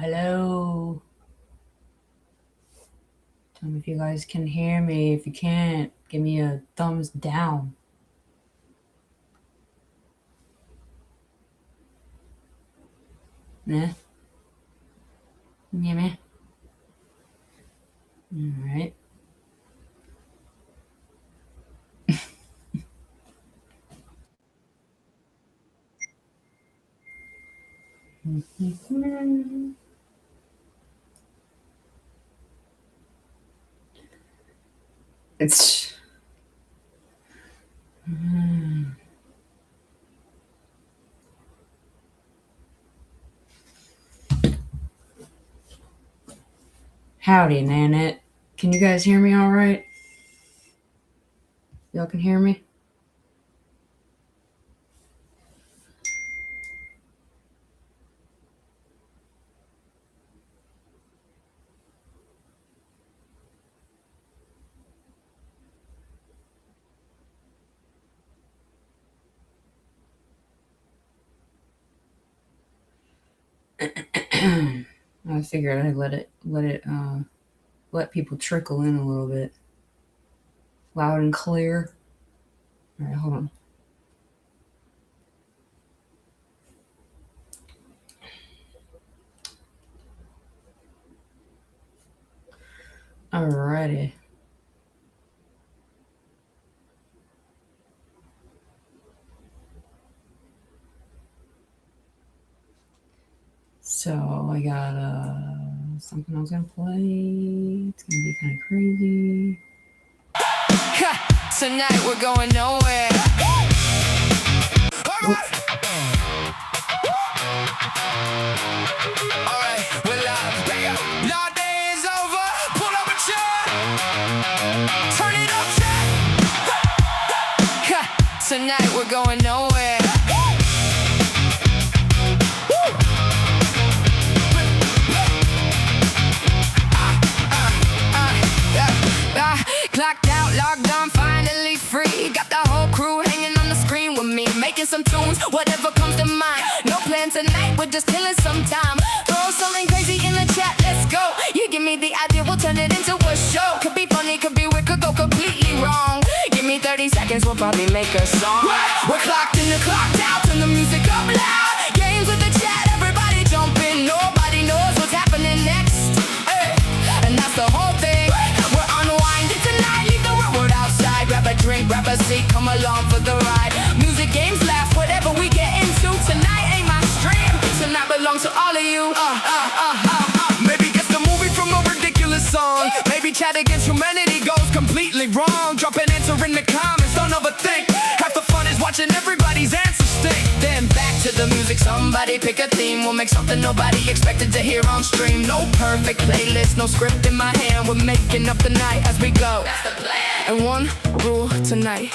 hello. Tell me if you guys can hear me. If you can't, give me a thumbs down. Nah? Yeah, man. Alright. It's. Howdy, Nanette. Can you guys hear me alright? Y'all can hear me? I figured I'd let people trickle in a little bit. Loud and clear. Alright, hold on. Alrighty. So I got something I was gonna play. It's gonna be kind of crazy. Tonight we're going nowhere. Alright, we're live. Your day is over. Pull up a chair. Turn it up, check. Tonight we're going nowhere. Clocked out, logged on, finally free. Got the whole crew hanging on the screen with me, making some tunes, whatever comes to mind. No plan tonight, we're just killing some time. Throw something crazy in the chat, let's go. You give me the idea, we'll turn it into a show. Could be funny, could be weird, could go completely wrong. Give me 30 seconds, we'll probably make a song. We're clocked in and clocked out, turn the music up loud. Games with the chat, everybody jump in. Nobody knows what's happening next. Hey. And that's the whole thing. We're unwinding tonight, leave the road outside. Grab a drink, grab a seat, come along for the ride. Music, games, laugh, whatever we get into. Tonight ain't my stream, tonight belongs to all of you. Maybe guess the movie from a ridiculous song. Maybe chat against humanity goes completely wrong. Drop an answer in the comments, don't overthink. Half the fun is watching everybody's answers stink. Then back to the music, somebody pick a theme. We'll make something nobody expected to hear on stream. No perfect playlist, no script in my hand. We're making up the night as we go. That's the plan. And one rule tonight: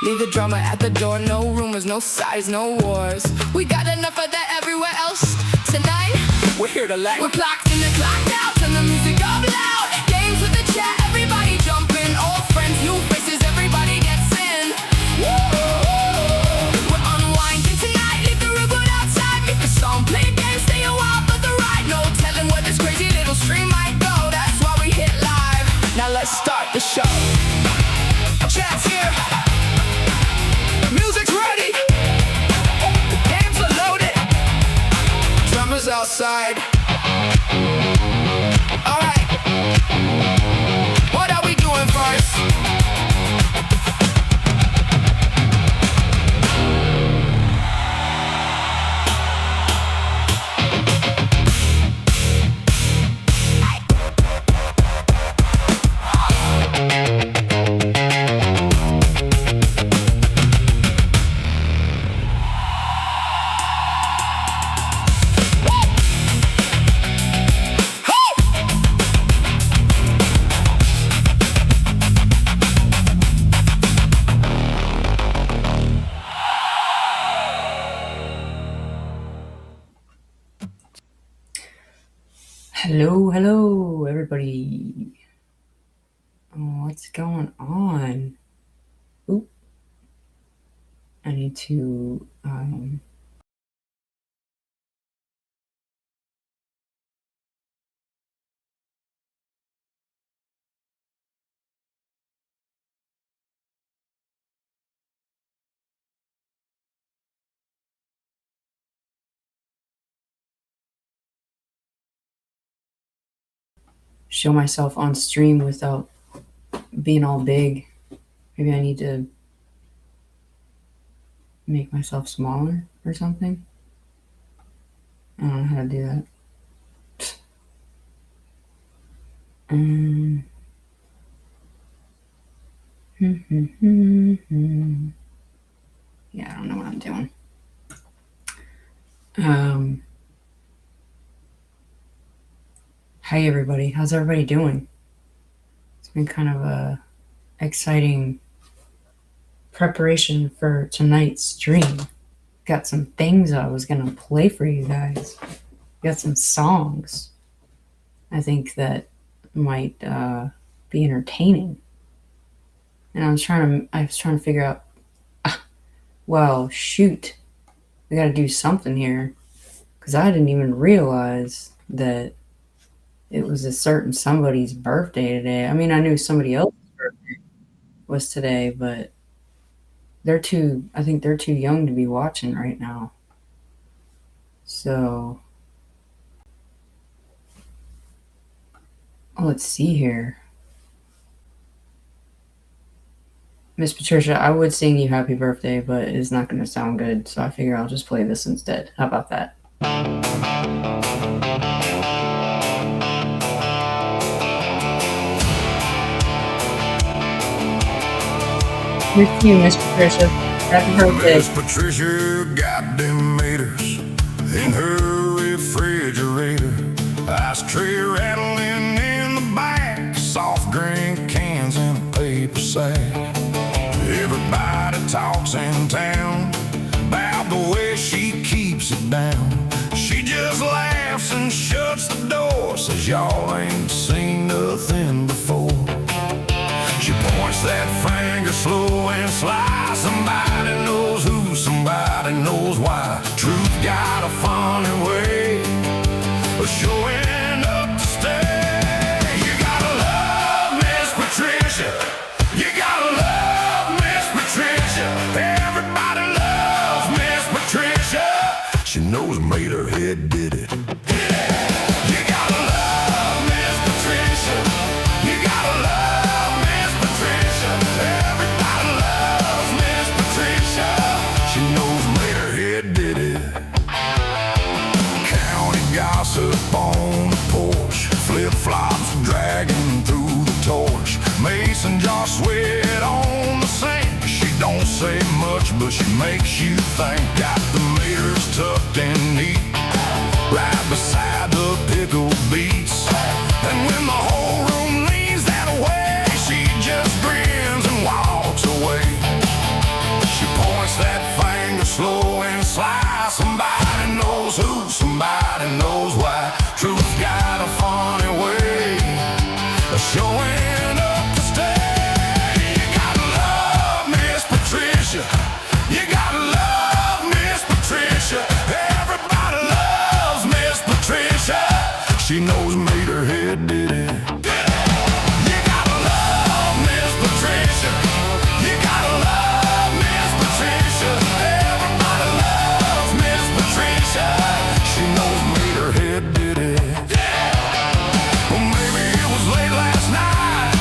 leave the drama at the door. No rumors, no sides, no wars. We got enough of that everywhere else. Tonight, we're here to laugh. We're clocked in and clocked out, turn the music up loud. Games with the chat, everybody jump in. Old friends, new faces, everybody gets in. We're unwinding tonight, leave the reboot outside. Make the song, play games, stay a while for the ride. No telling where this crazy little stream might go. That's why we hit live. Now let's start the show. Chat's here. Music's ready. The games are loaded. Drummers outside. Alright. What are we doing first? Hello, everybody. What's going on? Oop. I need to show myself on stream without being all big. Maybe I need to make myself smaller or something. I don't know how to do that. Yeah, I don't know what I'm doing. Hi everybody. How's everybody doing? It's been kind of a exciting preparation for tonight's stream. Got some things I was gonna play for you guys. Got some songs I think that might be entertaining. And I was trying to figure out, well, shoot, we got to do something here, because I didn't even realize that it was a certain somebody's birthday today. I mean, I knew somebody else's birthday was today, but I think they're too young to be watching right now. So, let's see here. Miss Patricia, I would sing you happy birthday, but it's not going to sound good, so I figure I'll just play this instead. How about that? Here's to you, Miss Patricia. Happy birthday. Miss Patricia got them meters in her refrigerator. Ice tray rattling in the back, soft drink cans in a paper sack. Everybody talks in town about the way she keeps it down. She just laughs and shuts the door, says y'all ain't seen nothing before. She points that finger slow and sly. Somebody knows who, somebody knows why. Truth got a funny way of showing up to stay. You gotta love Miss Patricia. You gotta love Miss Patricia. Everybody loves Miss Patricia. She knows made her head did it. You gotta love Miss Patricia. You gotta love Miss Patricia. Everybody loves Miss Patricia. She knows made her head did it. County gossip on the porch, flip-flops dragging through the torch, mason jar sweat on the sink. She don't say much, but she makes you think. Got the meters tucked in neat, right beside the pickle beets. And when the whole room leans that way, she just grins and walks away. She points that finger slow and sly. Somebody knows who, somebody knows why. Truth's got a funny way of showing up to stay. You gotta love Miss Patricia. You gotta love Miss Patricia. Everybody loves Miss Patricia. She knows made her head did it. You gotta love Miss Patricia. You gotta love Miss Patricia. Everybody loves Miss Patricia. She knows made her head did it. Well, maybe it was late last night.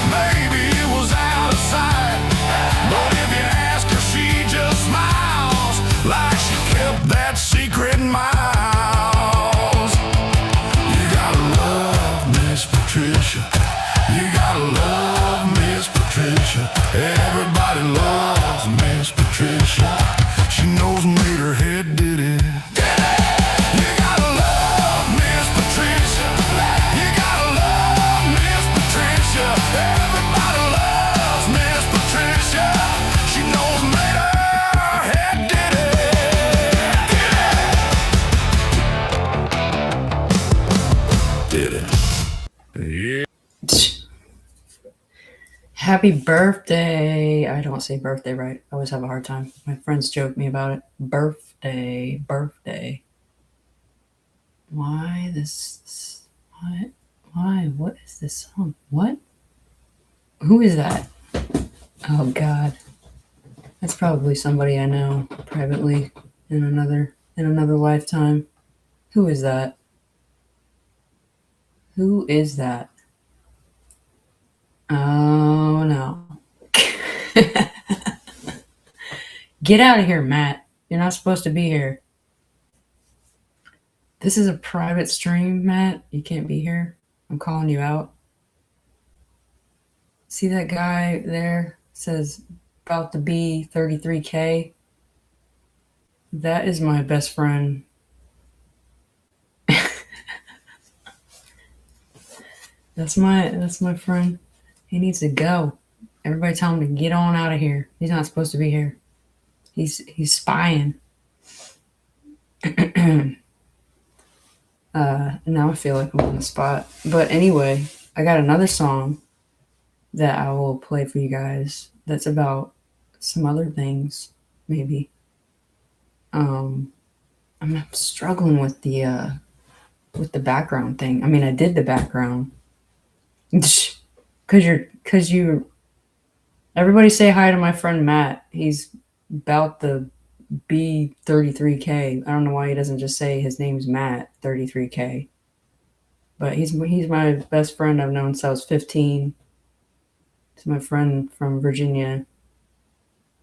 Maybe it was out of sight. But if you ask her, she just smiles like she kept that secret miles. You gotta love Miss Patricia. You gotta love Miss Patricia. Everybody loves Miss Patricia. She knows made her head did it. You gotta love Miss Patricia. You gotta love Miss Patricia. Everybody loves Miss Patricia. She knows made her head did it. Did it. Yeah. Happy birthday. I don't say birthday right. I always have a hard time. My friends joke me about it. Birthday. Why this? What? Why? What is this song? What? Who is that? Oh God. That's probably somebody I know privately in another lifetime. Who is that? Who is that? Oh no. Get out of here, Matt. You're not supposed to be here. This is a private stream, Matt. You can't be here. I'm calling you out. See that guy there? Says about to be 33K. That is my best friend. That's my friend. He needs to go. Everybody tell him to get on out of here. He's not supposed to be here. He's spying. Now I feel like I'm on the spot. But anyway, I got another song that I will play for you guys that's about some other things, maybe. I'm struggling with the background thing. I mean, I did the background. Cause you everybody say hi to my friend Matt. He's about the be 33K. I don't know why he doesn't just say his name's Matt 33K. But he's my best friend I've known since I was 15. He's my friend from Virginia,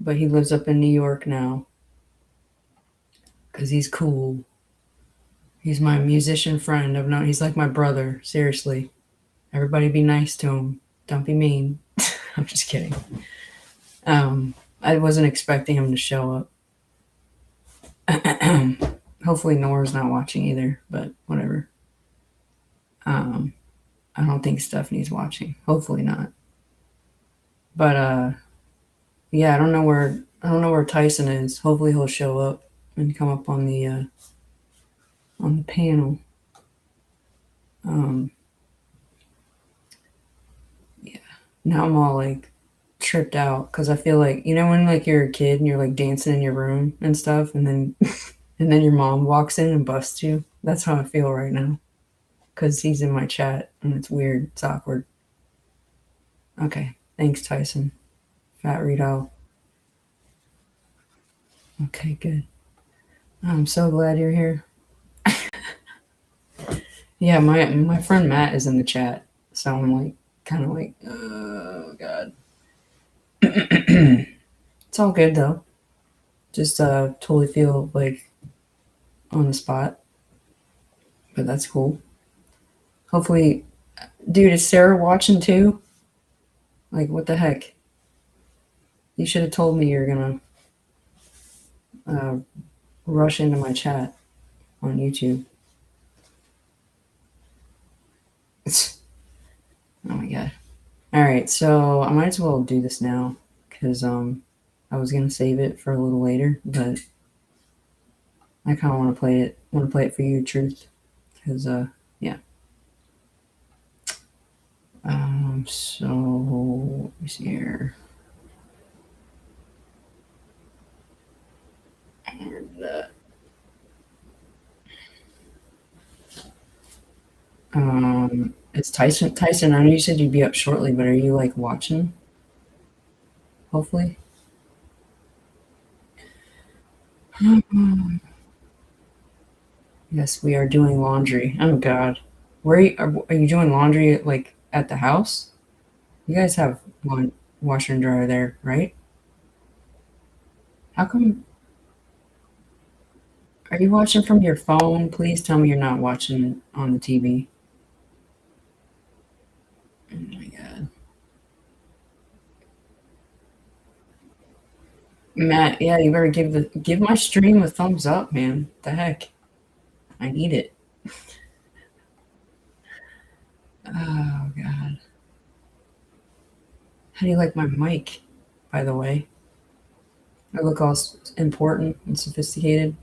but he lives up in New York now because he's cool. He's my musician friend I've known. He's like my brother. Seriously, everybody be nice to him. Don't be mean. I'm just kidding. I wasn't expecting him to show up. Hopefully Nora's not watching either, but whatever. I don't think Stephanie's watching. Hopefully not. But yeah, I don't know where Tyson is. Hopefully he'll show up and come up on the panel. Yeah. Now I'm all like tripped out because I feel like, you know, when like you're a kid and you're like dancing in your room and stuff, and then and then your mom walks in and busts you. That's how I feel right now because he's in my chat and it's weird. It's awkward. Okay, thanks, Tyson. Fat Rito. Okay, good. I'm so glad you're here. Yeah, my friend Matt is in the chat, so I'm like kind of like, oh god. It's all good though. Just totally feel like on the spot, but that's cool. Hopefully, dude, is Sarah watching too? Like, what the heck? You should have told me you're gonna rush into my chat on YouTube. Oh my god. All right, so I might as well do this now because I was gonna save it for a little later, but I kind of want to play it. Want to play it for you, Truth, because yeah. So let me see here. It's Tyson. Tyson, I know you said you'd be up shortly, but are you like watching? Hopefully. Yes, we are doing laundry. Oh God, where are you doing laundry? Like at the house? You guys have one washer and dryer there, right? How come? Are you watching from your phone? Please tell me you're not watching on the TV. Oh my God. Matt, yeah, you better give my stream a thumbs up, man. The heck, I need it. Oh God, how do you like my mic? By the way, I look all important and sophisticated.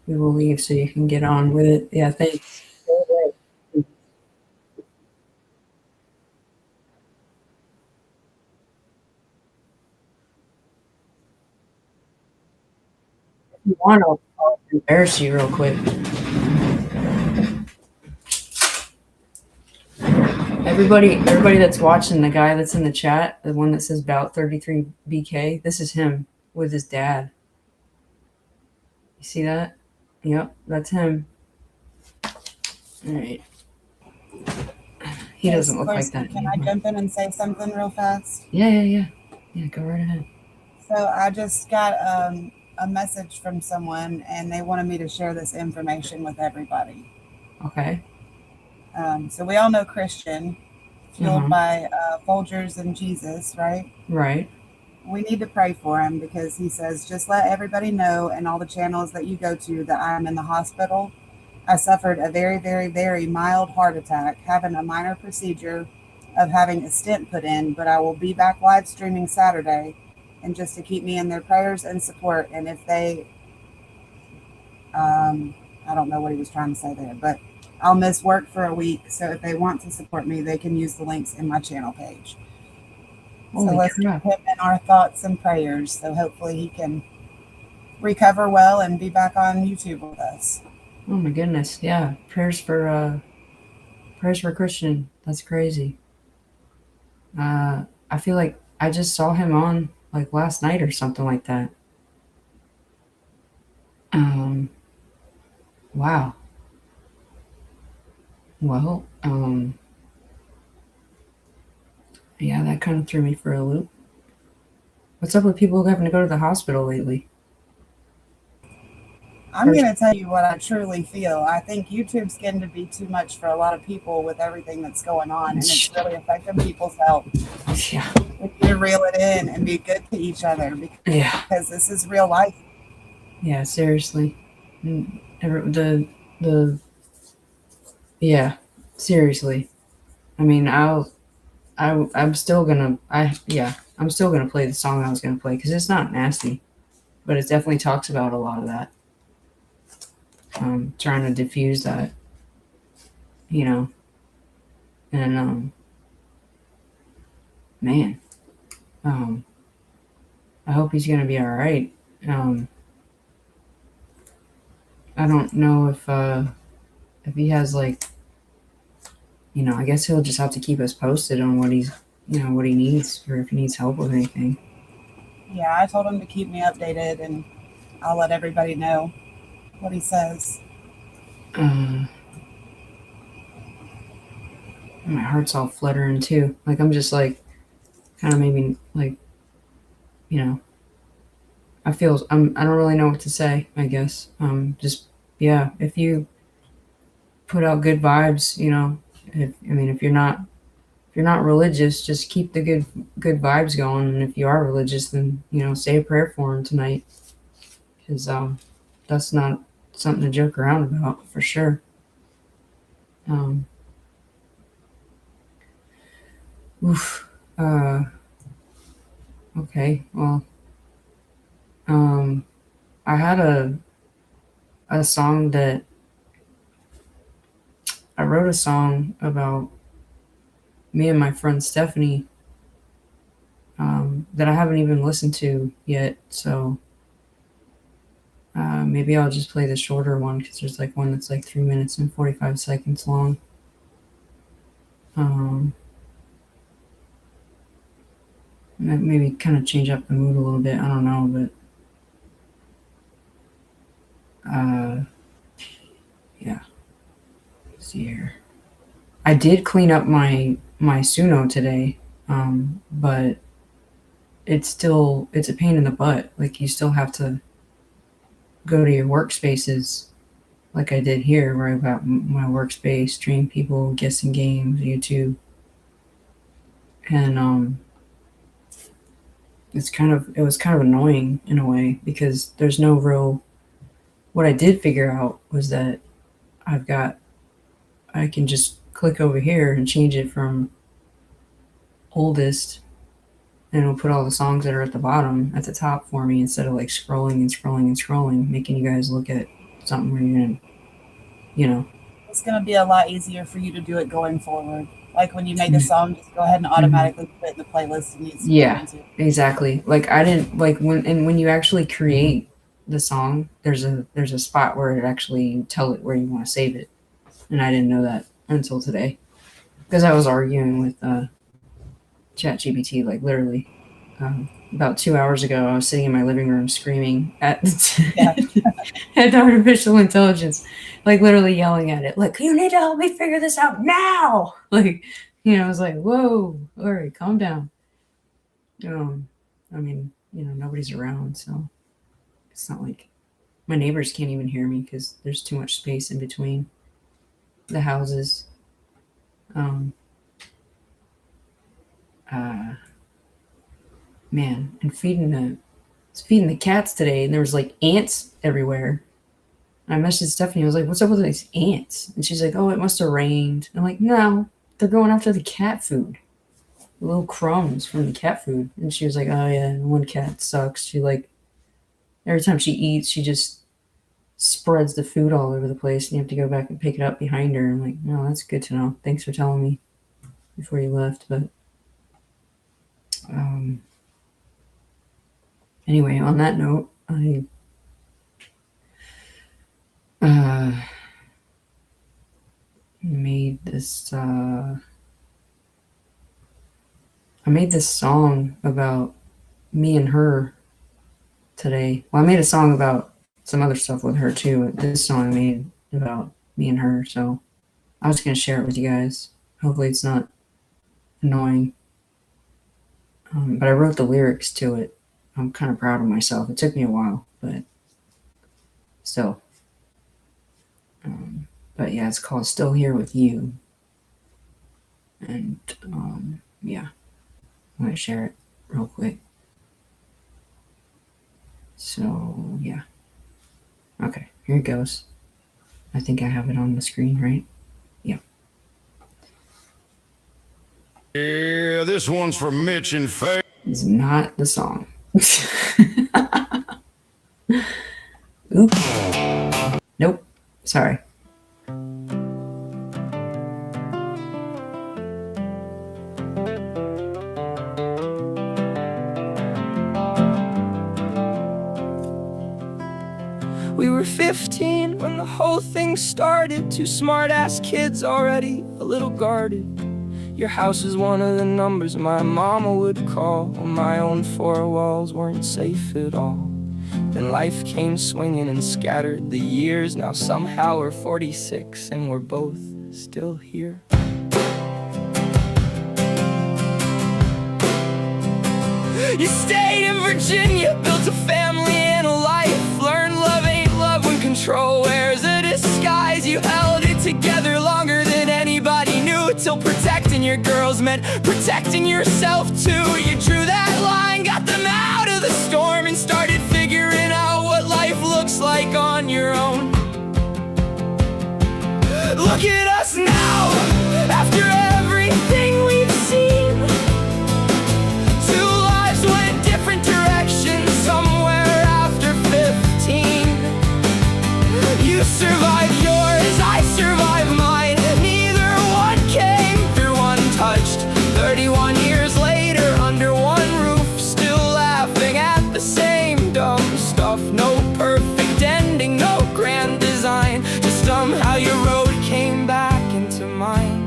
We will leave so you can get on with it. Yeah, thanks. If you want, I'll embarrass you real quick. Everybody that's watching, the guy that's in the chat, the one that says about 33BK, this is him with his dad. You see that? Yep, that's him. All right. He doesn't look like that Can I anymore. jump in and say something real fast? Yeah. Yeah, go right ahead. So I just got a message from someone, and they wanted me to share this information with everybody. Okay. So we all know Christian, fueled Uh-huh. by Folgers and Jesus, right? Right. We need to pray for him because he says, just let everybody know and all the channels that you go to that I'm in the hospital. I suffered a very, very, very mild heart attack, having a minor procedure of having a stent put in, but I will be back live streaming Saturday. And just to keep me in their prayers and support. And if they, I don't know what he was trying to say there, but I'll miss work for a week. So if they want to support me, they can use the links in my channel page. So Holy let's keep crap. him in our thoughts and prayers. So hopefully he can recover well and be back on YouTube with us. Oh my goodness. Yeah. Prayers for Christian. That's crazy. I feel like I just saw him on like last night or something like that. Wow. Well, yeah, that kind of threw me for a loop. What's up with people having to go to the hospital lately? I'm going to tell you what I truly feel. I think YouTube's getting to be too much for a lot of people with everything that's going on, and it's really affecting people's health. Yeah. We need to reel it in and be good to each other because this is real life. Yeah, seriously. Yeah, seriously. I mean, I'm still gonna play the song I was gonna play because it's not nasty, but it definitely talks about a lot of that. Trying to diffuse that, and man, I hope he's gonna be all right. I don't know if he has like, I guess he'll just have to keep us posted on what what he needs or if he needs help with anything. Yeah, I told him to keep me updated, and I'll let everybody know what he says. My heart's all fluttering too. Like I'm just like, kind of maybe like, I don't really know what to say. I guess just yeah. If you put out good vibes, if you're not religious, just keep the good vibes going. And if you are religious, then say a prayer for him tonight, because that's not something to joke around about for sure. Oof. Okay. Well, I had a song that I wrote a song about me and my friend Stephanie that I haven't even listened to yet. So maybe I'll just play the shorter one because there's like one that's like 3 minutes and 45 seconds long. Maybe kind of change up the mood a little bit. I don't know, but yeah. Let's see here. I did clean up my Suno today, but it's a pain in the butt. Like you still have to go to your workspaces, like I did here, where I've got my workspace, stream people, guessing games, YouTube, and it was kind of annoying in a way because there's no real. What I did figure out was that I can just click over here and change it from oldest, and it'll put all the songs that are at the top for me instead of like scrolling, making you guys look at something where you're gonna, It's going to be a lot easier for you to do it going forward. Like when you make a song, just go ahead and automatically put it in the playlist and use it. Exactly. Like I didn't like when you actually create the song, there's a spot where it actually tell it where you want to save it, and I didn't know that until today because I was arguing with ChatGPT like literally about 2 hours ago, I was sitting in my living room screaming at Yeah. at artificial intelligence, like literally yelling at it, like, "You need to help me figure this out now!" Like, I was like, "Whoa, all right, calm down." I mean, nobody's around, so it's not like my neighbors can't even hear me because there's too much space in between the houses. Man, and feeding the cats today, and there was like ants everywhere. And I messaged Stephanie. I was like, "What's up with these ants?" And she's like, "Oh, it must have rained." I'm like, "No, they're going after the cat food, the little crumbs from the cat food." And she was like, "Oh yeah, one cat sucks. She like every time she eats, she just spreads the food all over the place, and you have to go back and pick it up behind her." I'm like, "No, that's good to know. Thanks for telling me before you left." But anyway, on that note, I made this song about me and her today. Well, I made a song about some other stuff with her too. This song I made about me and her, so I was gonna share it with you guys. Hopefully it's not annoying. But I wrote the lyrics to it. I'm kind of proud of myself. It took me a while, but still. But yeah, it's called Still Here With You. And yeah, I'm going to share it real quick. So yeah. Okay, here it goes. I think I have it on the screen, right? Yeah. Yeah, this one's for Mitch and Faye. It's not the song. Oops. Nope. Sorry. We were 15 when the whole thing started. Two smart-ass kids already a little guarded. Your house is one of the numbers my mama would call when my own four walls weren't safe at all. Then life came swinging and scattered the years. Now somehow we're 46 and we're both still here. You stayed in Virginia, built a family and a life. Learned love ain't love when control wears a disguise. You held it together longer than anybody knew, till protecting your girls meant protecting yourself too. You drew that line, got them out of the storm, and started figuring out what life looks like on your own. Look at us now, after everything we've seen. Two lives went different directions somewhere after 15. You survived yours, I survived mine. Neither one came through untouched. 31 years later, under one roof, still laughing at the same dumb stuff. No perfect ending, no grand design, just somehow your road came back into mine.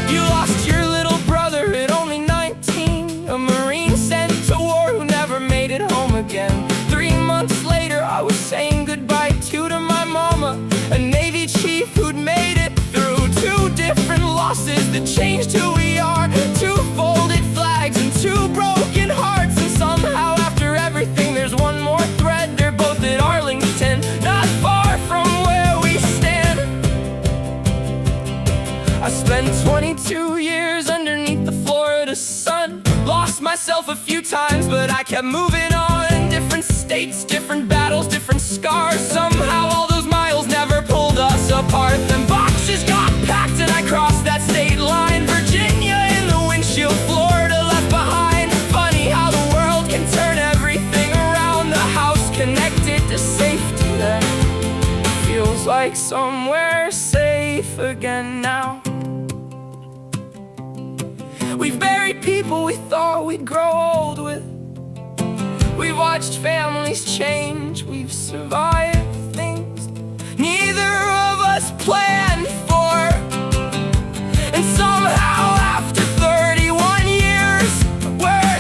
You lost your little brother at only 19, a Marine sent to war who never made it home again. 3 months later, I was saying goodbye to my mama, a Navy chief who'd made it through 2 different losses that changed who we are. 2 folded flags and 2 broken hearts, and somehow after everything there's one more thread. They're both at Arlington, not far from where we stand. I spent 22 years underneath the Florida sun. Lost myself a few times, but I kept moving on. Different states, different battles, different scars. Somehow all those miles never pulled us apart. Then boxes got packed and I crossed that state line. Virginia in the windshield, Florida left behind. Funny how the world can turn everything around. The house connected to safety then feels like somewhere safe again now. We've buried people we thought we'd grow old with. We've watched families change. We've survived things neither of us planned for. And somehow after 31 years, we're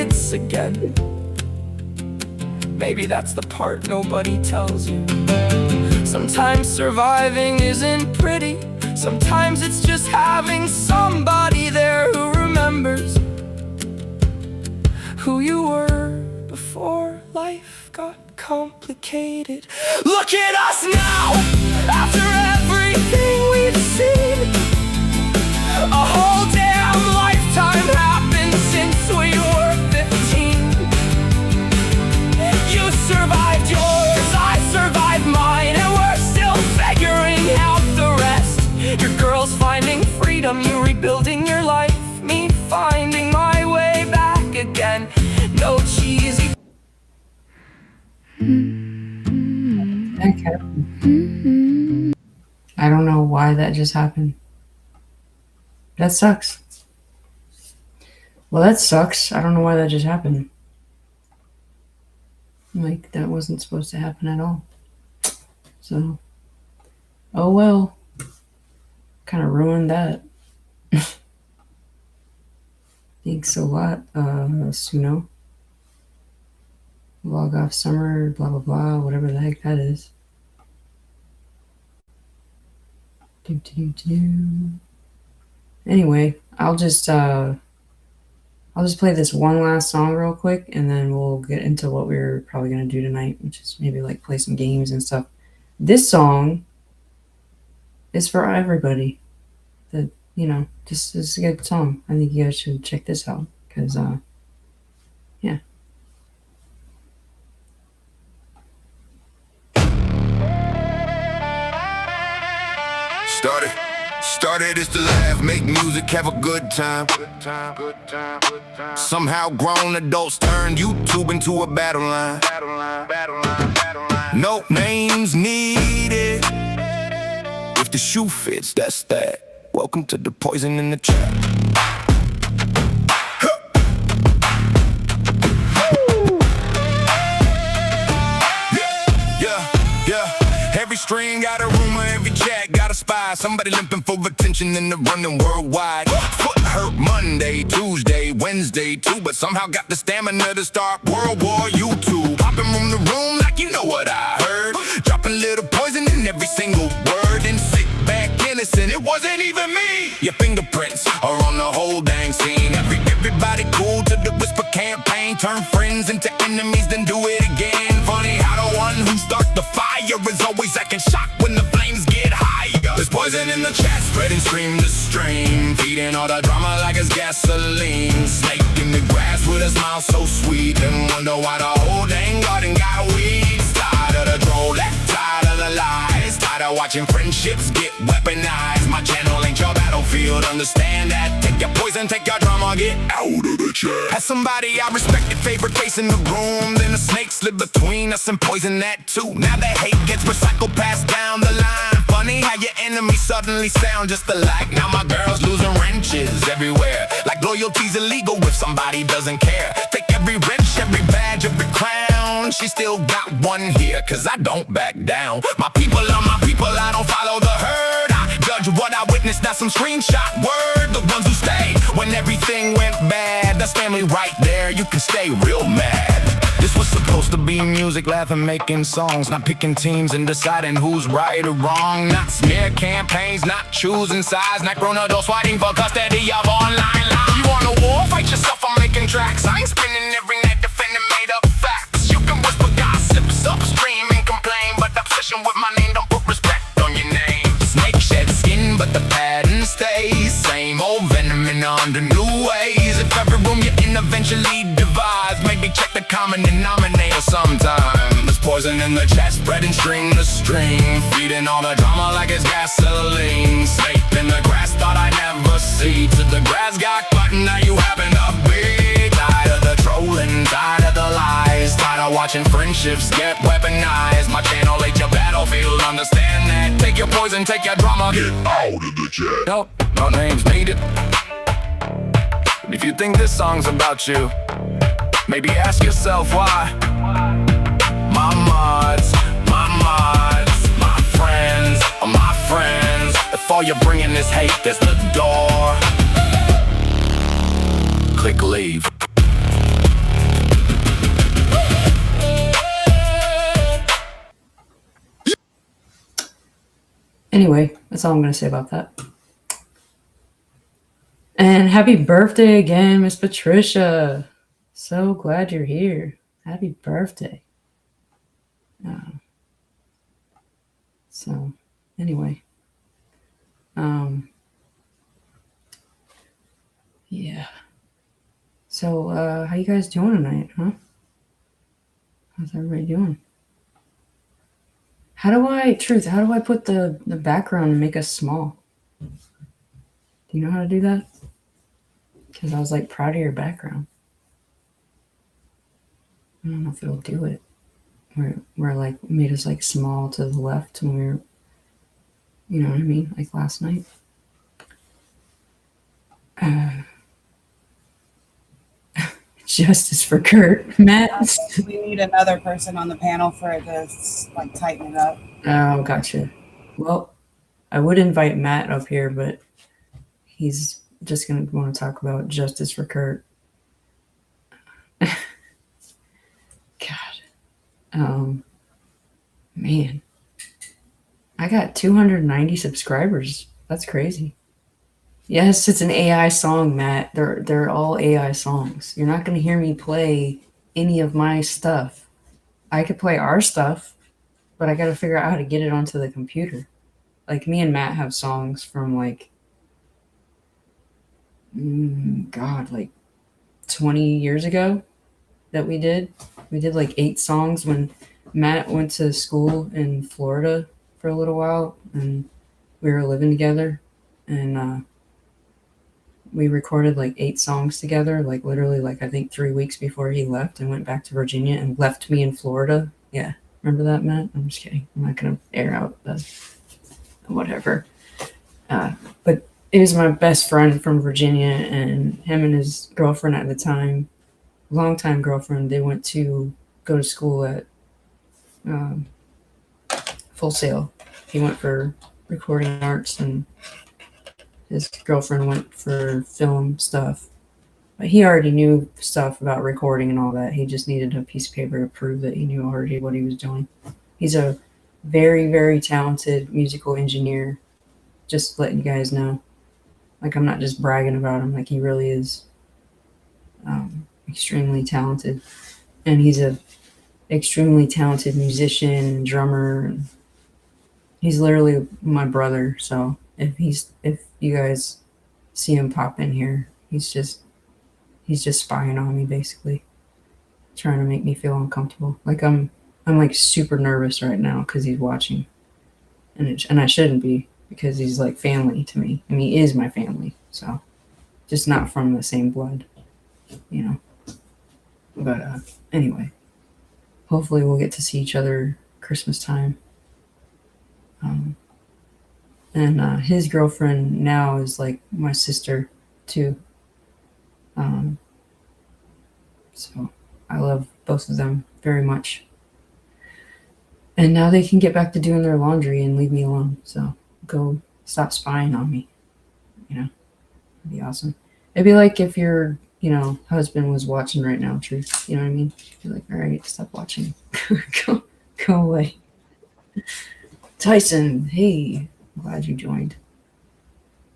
hits again. Maybe that's the part nobody tells you. Sometimes surviving isn't pretty. Sometimes it's just having somebody there who remembers who you were before life got complicated. Look at us now, after everything we've seen. A whole damn lifetime happened since we were 15. You survived yours, I survived mine, and we're still figuring out the rest. Your girl's finding freedom, you rebuilding your life, me finding my way back again. No cheesy. That happened. I don't know why that just happened. That sucks. Well, that sucks. I don't know why that just happened. Like, that wasn't supposed to happen at all. So, oh well. Kind of ruined that. Thanks a lot, Suno. Log off summer, blah blah blah, whatever the heck that is. Anyway, I'll just play this one last song real quick, and then we'll get into what we're probably gonna do tonight, which is maybe like play some games and stuff. This song is for everybody. That, you know, this is a good song. I think you guys should check this out because yeah. Started is to laugh, make music, have a good time. Somehow grown adults turned YouTube into a battle line. No names needed. If the shoe fits, that's that. Welcome to the poison in the trap. Every string got a rumor, every chat got a spy. Somebody limping for attention in the running worldwide. Foot hurt Monday, Tuesday, Wednesday too, but somehow got the stamina to start World War YouTube. Popping from the room like you know what I heard. Dropping little poison in every single word. And sit back innocent, it wasn't even me. Your fingerprints are on the whole dang scene. Everybody cool to the whisper campaign. Turn friends into enemies, then do it again. Funny how the one who starts the fire is always acting shocked when the flames get higher. There's poison in the chat, spreading stream to stream, feeding all the drama like it's gasoline. Snake in the grass with a smile so sweet, and wonder why the whole dang garden got weeds. Tired of the troll, tired of the lies, tired of watching friendships get weaponized. My channel ain't your battlefield, understand that. Take your poison, take your drama, get out of the chat. As somebody I respected, favorite face in the room, then the snake slid between us and poison that too. Now the hate gets recycled, passed down the line. Funny how your enemies suddenly sound just alike. Now my girl's losing wrenches everywhere, like loyalty's illegal if somebody doesn't care. Take every wrench, every badge, every crown. She still got one here, cause I don't back down. My people are my people, I don't follow the herd. I judge what I witnessed, not some screenshot word. The ones who stayed when everything went bad, that's family right there, you can stay real mad. This was supposed to be music, laughing, making songs, not picking teams and deciding who's right or wrong. Not smear campaigns, not choosing sides, not grown adults fighting for custody of online lives. You want a war? Fight yourself, I'm making tracks. I ain't spending every night defending made up facts. You can whisper gossips upstream and complain, but obsession with my name don't put respect on your name. Snake shed skin, but the pattern stays. Same old venom in under new ways. If every room you're in eventually divides, maybe check the common denominator sometime. There's poison in the chat, spreading string to string, feeding all the drama like it's gasoline. Snake in the grass, thought I'd never see, till the grass got cut and now you happen to be. Tired of the trolling, tired of the lies, tired of watching friendships get weaponized. My channel ain't your battlefield, understand that. Take your poison, take your drama, get out of the chat. Nope, no names needed. If you think this song's about you, maybe ask yourself why. My mods, my friends. If all you're bringing is hate, there's the door. Click leave. Anyway, that's all I'm gonna say about that. And happy birthday again, Miss Patricia. So glad you're here. Happy birthday. So anyway. Yeah. So how you guys doing tonight, huh? How's everybody doing? How do I put the background and make us small? Do you know how to do that? Because I was like proud of your background. I don't know if it'll do it. Where like made us like small to the left when we were, you know what I mean, like last night. Justice for Kurt, Matt. We need another person on the panel for it to like tighten it up. Oh, gotcha. Well, I would invite Matt up here, but he's just gonna want to talk about justice for Kurt. God, man, I got 290 subscribers. That's crazy. Yes, it's an AI song, Matt. They're all AI songs. You're not gonna hear me play any of my stuff. I could play our stuff, but I got to figure out how to get it onto the computer. Like me and Matt have songs from like, God, like 20 years ago that we did. We did like 8 songs when Matt went to school in Florida for a little while, and we were living together, and we recorded like 8 songs together, like literally like I think 3 weeks before he left and went back to Virginia and left me in Florida. Yeah. Remember that, Matt? I'm just kidding. I'm not going to air out the whatever. But it was my best friend from Virginia, and him and his girlfriend at the time, longtime girlfriend, they went to go to school at Full Sail. He went for recording arts, and his girlfriend went for film stuff. But he already knew stuff about recording and all that. He just needed a piece of paper to prove that he knew already what he was doing. He's a very, very talented musical engineer. Just letting you guys know. Like, I'm not just bragging about him. Like, he really is extremely talented. And he's a extremely talented musician, drummer. And he's literally my brother. So if you guys see him pop in here, he's just spying on me, basically, trying to make me feel uncomfortable. Like I'm like super nervous right now because he's watching, and I shouldn't be, because he's like family to me. I mean, he is my family, so just not from the same blood, you know. But anyway, hopefully we'll get to see each other Christmas time. And his girlfriend now is like my sister too. So I love both of them very much. And now they can get back to doing their laundry and leave me alone. So go stop spying on me. You know, it'd be awesome. It'd be like if your, husband was watching right now, Truth. You know what I mean? You're like, all right, stop watching. go away. Tyson, hey, I'm glad you joined.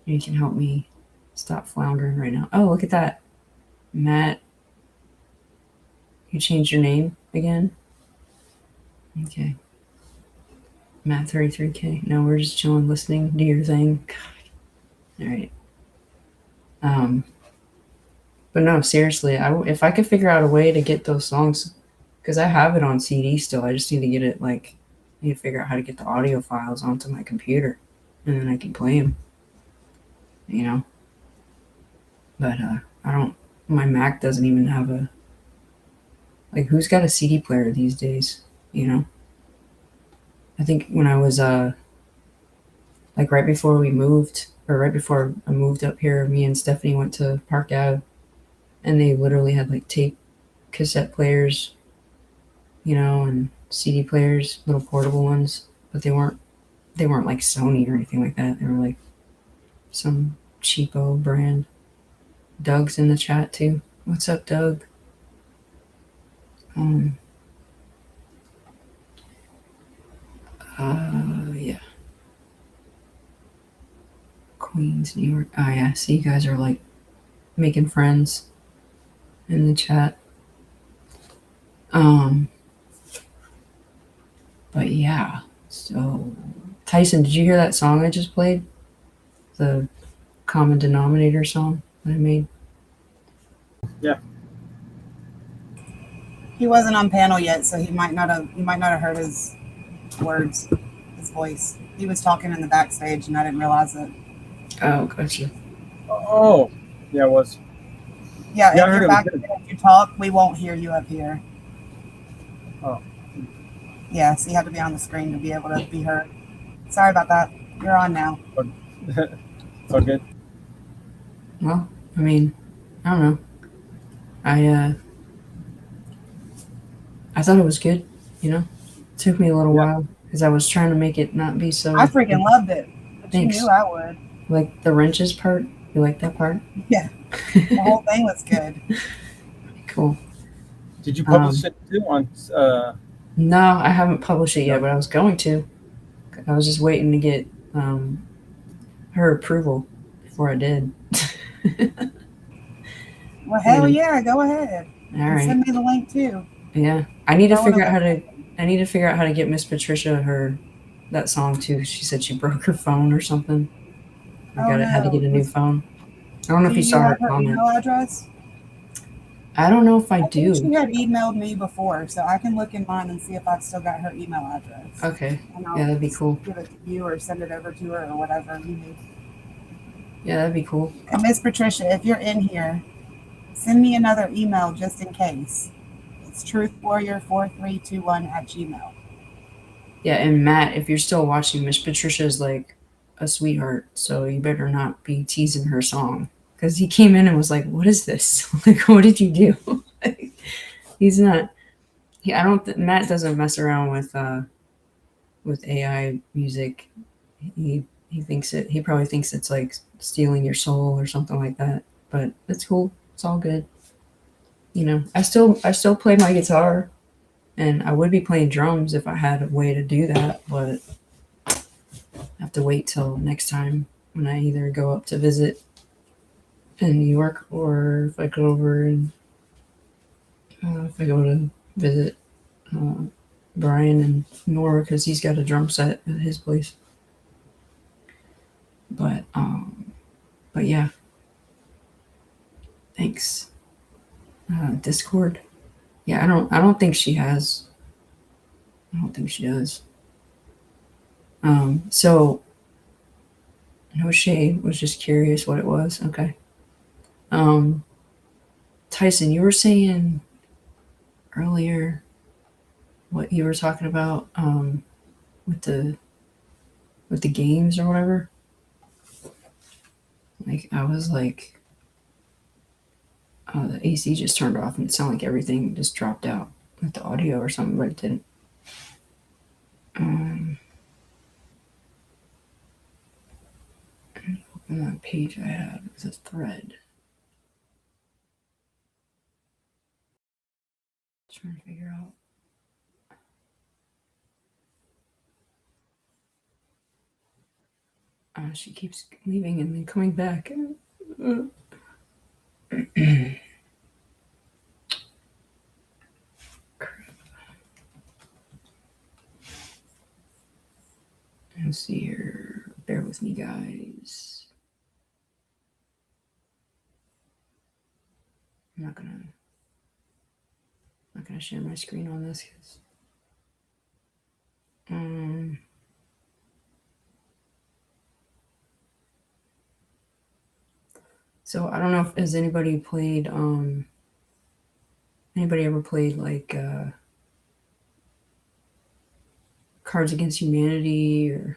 You can help me stop floundering right now. Oh, look at that. Matt, you changed your name again? Okay. Matt 33K. No, we're just chilling, listening, do your thing. God. All right. But no, seriously, if I could figure out a way to get those songs, because I have it on CD still, I just need to get it, I need to figure out how to get the audio files onto my computer, and then I can play them, But my Mac doesn't even have who's got a CD player these days, I think when I was, right before we moved, or right before I moved up here, me and Stephanie went to Park Ave, and they literally had, tape cassette players, and CD players, little portable ones, but they weren't like Sony or anything like that. They were like some cheapo brand. Doug's in the chat too. What's up, Doug? Yeah. Queens, New York. Oh yeah, see you guys are like making friends in the chat. But yeah, so Tyson, did you hear that song I just played? The common denominator song that I made? Yeah. He wasn't on panel yet, so he might not have heard his words, his voice. He was talking in the backstage, and I didn't realize it. Oh, gotcha. Oh, yeah, it was. Yeah, Yeah, I if heard you're it was back good. there, if you talk, we won't hear you up here. Oh. Yeah, so you have to be on the screen to be able to be heard. Sorry about that. You're on now. It's all good. Well, I mean, I don't know. I thought it was good, you know? It took me a little Yeah. while because I was trying to make it not be so I freaking loved it. But Thanks. You knew I would. like the wrenches part. You like that part? Yeah. The whole thing was good. Cool. Did you publish it too on? No, I haven't published it yet, but I was going to. I was just waiting to get her approval before I did. Well, hell yeah, go ahead. All And right. send me the link too. Yeah, I need to I wanna figure out how let- to. I need to figure out how to get Miss Patricia that song too. She said she broke her phone or something. I Oh, had to no. get a new phone. I don't know if Do you saw her have her comment. email address? I don't know if I I think she do. had emailed me before, so I can look in mine and see if I've still got her email address. Okay. And I'll Yeah, that'd be cool. give it to you or send it over to her or whatever you need. Yeah, that'd be cool. And Miss Patricia, if you're in here, send me another email just in case. It's truthwarrior4321@gmail. Yeah, and Matt, if you're still watching, Miss Patricia is like a sweetheart, so you better not be teasing her song. Because he came in and was like, "What is this? Like, what did you do?" He's not. I don't. Matt doesn't mess around with AI music. He thinks it. He probably thinks it's like stealing your soul or something like that. But it's cool. It's all good. You know, I still play my guitar, and I would be playing drums if I had a way to do that, but I have to wait till next time when I either go up to visit in New York or if I go over and if I go to visit Brian and Nora because he's got a drum set at his place. But yeah, thanks. Discord. Yeah, I don't think she has. I don't think she does. So no shade, was just curious what it was. Okay. Tyson, you were saying earlier what you were talking about with the games or whatever. Like I was like, the AC just turned off and it sounded like everything just dropped out with the audio or something, but it didn't. Open that page I had. It was a thread. Trying to figure out. She keeps leaving and then coming back. Let's see here. Bear with me, guys. I'm not gonna share my screen on this. So I don't know if has anybody played anybody ever played like Cards Against Humanity or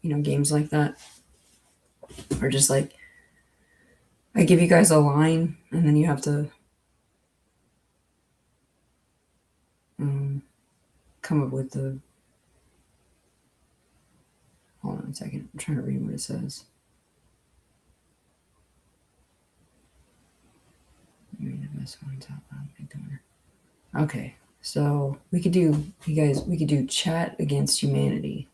games like that, or just like I give you guys a line and then you have to come up with the. Hold on a second. I'm trying to read what it says. Read the best ones out loud. Okay, so we could do Chat Against Humanity.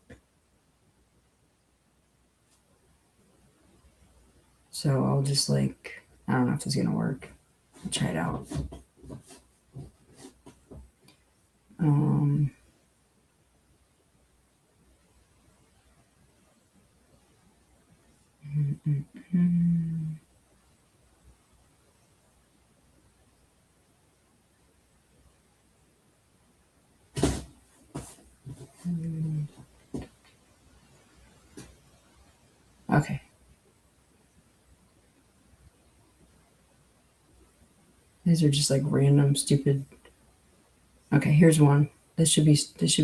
So I'll just like, I don't know if this is gonna work. I'll try it out. Um, mm, mm, mm. Okay. These are just like random stupid. Okay, here's one. This should be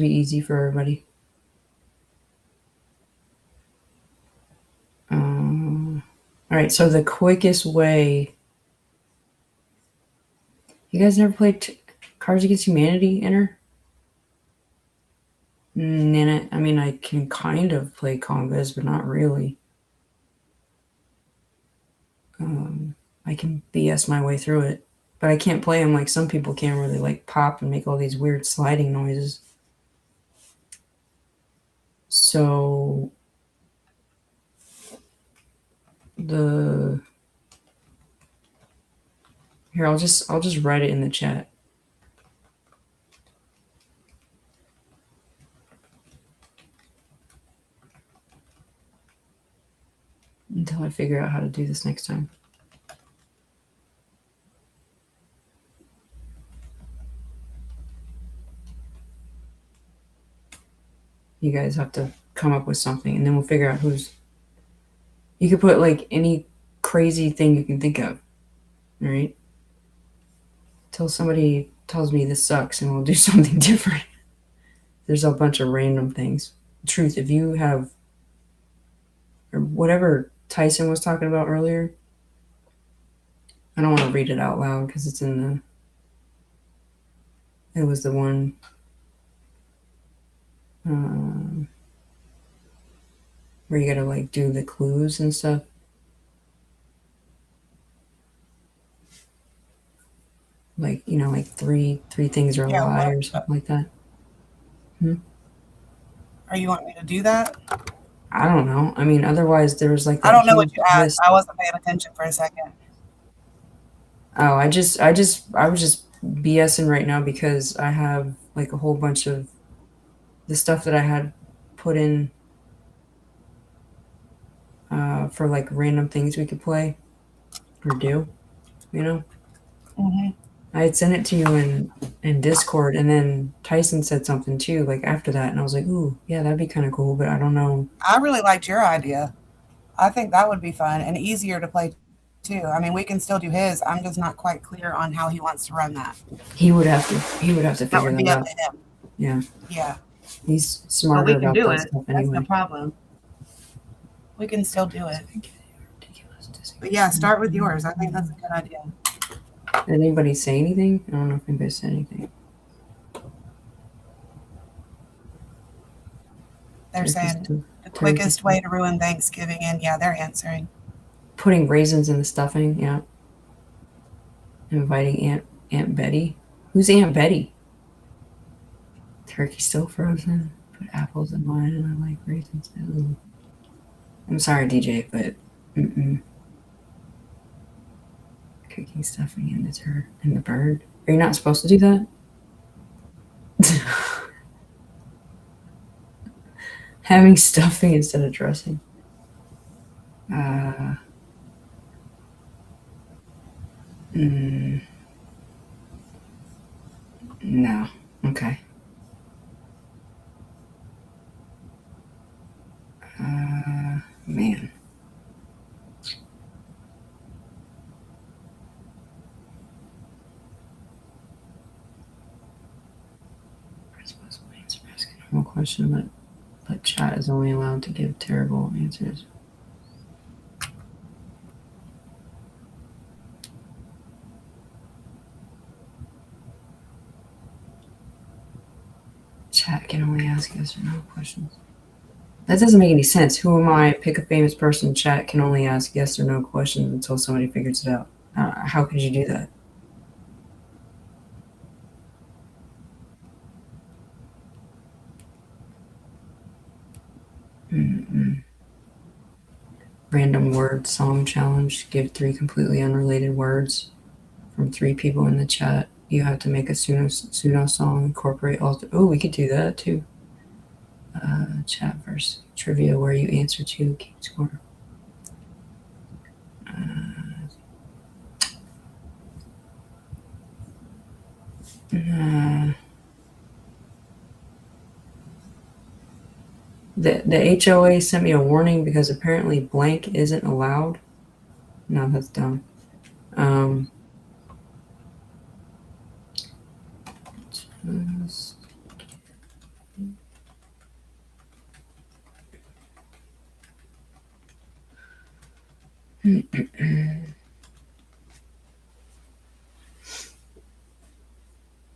easy for everybody. All right, so the quickest way. You guys never played Cards Against Humanity, Enter? Nana, I mean, I can kind of play Congas, but not really. I can BS my way through it, but I can't play them like some people can, where they like pop and make all these weird sliding noises. So here, I'll just write it in the chat. Until I figure out how to do this next time. You guys have to come up with something, and then we'll figure out who's. You could put like any crazy thing you can think of, all right? Till somebody tells me this sucks, and we'll do something different. There's a bunch of random things. Truth, if you have, or whatever Tyson was talking about earlier, I don't want to read it out loud because it's in the. It was the one. Where you gotta like do the clues and stuff. Like, you know, like three things are a lie or something like that. Are you wanting me to do that? I don't know. I mean, otherwise there was like I that don't know what huge you asked. list. I wasn't paying attention for a second. Oh, I was just BSing right now because I have like a whole bunch of the stuff that I had put in for like random things we could play or do, you know. I had sent it to you in Discord, and then Tyson said something too, like after that, and I was like, "Ooh, yeah, that'd be kind of cool," but I don't know. I really liked your idea. I think that would be fun and easier to play too. I mean, we can still do his. I'm just not quite clear on how he wants to run that. He would have to That figure would be that up out. to him. Yeah, Yeah. he's But smarter we can about do that it. stuff That's anyway. no problem. We can still do it. But yeah, start with yours. I think that's a good idea. Did anybody say anything? I don't know if anybody said anything. They're saying the quickest way to ruin Thanksgiving, and yeah, they're answering. Putting raisins in the stuffing, yeah. Inviting Aunt Betty. Who's Aunt Betty? Turkey still frozen. Put apples in mine, and I like raisins. Ooh. I'm sorry, DJ, but cooking stuffing in the bird. Are you not supposed to do that? Having stuffing instead of dressing. No. Okay. Man. Asking a normal question, but chat is only allowed to give terrible answers. Chat can only ask yes or no questions. That doesn't make any sense. Who am I? Pick a famous person. Chat can only ask yes or no questions until somebody figures it out. How could you do that? random word song challenge. Give 3 completely unrelated words from 3 people in the chat. You have to make a Suno song, incorporate all. Oh, we could do that too. Chat versus trivia, where you answer to keep score. The HOA sent me a warning because apparently blank isn't allowed. No, that's dumb.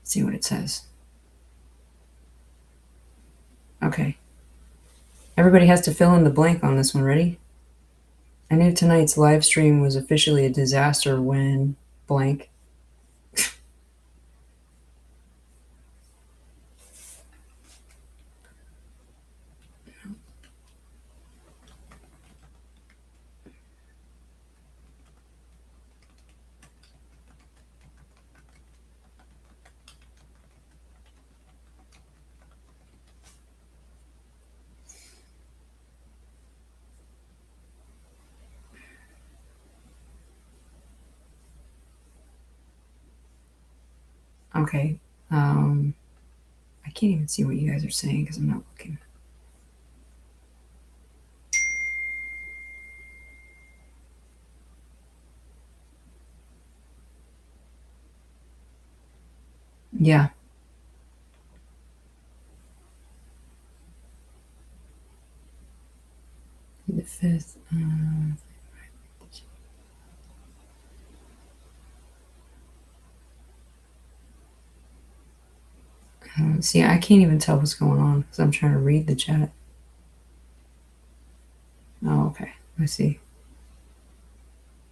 See what it says. Okay. Everybody has to fill in the blank on this one. Ready? I knew tonight's live stream was officially a disaster when blank. Okay. I can't even see what you guys are saying because I'm not looking. Yeah. The 5th. See, I can't even tell what's going on because I'm trying to read the chat. Oh, okay. I see.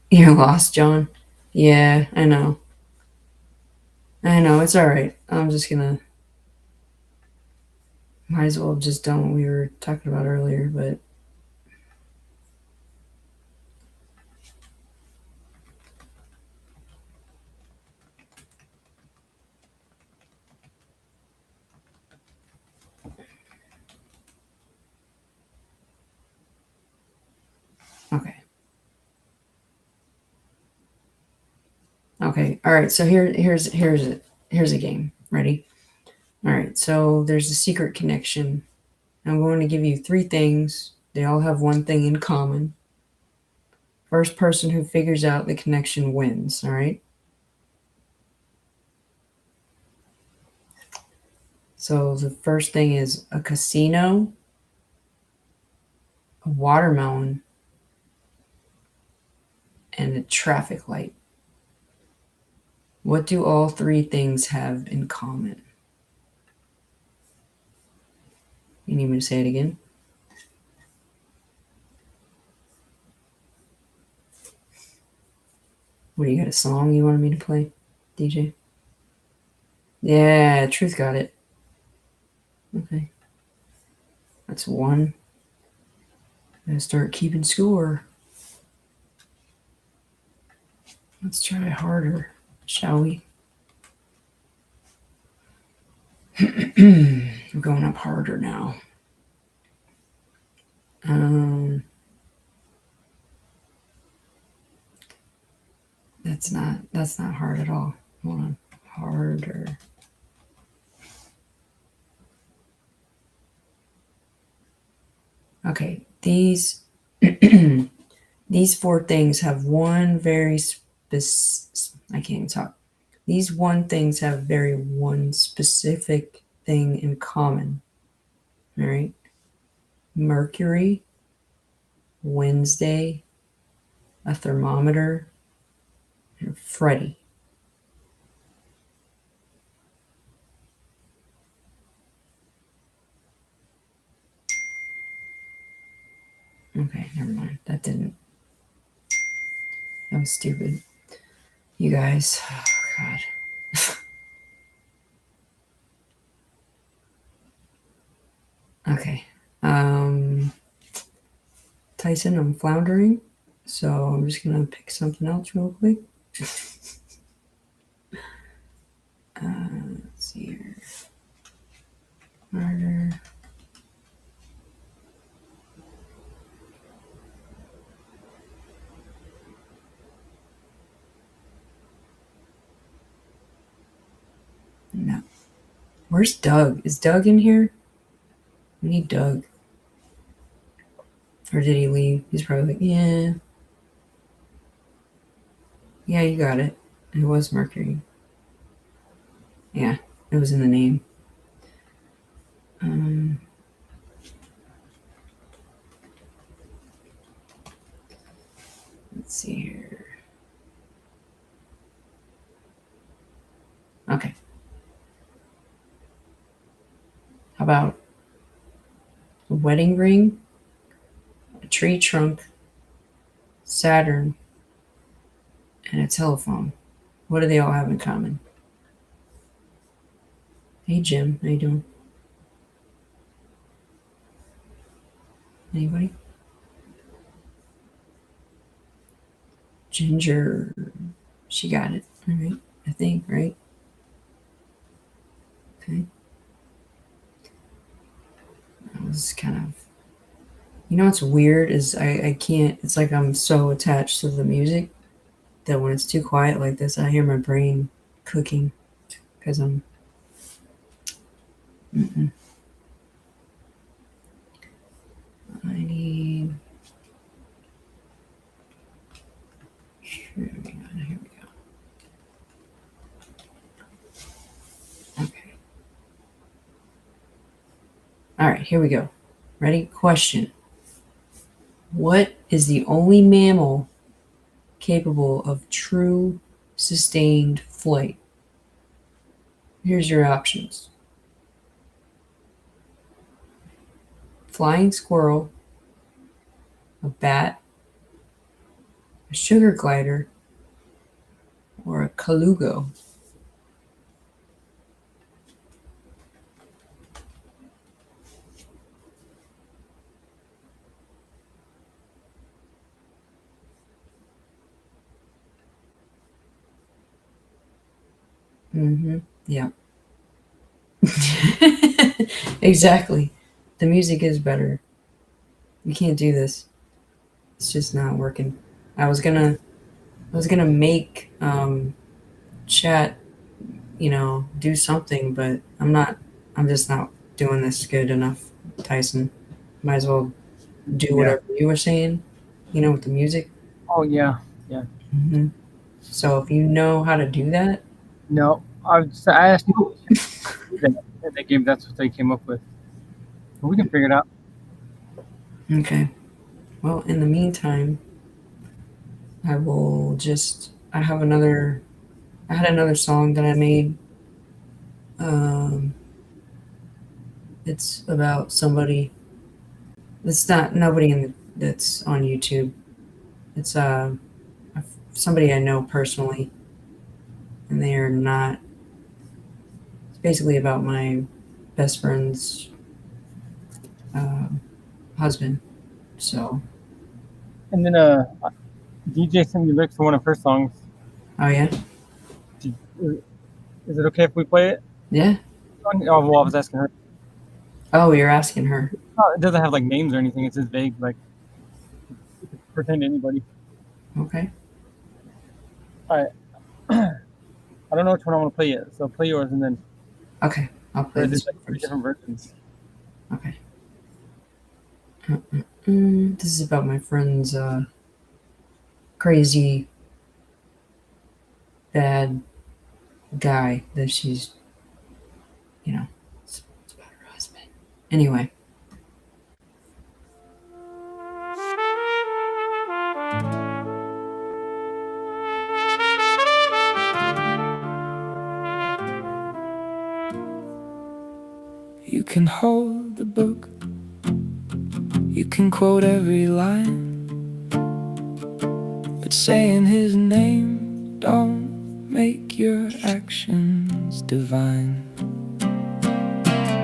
You're lost, John. Yeah, I know. I know. It's all right. I'm just gonna. Might as well have just done what we were talking about earlier, but. Okay. Okay. All right. So here's a game. Ready? All right. So there's a secret connection. I'm going to give you 3 things. They all have one thing in common. First person who figures out the connection wins. All right. So the first thing is a casino, a watermelon, and a traffic light. What do all 3 things have in common? You need me to say it again? What, do you got a song you wanted me to play, DJ? Yeah, Truth got it. Okay. That's 1. Gotta start keeping score. Let's try harder, shall we? We're going up harder now. That's not hard at all. Hold on. Harder. Okay, these 4 things have one very I can't even talk. These 1 things have very one specific thing in common. All right. Mercury, Wednesday, a thermometer, and Freddy. Okay, never mind. That was stupid. You guys, oh God. Tyson, I'm floundering, so I'm just gonna pick something else real quick. Let's see here. Murder. No. Where's Doug? Is Doug in here? We need Doug. Or did he leave? He's probably like, yeah. Yeah, you got it. It was Mercury. Yeah, it was in the name. Let's see here. Okay. How about a wedding ring, a tree trunk, Saturn, and a telephone? What do they all have in common? Hey Jim, how you doing? Anybody? Ginger. She got it. All right. I think, right? Okay. That was kind of... You know what's weird is I can't... It's like I'm so attached to the music that when it's too quiet like this, I hear my brain cooking because I'm... I need... Here we go. Okay. All right, here we go. Ready? Question. What is the only mammal capable of true sustained flight? Here's your options. Flying squirrel, a bat, a sugar glider, or a colugo. Yeah. Exactly. The music is better. You can't do this. It's just not working. I was gonna make chat, do something, but I'm just not doing this good enough, Tyson. Might as well do whatever you were saying, with the music. Oh yeah. So if you know how to do that, No, I asked you. That's what they came up with. But we can figure it out. okay. Well, in the meantime, I had another song that I made. It's about somebody. It's not nobody that's on YouTube. It's somebody I know personally, and they are not. It's basically about my best friend's husband. So. And then DJ sent me lyrics for one of her songs. Oh yeah. Is it okay if we play it? Yeah. Oh well, I was asking her. Oh, you're asking her. Oh, it doesn't have like names or anything. It's just vague, like you could pretend to anybody. Okay. All right. I don't know which one I want to play yet, so play yours and then. Okay, I'll play There's this like one three first. different versions. Okay. This is about my friend's crazy bad guy that she's, it's about her husband. Anyway. You can hold the book, you can quote every line, but saying his name don't make your actions divine.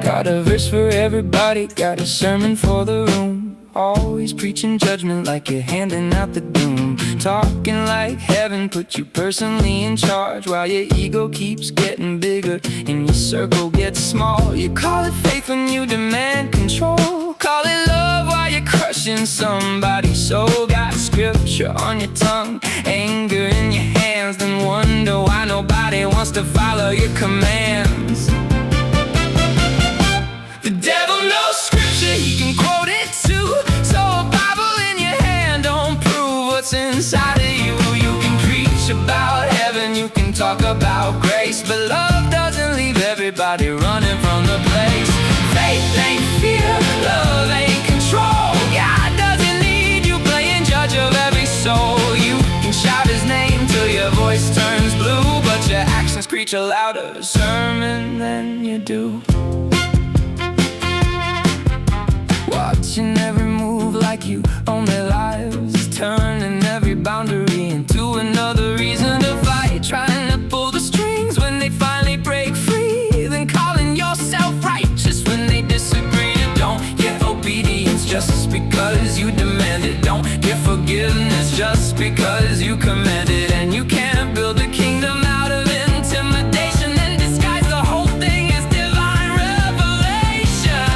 Got a verse for everybody, got a sermon for the room. Always preaching judgment like you're handing out the doom. Talking like heaven put you personally in charge, while your ego keeps getting bigger and your circle gets small. You call it faith when you demand control. Call it love while you're crushing somebody's soul. Got scripture on your tongue, anger in your hands, then wonder why nobody wants to follow your commands. The devil knows scripture, he can quote it too. So a Bible in your hand don't prove what's inside of you. You can preach about heaven, you can talk about grace, but love doesn't leave everybody running from the place. Faith ain't fear, love ain't control. God doesn't need you playing judge of every soul. You can shout his name till your voice turns blue, but your actions preach a louder sermon than you do. Watching every move like you own their lives, turning every boundary into another reason to fight. Trying to pull the strings when they finally break free, then calling yourself righteous when they disagree. Don't get obedience just because you demand it. Don't get forgiveness just because you command it. And you can't build a kingdom out of intimidation and disguise the whole thing as divine revelation.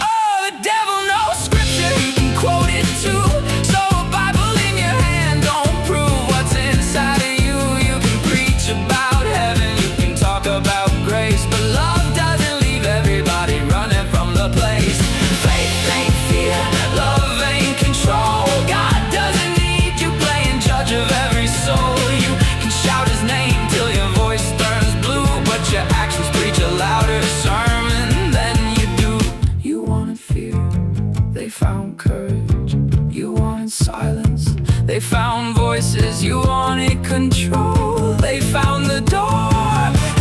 Oh, the devil knows scripture, he can quote it too. So a Bible in your hand don't prove what's inside of you. You can preach about heaven, you can talk about grace, but love doesn't leave everybody running from the place. Faith ain't fear, love ain't control. God doesn't need you playing judge of every soul. You can shout his name till your voice turns blue, but your actions preach a louder sermon than you do. You wanted fear, they found courage. You wanted silence, they found voices. You wanted control, they found the door.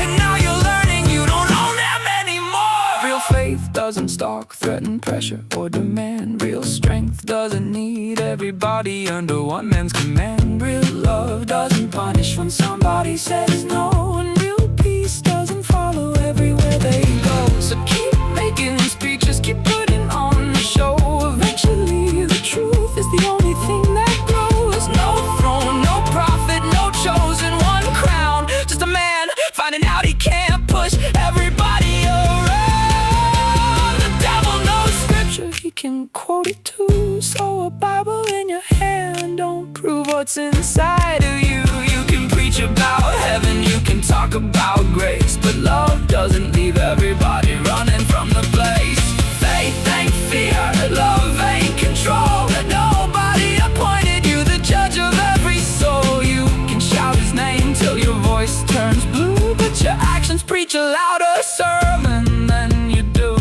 And now you're learning you don't own them anymore. Real faith doesn't stalk, threaten, pressure, or demand. Real strength doesn't need everybody under one man's command. Real love doesn't punish when somebody says no. And real peace doesn't follow everywhere they go. So keep making speeches, keep putting on the show. Eventually the truth is the only thing that grows. No throne, no prophet, no chosen one crown. Just a man finding out he can't push everybody around. The devil knows scripture, he can quote it too. So a Bible in your hand don't prove what's inside of you. You can preach about heaven, you can talk about grace, but love doesn't leave everybody running from the place. Faith ain't fear, love ain't control. Nobody appointed you the judge of every soul. You can shout his name till your voice turns blue, but your actions preach a louder sermon than you do.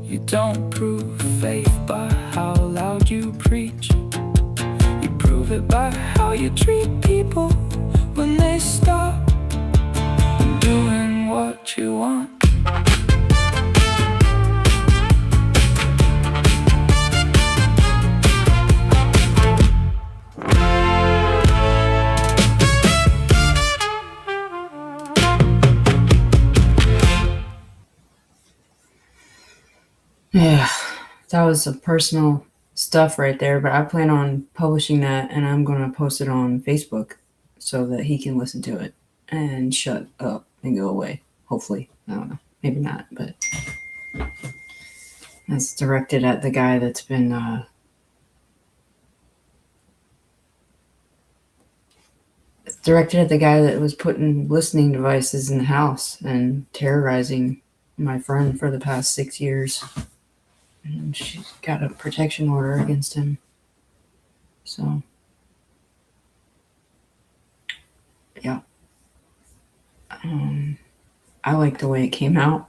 You don't prove faith by how loud you preach. You prove it by how you treat people when they stop doing what you want. Yeah, that was some personal stuff right there, but I plan on publishing that and I'm going to post it on Facebook so that he can listen to it and shut up and go away. Hopefully. I don't know. Maybe not, but that's directed at the guy that's been it's directed at the guy that was putting listening devices in the house and terrorizing my friend for the past 6 years. And she's got a protection order against him. So, yeah. I like the way it came out.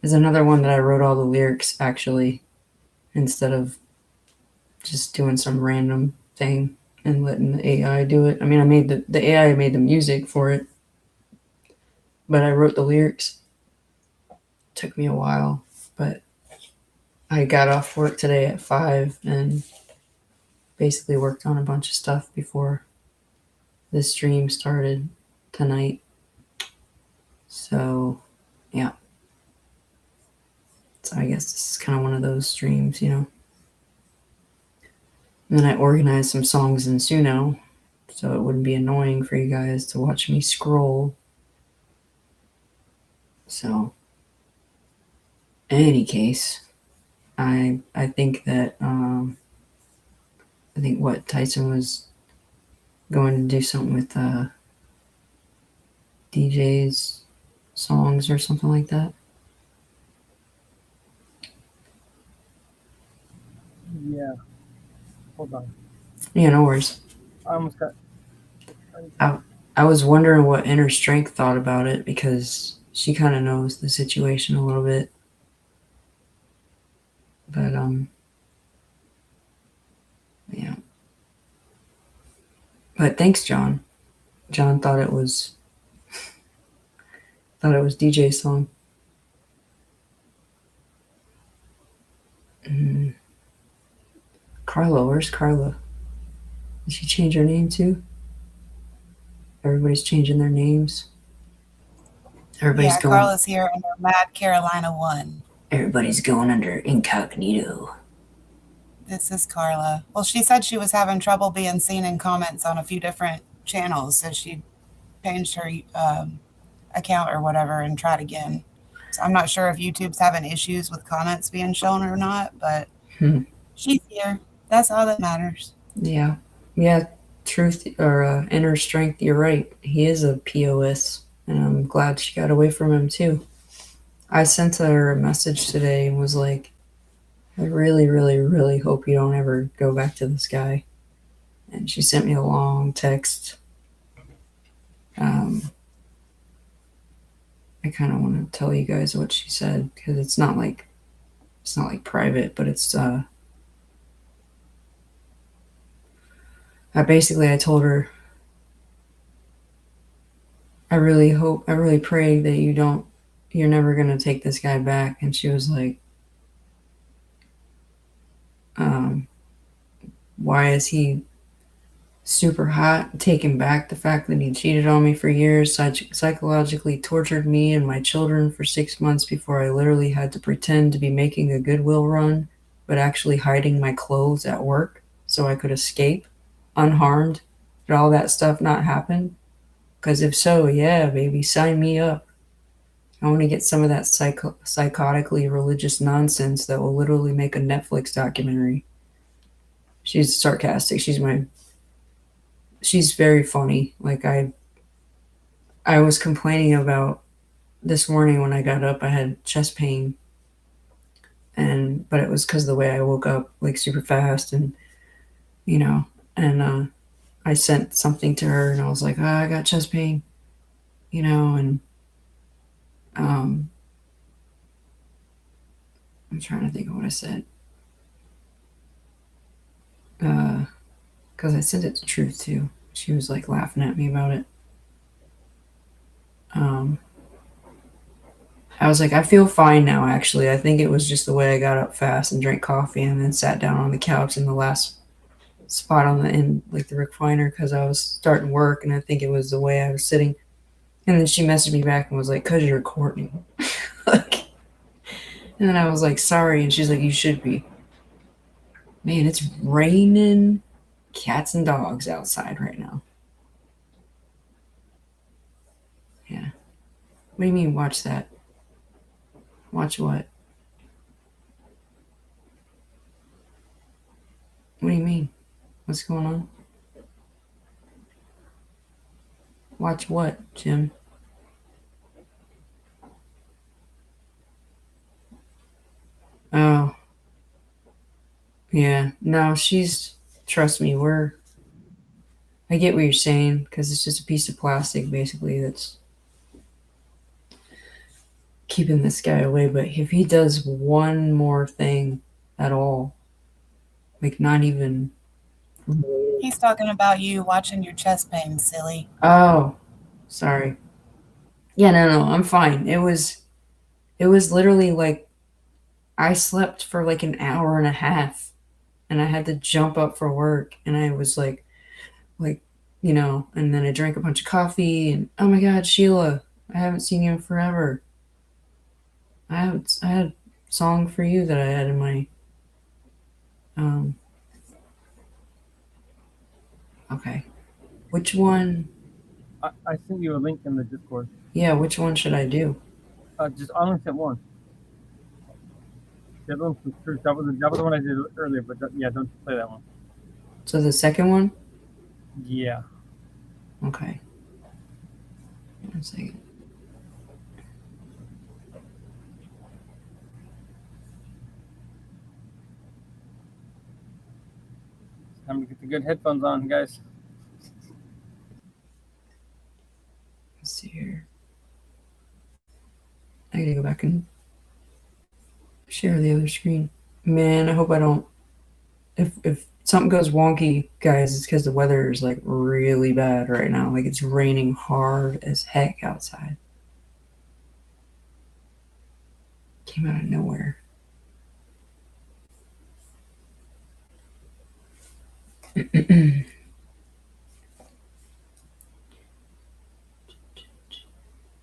There's another one that I wrote all the lyrics, actually, instead of just doing some random thing and letting the AI do it. I mean, I made the AI made the music for it, but I wrote the lyrics. Took me a while, but I got off work today at 5 and basically worked on a bunch of stuff before the stream started tonight. So, yeah. So I guess this is kind of one of those streams, you know. And then I organized some songs in Suno, so it wouldn't be annoying for you guys to watch me scroll. So, in any case, I think that I think what Tyson was going to do something with DJ's songs or something like that. Yeah. Hold on. Yeah, no worries. I almost got. I was wondering what Inner Strength thought about it because she kind of knows the situation a little bit. But yeah. But thanks, John. John thought it was DJ's song. Carla, where's Carla? Did she change her name too? Everybody's changing their names. Everybody's Yeah, going. Carla's here under Mad Carolina 1. Everybody's going under incognito. This is Carla. Well, she said she was having trouble being seen in comments on a few different channels, so she changed her account or whatever and tried again. So I'm not sure if YouTube's having issues with comments being shown or not, but she's here. That's all that matters. Yeah. Truth or Inner Strength. You're right. He is a POS, and I'm glad she got away from him too. I sent her a message today and was like, I really, really, really hope you don't ever go back to this guy. And she sent me a long text. I kind of want to tell you guys what she said because it's not like private, but it's I told her I really pray that you're never going to take this guy back. And she was like, why is he super hot, taking back the fact that he cheated on me for years, psychologically tortured me and my children for 6 months before I literally had to pretend to be making a Goodwill run, but actually hiding my clothes at work so I could escape unharmed? Did all that stuff not happen? Because if so, yeah, baby, sign me up. I want to get some of that psychotically religious nonsense that will literally make a Netflix documentary. She's sarcastic. She's very funny. Like I was complaining about this morning when I got up, I had chest pain. But it was because of the way I woke up like super fast and I sent something to her and I was like, I got chest pain, and I'm trying to think of what I said. Because I sent it to Truth too. She was like laughing at me about it. I was like, I feel fine now, actually. I think it was just the way I got up fast and drank coffee and then sat down on the couch in the last spot the recliner because I was starting work, and I think it was the way I was sitting. And then she messaged me back and was like, because you're recording. And then I was like, sorry. And she's like, you should be. Man, it's raining cats and dogs outside right now. Yeah. What do you mean, watch that? Watch what? What do you mean? What's going on? Watch what, Jim? Oh. Yeah. No, trust me, I get what you're saying, because it's just a piece of plastic, basically, that's keeping this guy away. But if he does one more thing at all, like not even... He's talking about you watching your chest pain, silly. Oh, sorry. Yeah, no, I'm fine. It was literally like I slept for like an hour and a half and I had to jump up for work, and I was like, and then I drank a bunch of coffee, and oh my God, Sheila, I haven't seen you in forever. I had song for you that I had in my. Okay. Which one? I sent you a link in the Discord. Yeah, which one should I do? Just I only sent one. The other one was true. That was the one I did earlier, but yeah, don't play that one. So the second one? Yeah. Okay. 1 second. Time to get the good headphones on, guys. Let's see here. I gotta go back and share the other screen. Man, I hope I don't. If something goes wonky, guys, it's because the weather is like really bad right now. Like it's raining hard as heck outside. Came out of nowhere. I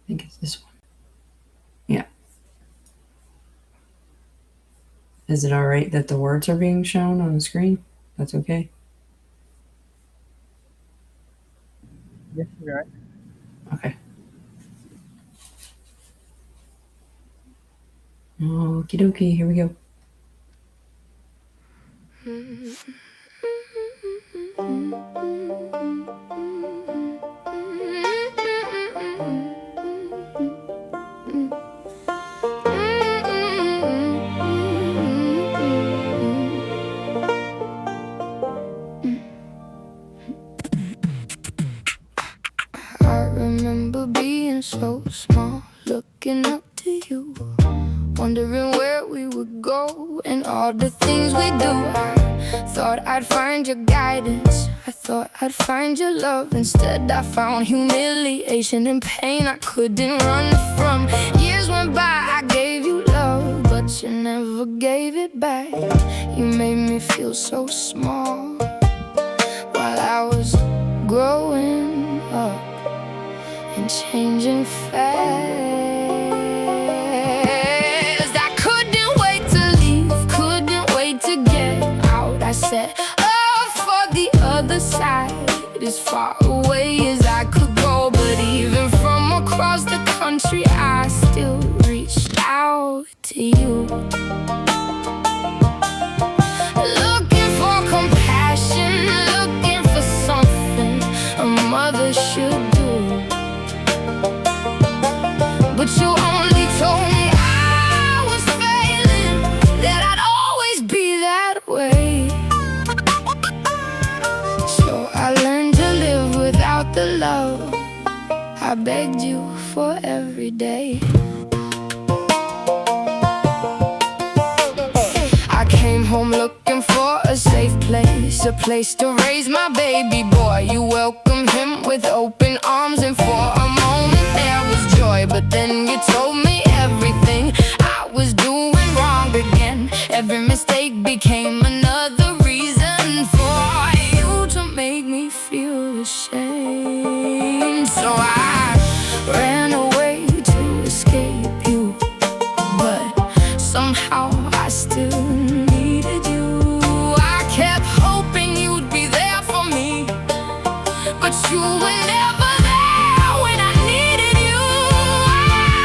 think it's this one. Yeah. Is it all right that the words are being shown on the screen? That's okay. Yeah, you're right. Okay. Okie dokie, here we go. I remember being so small, looking up to you, wondering where we would go and all the things we do. I thought I'd find your guidance, I thought I'd find your love. Instead I found humiliation and pain I couldn't run from. Years went by, I gave you love, but you never gave it back. You made me feel so small while I was growing up and changing fast. I couldn't wait to leave, couldn't wait to get out. I set off for the other side, as far away as I could go. But even from across the country, I still reached out to you, looking for compassion, looking for something a mother should do. But you only told me I was failing, that I'd always be that way. So I learned to live without the love I begged you for every day. I came home looking for a safe place, a place to raise my baby boy. You welcomed him with open arms, and for a moment there was joy. But then you told me everything I was doing wrong again. Every mistake became another reason for you to make me feel ashamed. So I ran away to escape you, but somehow I still needed you. I kept hoping you'd be there for me, but you were never there when I needed you.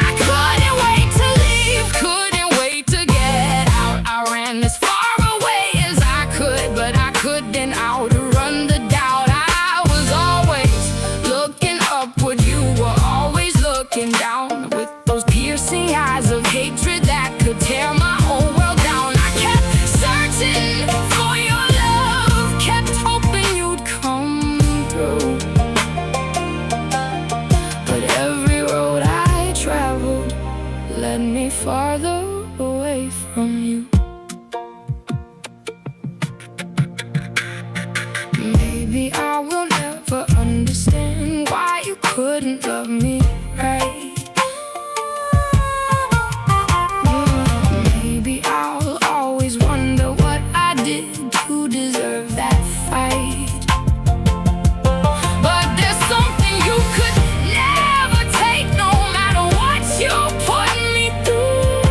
I couldn't wait to leave, couldn't wait to get out. I ran as far away as I could, but I couldn't outrun the doubt. I was always looking upward, you were always looking down, with those piercing eyes of hatred that could tear my whole world down. I kept searching for your love, kept hoping you'd come through. But every road I traveled led me farther away from you. Maybe I will never understand why you couldn't love me right. Maybe I'll always wonder what I did to deserve that fight. But there's something you could never take, no matter what you put me through.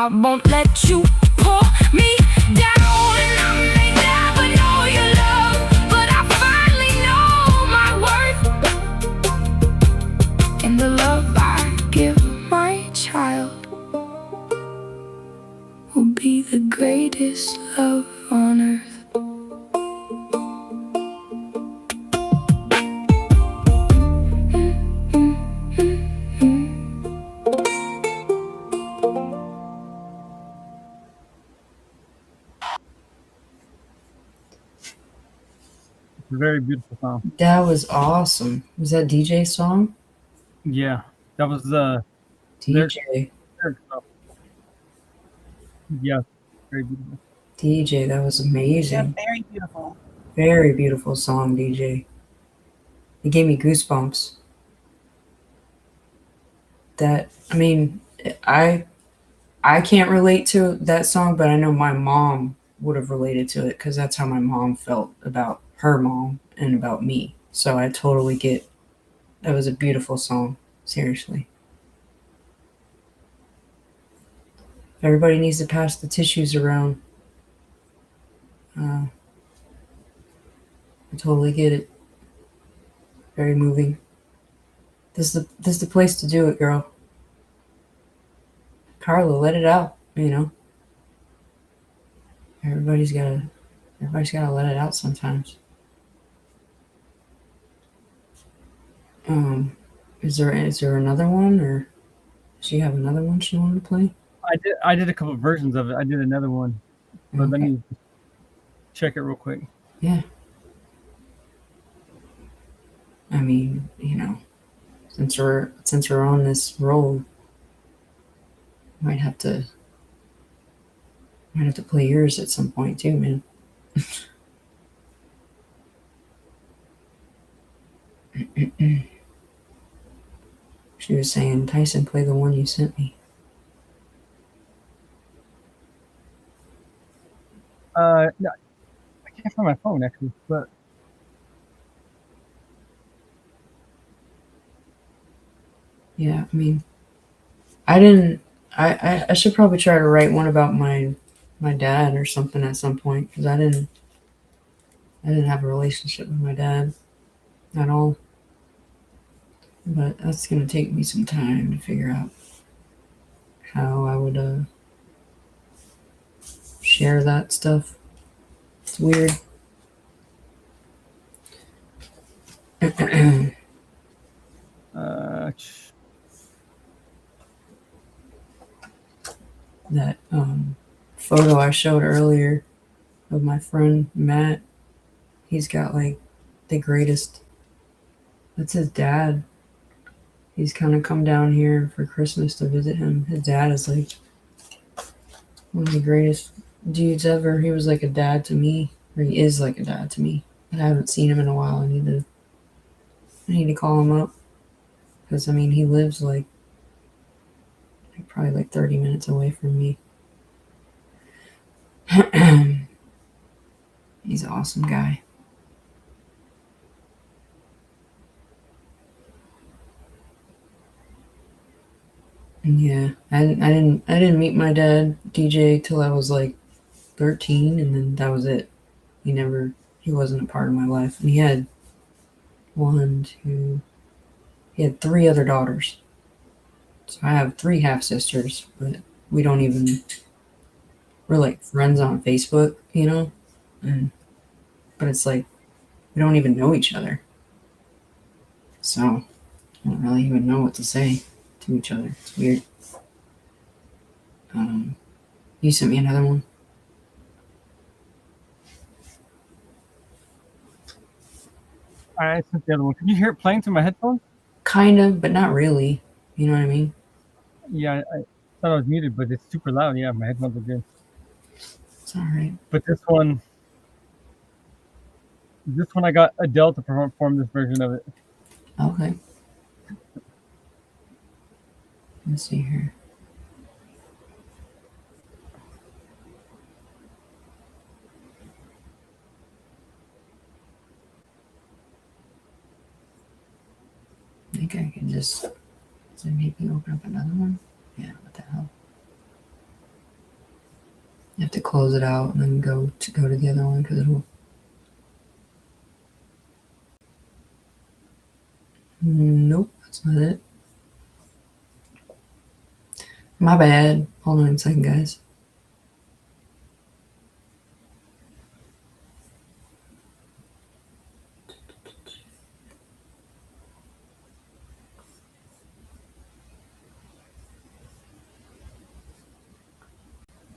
I won't let you pull me down. I may never know your love, but I finally know my worth. And the love I give my child will be the greatest love on earth. It's a very beautiful song. That was awesome. Was that DJ's song? Yeah, that was the DJ. yeah, very beautiful. DJ, that was Yeah, amazing. very beautiful. Very beautiful song, DJ. It gave me goosebumps. That I mean, I can't relate to that song, but I know my mom would have related to it because that's how my mom felt about her mom and about me. So I totally get that was a beautiful song. Seriously. Everybody needs to pass the tissues around. I totally get it. Very moving. This is the place to do it, girl. Carla, let it out. You know, everybody's gotta let it out sometimes. Is there another one, or does she have another one she wanted to play? I did a couple of versions of it. I did another one, but let Okay. me check it real quick. Yeah. I mean, you know, since we're on this roll, might have to play yours at some point too, man. She was saying, Tyson, play the one you sent me. No, I can't find my phone actually, but Yeah, I mean, I didn't. I should probably try to write one about my dad or something at some point because I didn't have a relationship with my dad at all. But that's gonna take me some time to figure out how I would share that stuff. It's weird. That photo I showed earlier of my friend Matt, he's got like the greatest. That's his dad. He's kind of come down here for Christmas to visit him. His dad is like one of the greatest dudes ever. He was like a dad to me, or he is like a dad to me. But I haven't seen him in a while. I need to call him up because I mean he lives like probably like 30 minutes away from me. He's an awesome guy. And yeah, I didn't meet my dad DJ till I was like 13, and then that was it. He wasn't a part of my life, and he had three other daughters. So I have three half sisters, but we don't even. We're like friends on Facebook, you know, but it's like we don't even know each other. So I don't really even know what to say to each other. It's weird. You sent me another one. I sent the other one. Can you hear it playing through my headphones? Kind of, but not really. You know what I mean? Yeah, I thought I was muted, but it's super loud. Yeah, my headphones are good. It's all right. But this one I got Adele to perform this version of it. Okay. Let's see here. I think I can just maybe open up another one. Yeah, what the hell? I have to close it out and then go to the other one because it'll. Nope, that's not it. My bad. Hold on a second, guys.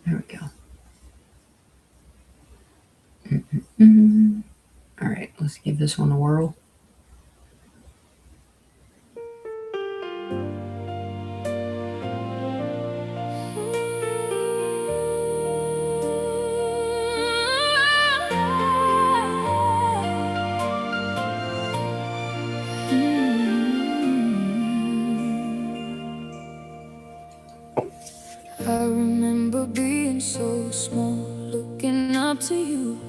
There we go. All right, let's give this one a whirl. I remember being so small, looking up to you,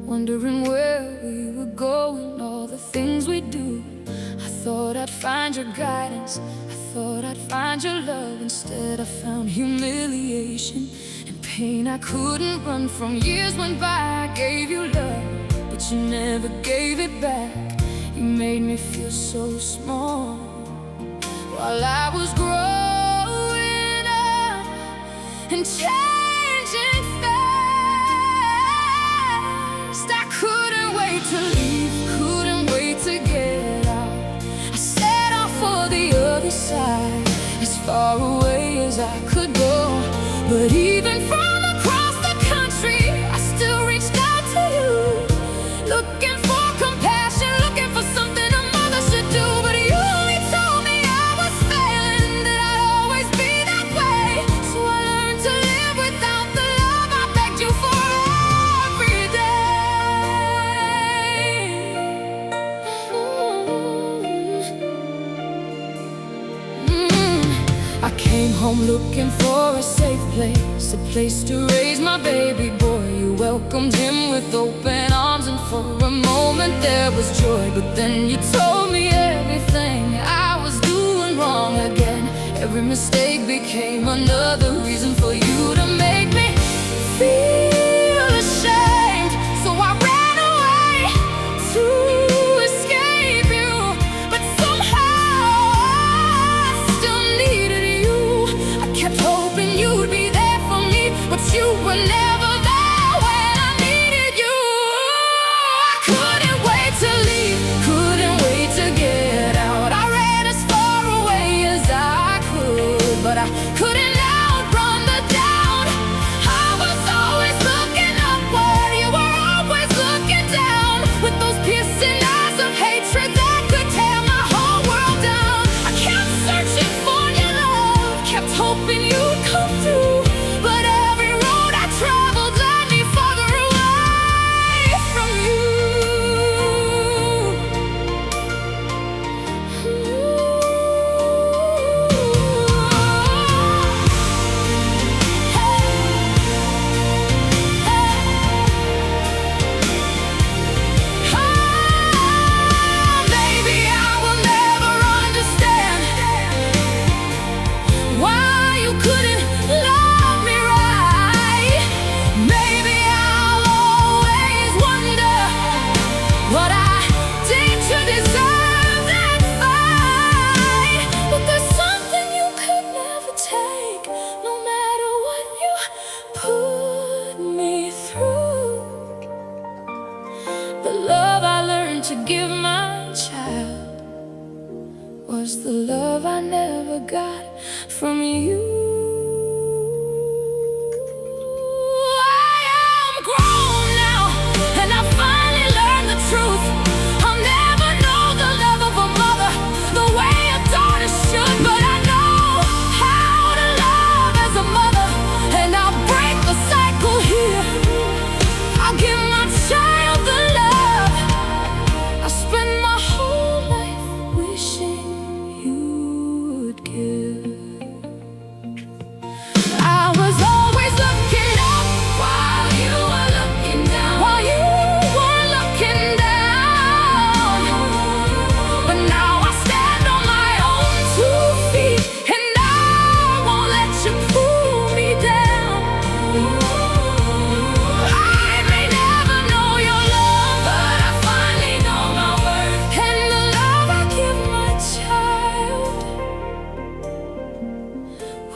wondering where we were going, all the things we do. I thought I'd find your guidance, I thought I'd find your love. Instead I found humiliation and pain I couldn't run from. Years went by, I gave you love, but you never gave it back. You made me feel so small while I was growing up and changing fast. I couldn't wait to leave, couldn't wait to get out. I set off for the other side, as far away as I could go. But even from across the country, I still reached out to you, looking for compassion, looking for something a mother should do. But you only told me I was failing, that I'd always be that way. So I learned to live without the love I begged you for every day. I came home looking for a safe place, a place to raise my baby boy. You welcomed him with open arms, and for a moment there was joy. But then you told me everything I was doing wrong again. Every mistake became another reason for you to make me feel ashamed. So I ran away to escape you, but somehow I still needed you. I kept hoping you'd be there for me, but you were never there when I needed you. I couldn't wait to leave, couldn't wait to get out. I ran as far away as I could, but I couldn't outrun the doubt. I was always looking upward, you were always looking down, with those piercing eyes of hatred that could tear my whole world down. I kept searching for your love, kept hoping you'd come through, but every road I traveled led me farther away from you. Maybe I will never understand why you couldn't love me right. Maybe I'll always wonder what I did to deserve that fight. But there's something you could never take, no matter what you put me through. The love I learned to give my child was the love I never got from you. I am grown now, and I finally learned the truth. I'll never know the love of a mother the way a daughter should, but I know how to love as a mother, and I'll break the cycle here. I'll give my child the love I spent my whole life wishing you would give.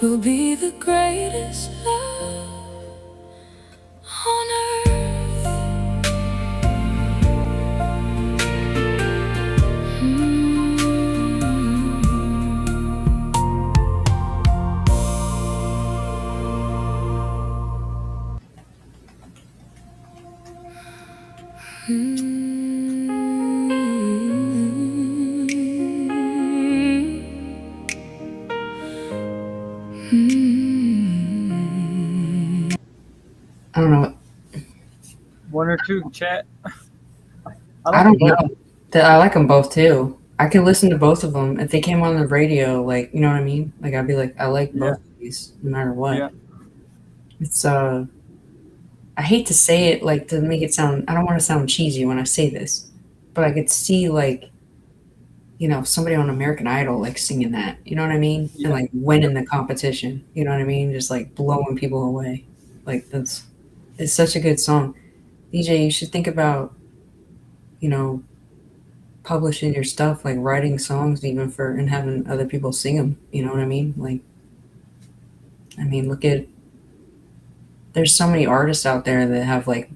will be the greatest love on earth. I don't know. One or two, chat. I don't them both. know. I like them both too. I could listen to both of them if they came on the radio. Like, you know what I mean? Like, I'd be like, I like Yeah. both of these, no matter what. Yeah. It's I hate to say it, like, to make it sound. I don't want to sound cheesy when I say this, but I could see, like, somebody on American Idol like singing that. You know what I mean? Yeah. And like winning the competition. You know what I mean? Just like blowing people away. Like it's such a good song. DJ, you should think about, you know, publishing your stuff, like writing songs even for and having other people sing them. You know what I mean? Like, I mean, look at there's so many artists out there that have like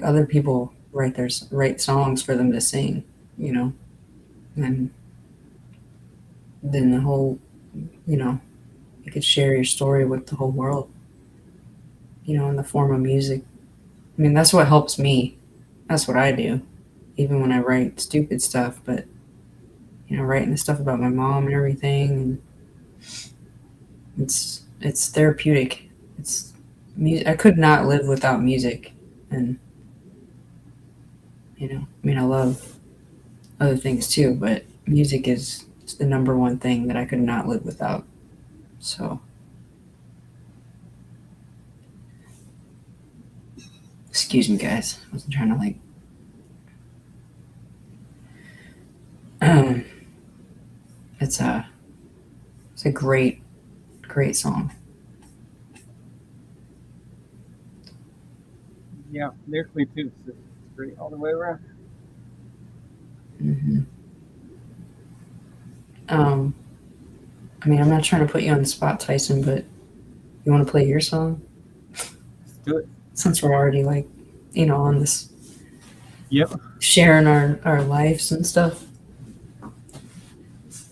other people write songs for them to sing. You know, and then the whole, you know, you could share your story with the whole world. You know, in the form of music. I mean, that's what helps me. That's what I do, even when I write stupid stuff. But writing the stuff about my mom and everything, and it's therapeutic. It's music. I could not live without music, and I mean, I love other things too, but music is the number one thing that I could not live without. So, excuse me, guys. I wasn't trying to like. It's a great song. Yeah. Lyrically too. It's great all the way around. hmm I mean, I'm not trying to put you on the spot, Tyson, but you want to play your song Let's do it. since we're already like, on this Yep. sharing our lives and stuff.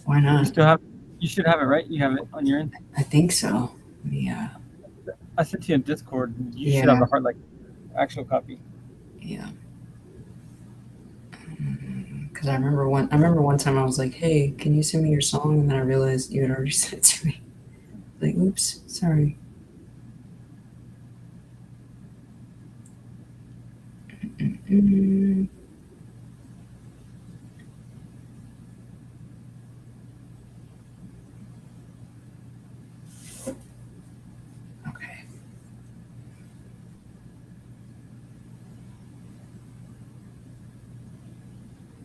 Why You not? still have. You should have it, right? You have it on your end. I think so. Yeah, I sent you in Discord. You should Yeah. have a hard actual copy. yeah. Because I remember one time I was like, "Hey, can you send me your song?" And then I realized you had already sent it to me. Like, oops, sorry. Mm. Okay.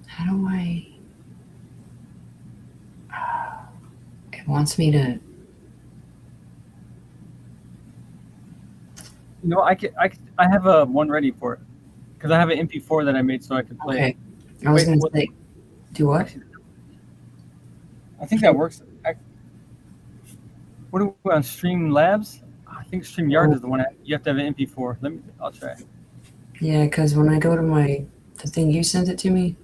How do I? It wants me to. I have a one ready for it because I have an MP4 that I made so I can play. Okay. I was Wait, gonna what- say, do what? Actually, I think that works. What are we on Streamlabs? I think StreamYard is the one you have to have an MP4. I'll try. Yeah, because when I go to the thing you sent it to me,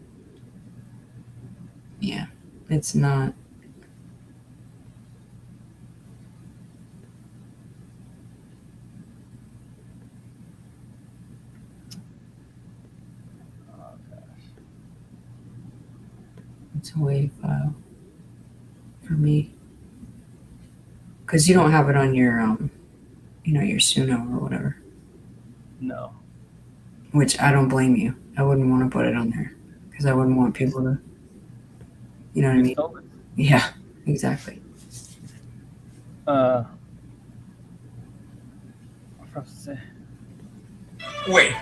yeah, it's not. It's a WAV file for me. Because you don't have it on your your Suno or whatever. No. Which I don't blame you. I wouldn't want to put it on there because I wouldn't want people to. You know what I mean? Install it. Yeah, exactly. I forgot to say. Wait,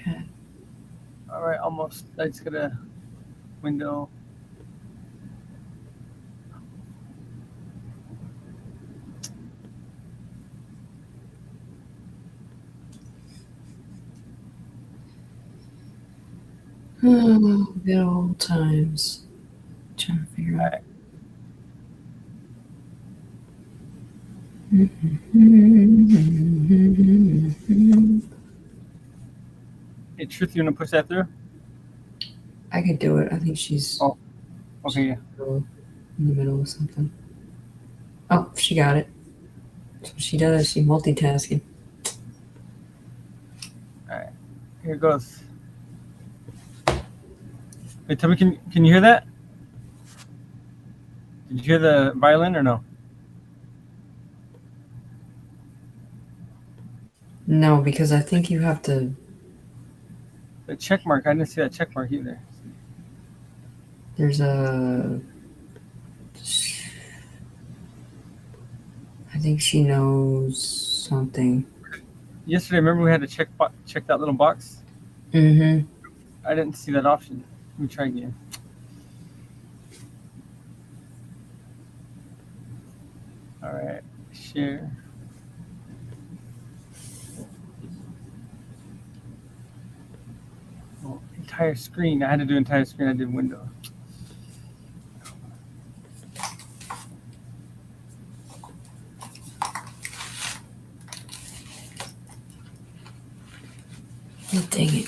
Yeah. All right, almost. I just got a window. Oh, good old times. Trying to figure out. Hey, Truth, you want to push that through? I could do it. I think she's Oh. Okay, yeah. in the middle of something. Oh, she got it. That's what she does. She multitasking. Here it goes. Wait, tell me, can you hear that? Did you hear the violin or no? No, because I think you have to. The check mark. I didn't see that check mark either. There's a. I think she knows something. Yesterday, remember we had to check that little box? Mm-hmm. I didn't see that option. Let me try again. All right, share. Oh, entire screen. I had to do entire screen. I did window. Dang it.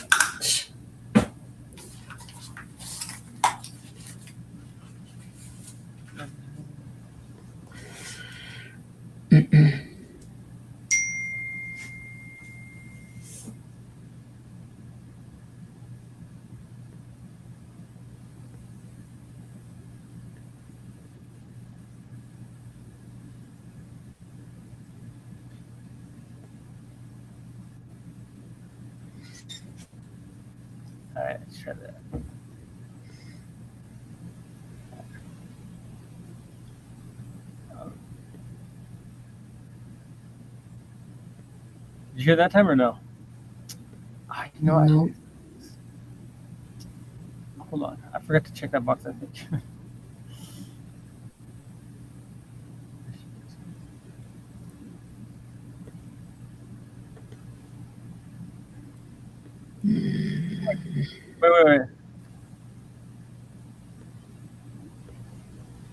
All right, let's try that. Did you hear that time or no? You know what? Nope. Hold on. I forgot to check that box, I think. Wait.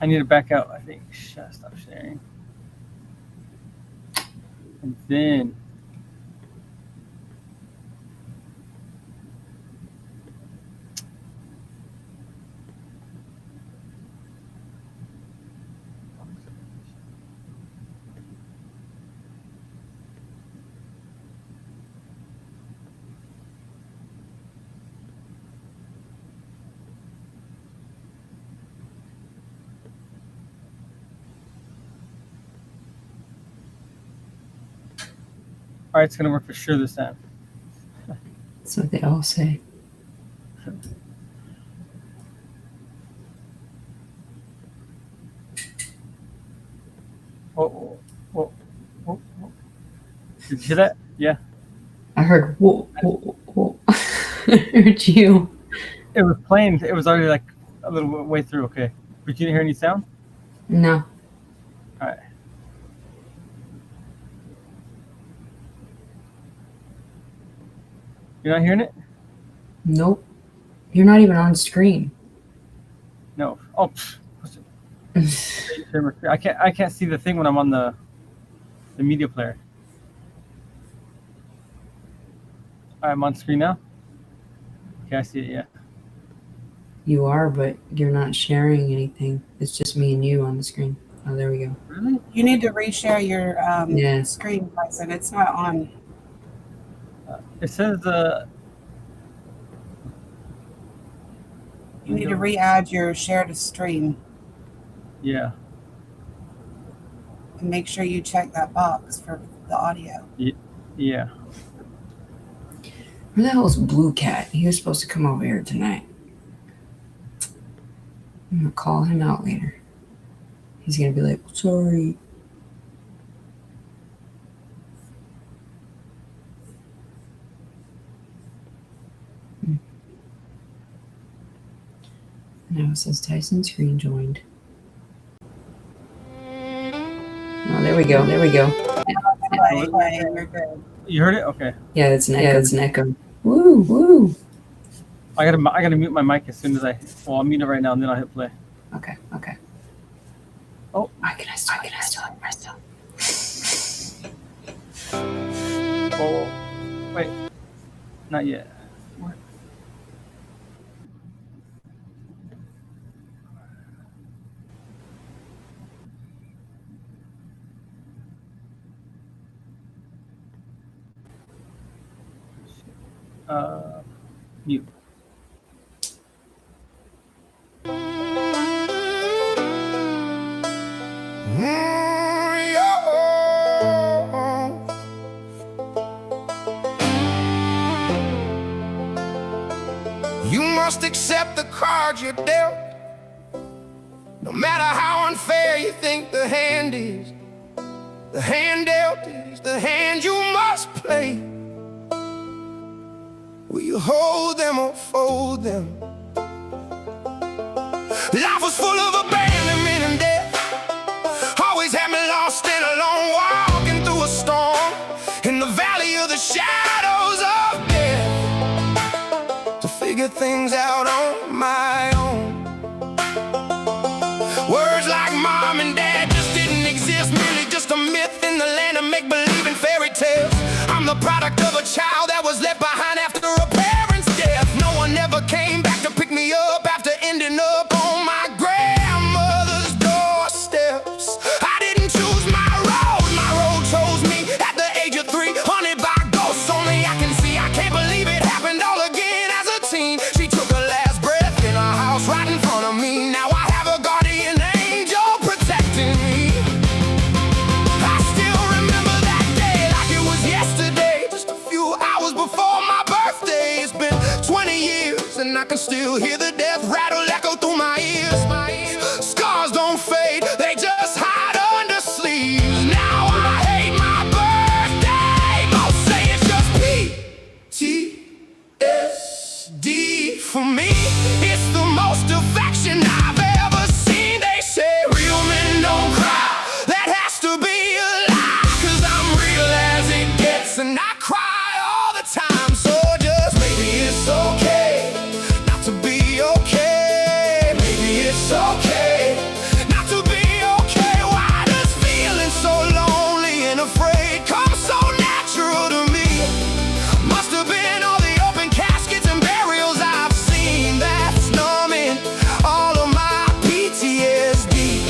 I need to back out, I think. Stop sharing. And then. All right, it's gonna work for sure this time. That's what they all say. Whoa. Did you hear that? Yeah. I heard whoa, whoa, whoa. I heard you. It was playing. It was already like a little way through. Okay. But you didn't hear any sound? No. All right. You're not hearing it? Nope. You're not even on screen. No. Oh. I can't see the thing when I'm on the media player. I'm on screen now. Okay, I see it. Yeah. You are, but you're not sharing anything. It's just me and you on the screen. Oh, there we go. Really? You need to reshare your Yes. screen, Tyson. It's not on. It says You need to re-add your share to stream yeah. and make sure you check that box for the audio. Yeah. Where the hell is Blue Cat? He was supposed to come over here tonight. I'm gonna call him out later. He's gonna be like, sorry. Now it says Tyson screen joined. Oh, there we go. There we go. Play, you're good. You heard it? Okay. Yeah, it's an echo. Woo, woo. I gotta mute my mic as soon as I'll mute it right now and then I'll hit play. Okay. Oh. Can I still? Oh, wait, not yet. What? Mute. You must accept the cards you're dealt. No matter how unfair you think the hand is, the hand dealt is the hand you must play. Will you hold them or fold them? Life was full of abandonment and death. Always had me lost and alone, walking through a storm in the valley of the shadows of death, to figure things out on my own. Words like mom and dad just didn't exist, merely just a myth in the land of make-believe and fairy tales. I'm the product of a child that was left behind after a parent's death. No one ever came back to pick me up after ending up on my grandmother's doorsteps. I didn't choose my road chose me at the age of 3, haunted by ghosts only I can see. I can't believe it happened all again as a teen. She took her last breath in a house right in front of me. Now I have a guardian angel protecting me. I still remember that day like it was yesterday, just a few hours before my birthday. It's been 20 years and I can still hear the death rattle echo through my ears. Scars don't fade, they just hide under sleeves. Now I hate my birthday. Most say it's just PTSD. For me, it's the most affection I've ever seen. They say real men don't cry, that has to be a lie, 'cause I'm real as it gets and I cry all the time. So just maybe it's okay not to be okay. Maybe it's okay not to be okay. Why does feeling so lonely and afraid come so natural to me? Must have been all the open caskets and burials I've seen that's numbing all of my PTSD.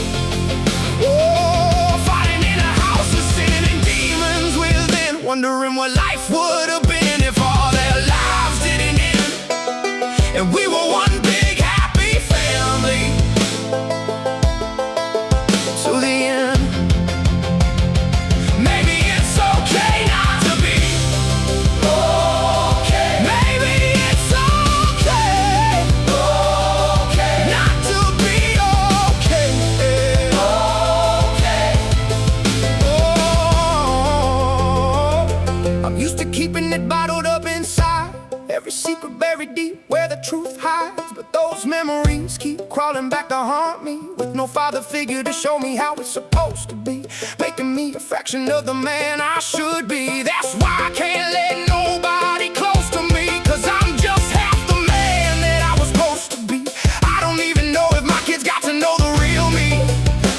Oh, fighting in a house of sin and demons within, wondering what life would have been if all their lives didn't end and we were one big happy family to the end. Maybe it's okay not to be okay. Maybe it's okay not to be okay. Oh, I'm used to keeping it bottled up inside, every secret buried deep where the truth hides. But those memories keep crawling back to haunt me, with no father figure to show me how it's supposed to be, making me a fraction of the man I should be. That's why I can't let nobody close to me, 'cause I'm just half the man that I was supposed to be. I don't even know if my kids got to know the real me,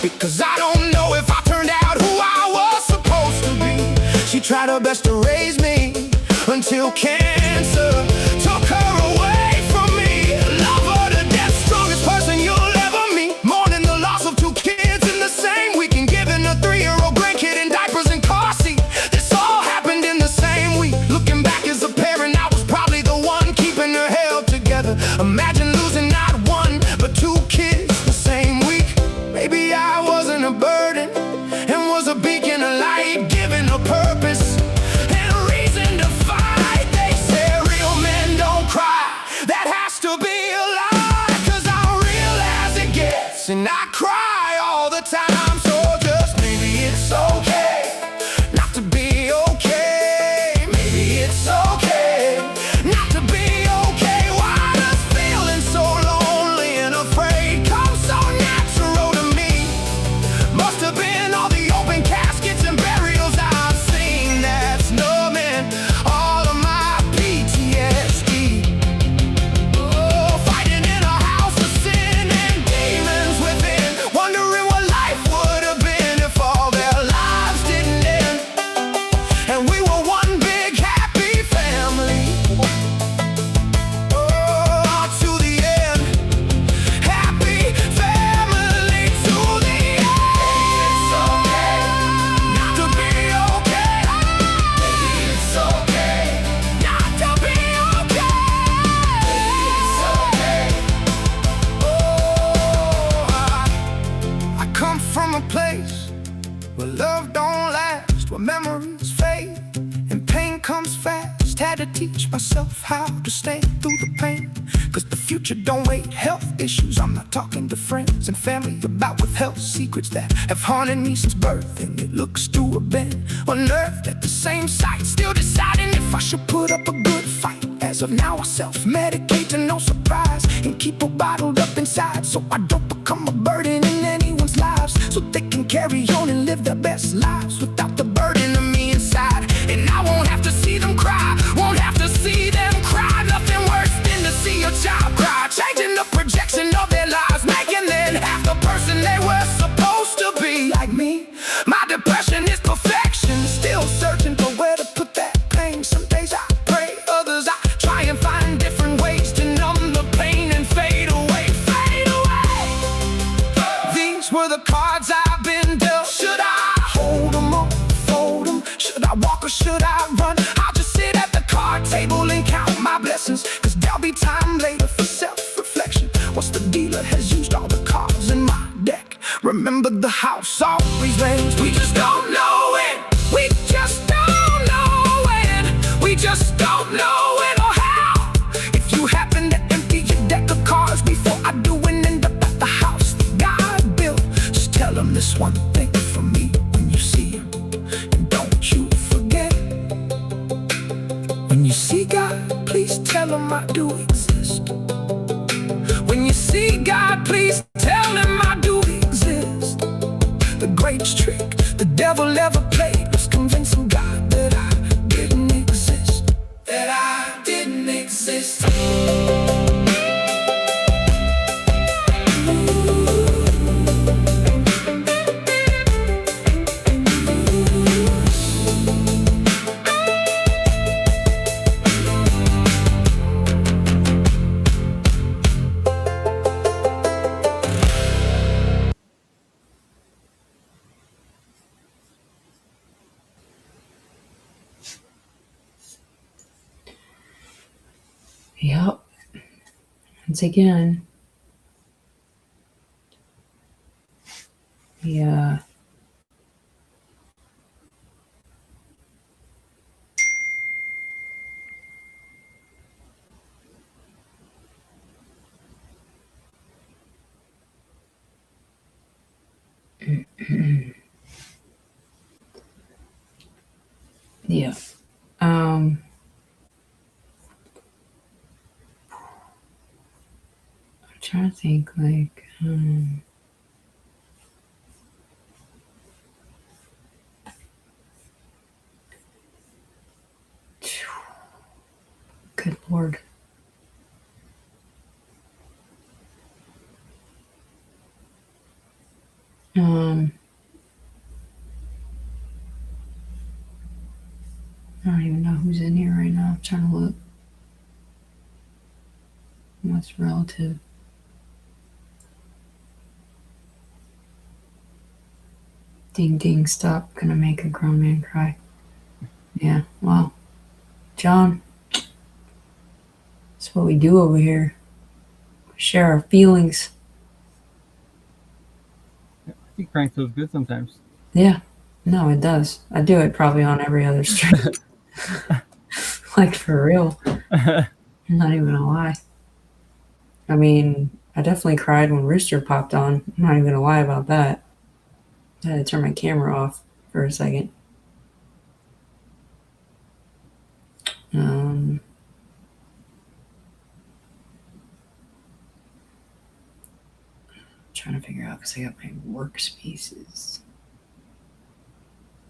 because I don't know if I turned out who I was supposed to be. She tried her best to raise me until cancer took her away from me. Love her to death, strongest person you'll ever meet. Mourning the loss of 2 kids in the same week, and giving a 3-year-old grandkid in diapers and car seat. This all happened in the same week. Looking back as a parent, I was probably the one keeping her held together. Imagine losing not 1 but 2 kids the same week. Maybe I wasn't a burden and was a beacon of light, giving a purpose and a reason to fight. They say real men come from a place where love don't last, where memories fade and pain comes fast. Had to teach myself how to stay through the pain, cause the future don't wait. Health issues, I'm not talking to friends and family about with health secrets that have haunted me since birth. And it looks to have been unearthed at the same site, still deciding if I should put up a good fight. As of now I self-medicate to no surprise, and keep it bottled up inside, so I don't become a burden in anyone's lives, so they can carry on and live their best lives without the burden of me inside. And I won't have to see them cry, won't have to see them cry. Nothing worse than to see a child cry, changing the projection of their lives, making them half the person they were supposed to be. Like me, my depression is perfection, still searching for where to put that pain. Some days I pray, others I try and find different ways to numb the pain and fade away, fade away. These were the cards I've been dealt. Should I hold them or fold them? Should I walk or should I run? I'll just sit at the card table and count my blessings, cause there'll be time later for self-reflection. Once the dealer has used all the cards in my deck, remember the house always rings. We just don't know when, we just don't know when, we just don't know when or how. If you happen to empty your deck of cards before I do and end up at the house that God built, just tell him this one thing for me when you see him, and don't you forget. When you see God, please tell him I do exist. When you see God, please tell him I do exist. The greatest trick the devil ever played was convincing God that I didn't exist, that I didn't exist. Yep. Once again, yeah. Yeah. I'm trying to think, like, good Lord. I don't even know who's in here right now. I'm trying to look. What's relative? Ding ding, stop. Gonna make a grown man cry. Yeah, well, John, that's what we do over here. We share our feelings. I think crying feels good sometimes. Yeah, no, it does. I do it probably on every other stream. Like, for real. I'm not even gonna lie. I mean, I definitely cried when Rooster popped on. I'm not even gonna lie about that. I had to turn my camera off for a second. Trying to figure out, because I got my workspaces.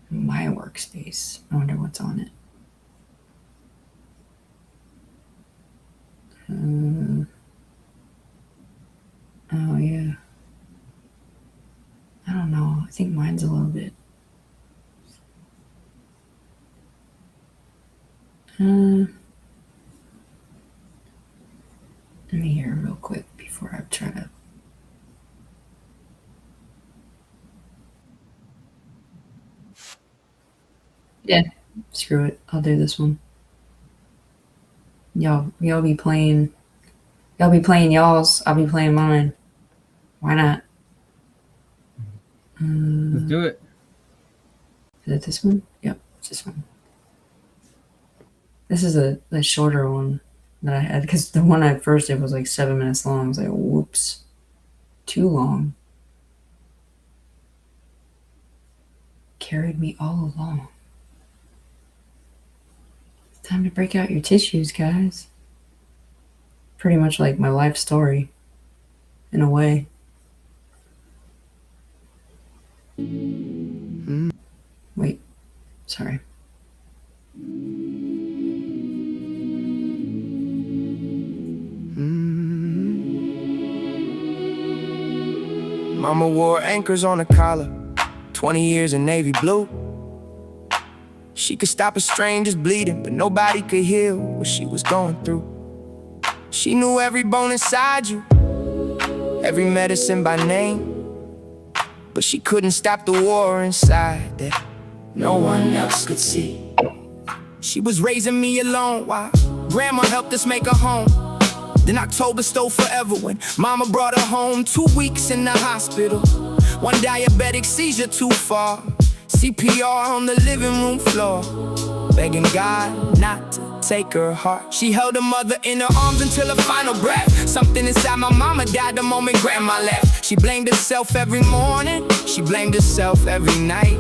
My workspace. I wonder what's on it. Oh yeah. I don't know. I think mine's a little bit. Let me hear real quick before I try to. Yeah, screw it. I'll do this one. Y'all be playing. Y'all be playing y'all's. I'll be playing mine. Why not? Let's do it. Is it this one? Yep, it's this one. This is the shorter one that I had because the one I first did was like 7 minutes long. I was like, whoops, too long. Carried me all along. It's time to break out your tissues, guys. Pretty much like my life story, in a way. Wait, sorry. Mama wore anchors on her collar, 20 years in navy blue. She could stop a stranger's bleeding, but nobody could heal what she was going through. She knew every bone inside you, every medicine by name, but she couldn't stop the war inside that no one else could see. She was raising me alone while grandma helped us make a home. Then October stole forever when mama brought her home. 2 weeks in the hospital, 1 diabetic seizure too far, CPR on the living room floor, begging God not to take her heart. She held her mother in her arms until her final breath. Something inside my mama died the moment grandma left. She blamed herself every morning, she blamed herself every night.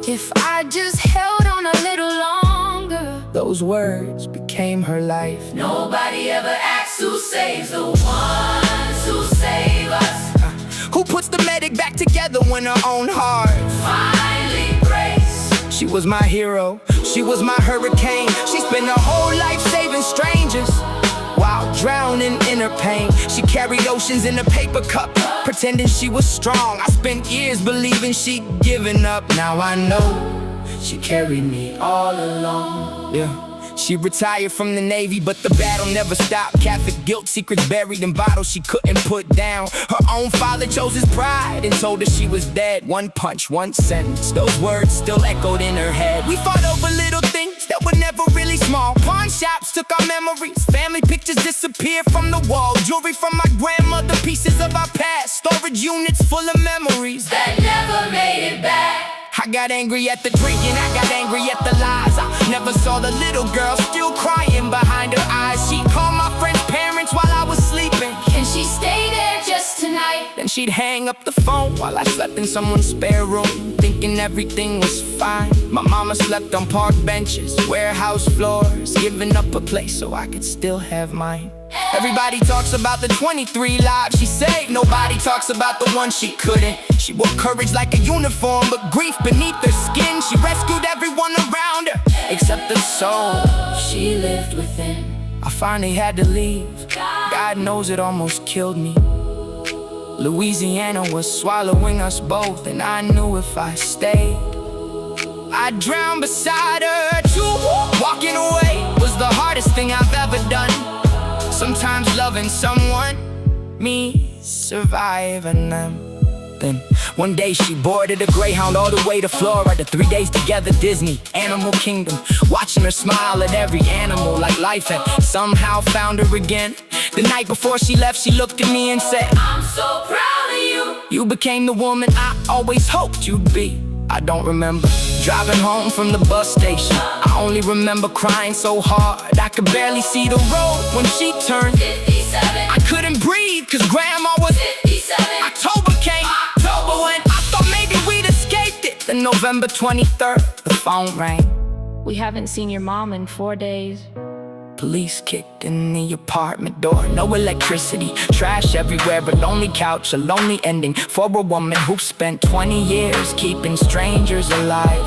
If I just held on a little longer. Those words became her life. Nobody ever asks who saves the ones who save us. Who puts the medic back together when her own heart Finally breaks. She was my hero, she was my hurricane. She spent her whole life saving strangers while drowning in her pain. She carried oceans in a paper cup, pretending she was strong. I spent years believing she'd given up. Now I know she carried me all along. Yeah. She retired from the Navy, but the battle never stopped. Catholic guilt, secrets buried in bottles she couldn't put down. Her own father chose his pride and told her she was dead. One punch, one sentence, those words still echoed in her head. We fought over little things that were never really small. Pawn shops took our memories, family pictures disappeared from the wall. Jewelry from my grandmother, pieces of our past, storage units full of memories That never made it back. I got angry at the drinking, I got angry at the lies. I never saw the little girl still crying behind her eyes. She called my friend's parents while I was sleeping. Can she stay there just tonight? Then she'd hang up the phone while I slept in someone's spare room, thinking everything was fine. My mama slept on park benches, warehouse floors, giving up a place so I could still have mine. Everybody talks about the 23 lives she saved. Nobody talks about the one she couldn't. She wore courage like a uniform, but grief beneath her skin. She rescued everyone around her, except the soul She lived within. I finally had to leave. God knows it almost killed me. Louisiana was swallowing us both, and I knew if I stayed, I'd drown beside her too. Walking away was the hardest thing I've ever done. Sometimes loving someone means surviving them. Then one day she boarded a Greyhound all the way to Florida. 3 days together, Disney, Animal Kingdom, watching her smile at every animal, like life had somehow found her again. The night before she left, she looked at me and said, I'm so proud of you. you became the woman I always hoped you'd be. I don't remember driving home from the bus station. I only remember crying so hard I could barely see the road when she turned 57. I couldn't breathe cause grandma was 57. October came, October when I thought maybe we'd escaped it. Then November 23rd, the phone rang. We haven't seen your mom in 4 days. Police kicked in the apartment door. No electricity, trash everywhere, but lonely couch, a lonely ending for a woman who spent 20 years keeping strangers alive.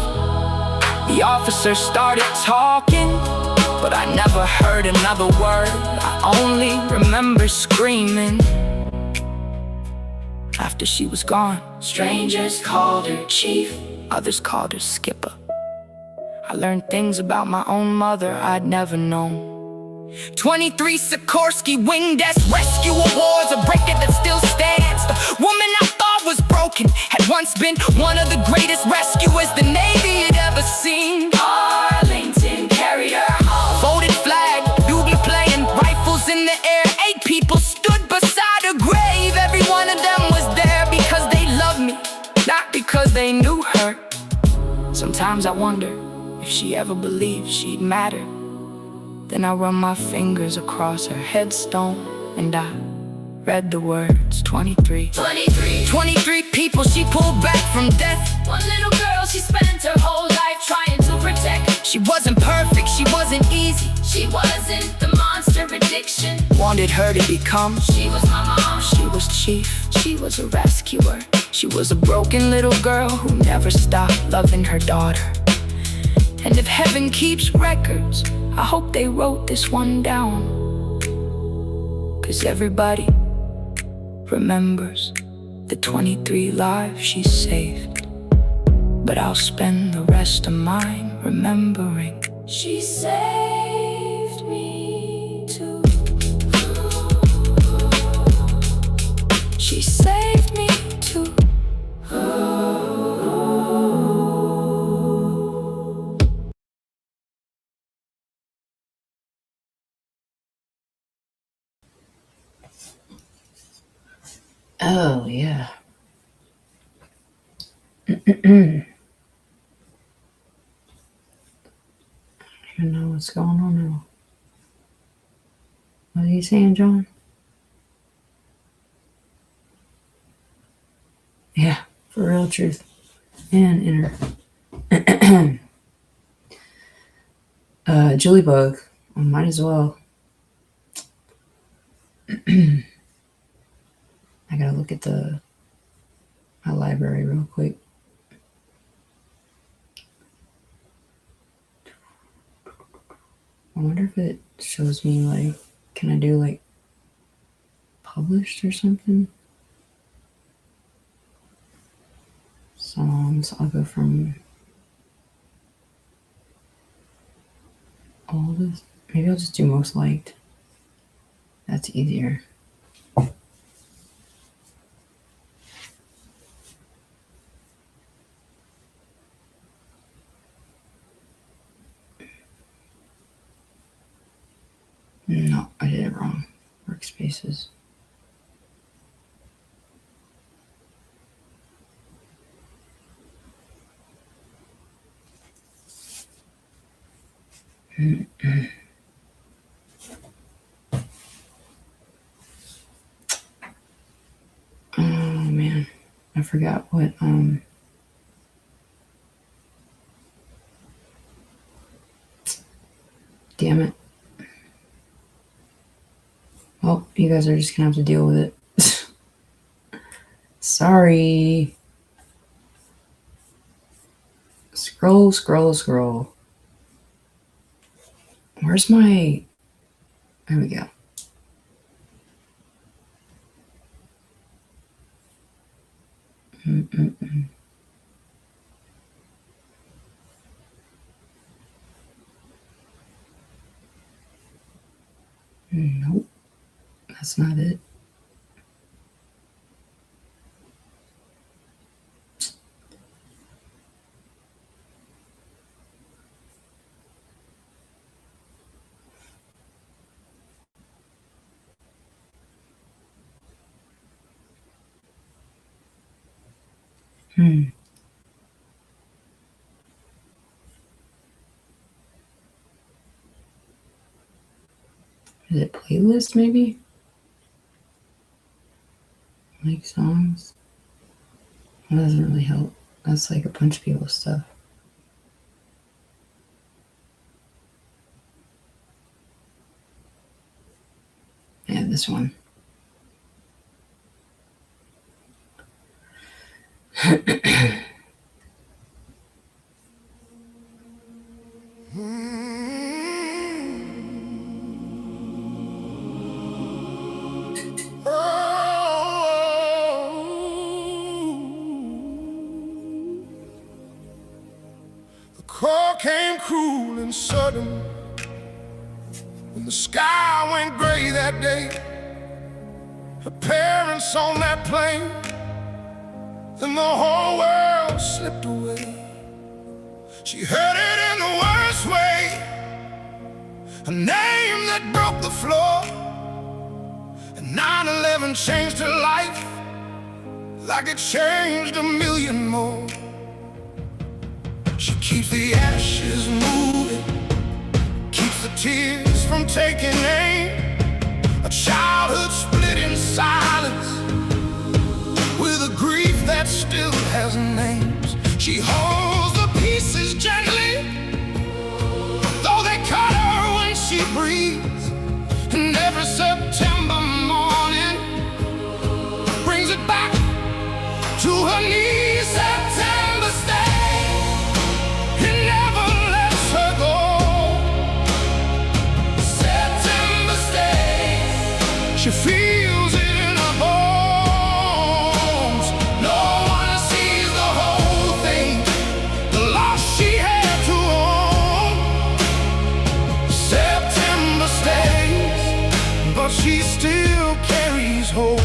The officer started talking, but I never heard another word. I only remember screaming after she was gone. Strangers called her Chief, others called her Skipper. I learned things about my own mother I'd never known. 23 Sikorsky Wing Desk Rescue Awards, a breaker that still stands. The woman I thought was broken had once been one of the greatest rescuers the Navy had ever seen. Arlington carried her home. Folded flag, bugle playing, rifles in the air. 8 people stood beside her grave. Every one of them was there because they loved me, not because they knew her. Sometimes I wonder if she ever believed she'd matter. Then I run my fingers across her headstone and I read the words 23. 23 people she pulled back from death. One little girl she spent her whole life trying to protect. She wasn't perfect, she wasn't easy. She wasn't the monster addiction wanted her to become. She was my mom, she was chief, she was a rescuer. She was a broken little girl who never stopped loving her daughter. And if heaven keeps records, I hope they wrote this one down. 'Cause everybody remembers the 23 lives she saved. But I'll spend the rest of mine remembering she saved me too. She saved me too. Oh, yeah. I don't even know what's going on now. What are you saying, John? Yeah, for real truth and inner. Julie Bug. I might as well. I gotta look at my library real quick. I wonder if it shows me, like, can I do, like, published or something? Songs, I'll go from all this. Maybe I'll just do most liked. That's easier. No, I did it wrong. Workspaces. Oh man, I forgot what damn it. Well, you guys are just gonna have to deal with it. Sorry. Scroll, scroll, scroll. Where's my... There we go. Nope. That's not it. Is it playlist maybe? Like songs? That doesn't really help. That's like a bunch of people's stuff. Yeah, this one. The call came cruel and sudden when the sky went gray that day. Her parents on that plane, then the whole world slipped away. She heard it in the worst way, a name that broke the floor. And 9/11 changed her life like it changed a million more. She keeps the ashes moving, keeps the tears from taking aim. A childhood split in silence, with a grief that still has names. She holds the pieces gently, though they cut her when she breathes. And every September morning brings it back to her knees. September stays, it never lets her go. September stays, she feels it in her bones. No one sees the whole thing, the loss she had to own. September stays, but she still carries hope.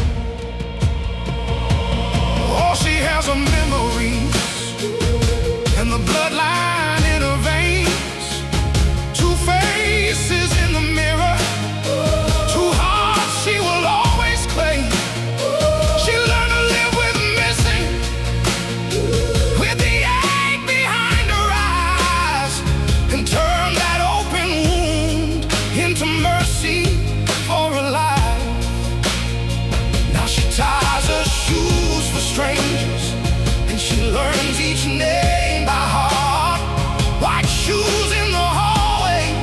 Oh, she has a memories and the bloodline in her veins. Two faces in the mirror, two hearts she will always claim. She learned to live with missing, with the ache behind her eyes, and turn that open wound into mercy for her life. Now she ties her shoes for strangers, and she learns each name by heart. White shoes in the hallway,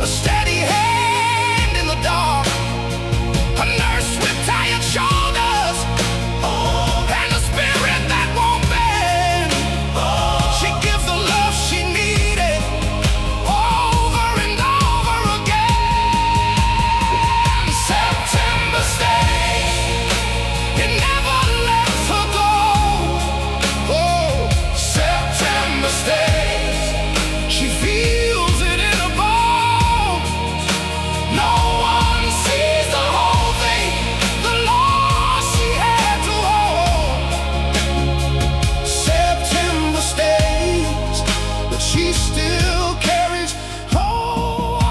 a steady hand in the dark, a nurse with tired shoulders, and a spirit that won't bend. She gives the love she needed over and over again. September stays, it never lets her go. Oh, September stays, she feels it in her bones. No one sees the whole thing, the loss she had to hold. September stays, but she still carries hope.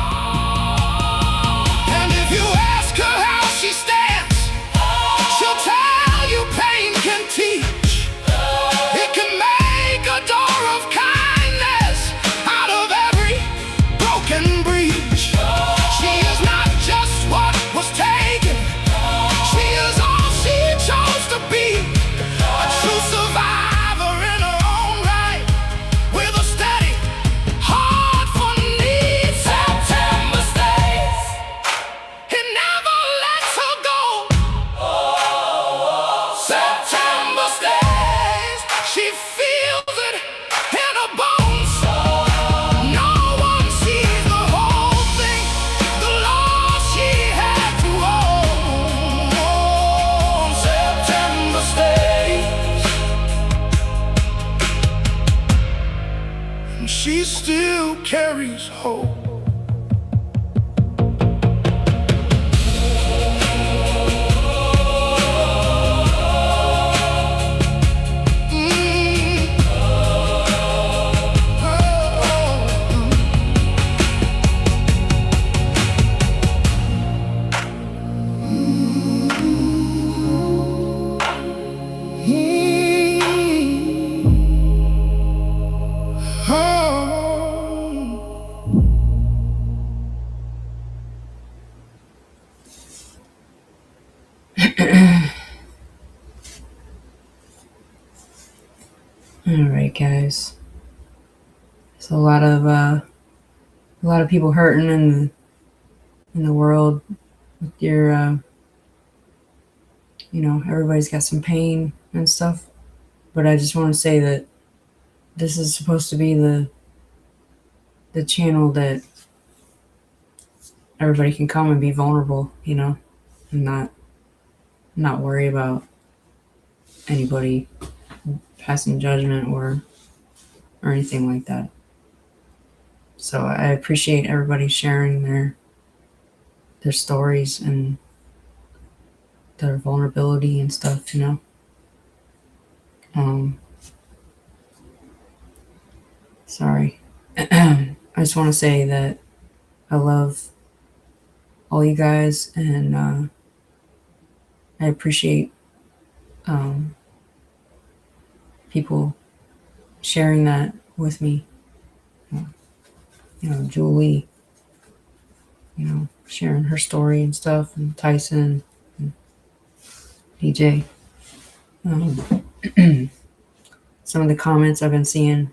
And if you ask her how she stands, she'll tell you pain can teach. It can make a door of kindness out of every broken breach. She is not just what was taken, she is all she chose to be. A true survivor in her own right, with a steady heart for need. September stays, it never lets her go. September stays, she feels it in her bones. No one sees the whole thing, the loss she had to own. September stays, and she still carries hope. All right, guys. There's a lot of people hurting in the world with your everybody's got some pain and stuff. But I just want to say that this is supposed to be the channel that everybody can come and be vulnerable, and not worry about anybody passing judgment or anything like that. So I appreciate everybody sharing their stories and their vulnerability and stuff, Sorry. I just want to say that I love all you guys, and I appreciate people sharing that with me. Julie, sharing her story and stuff, and Tyson, and DJ. Some of the comments I've been seeing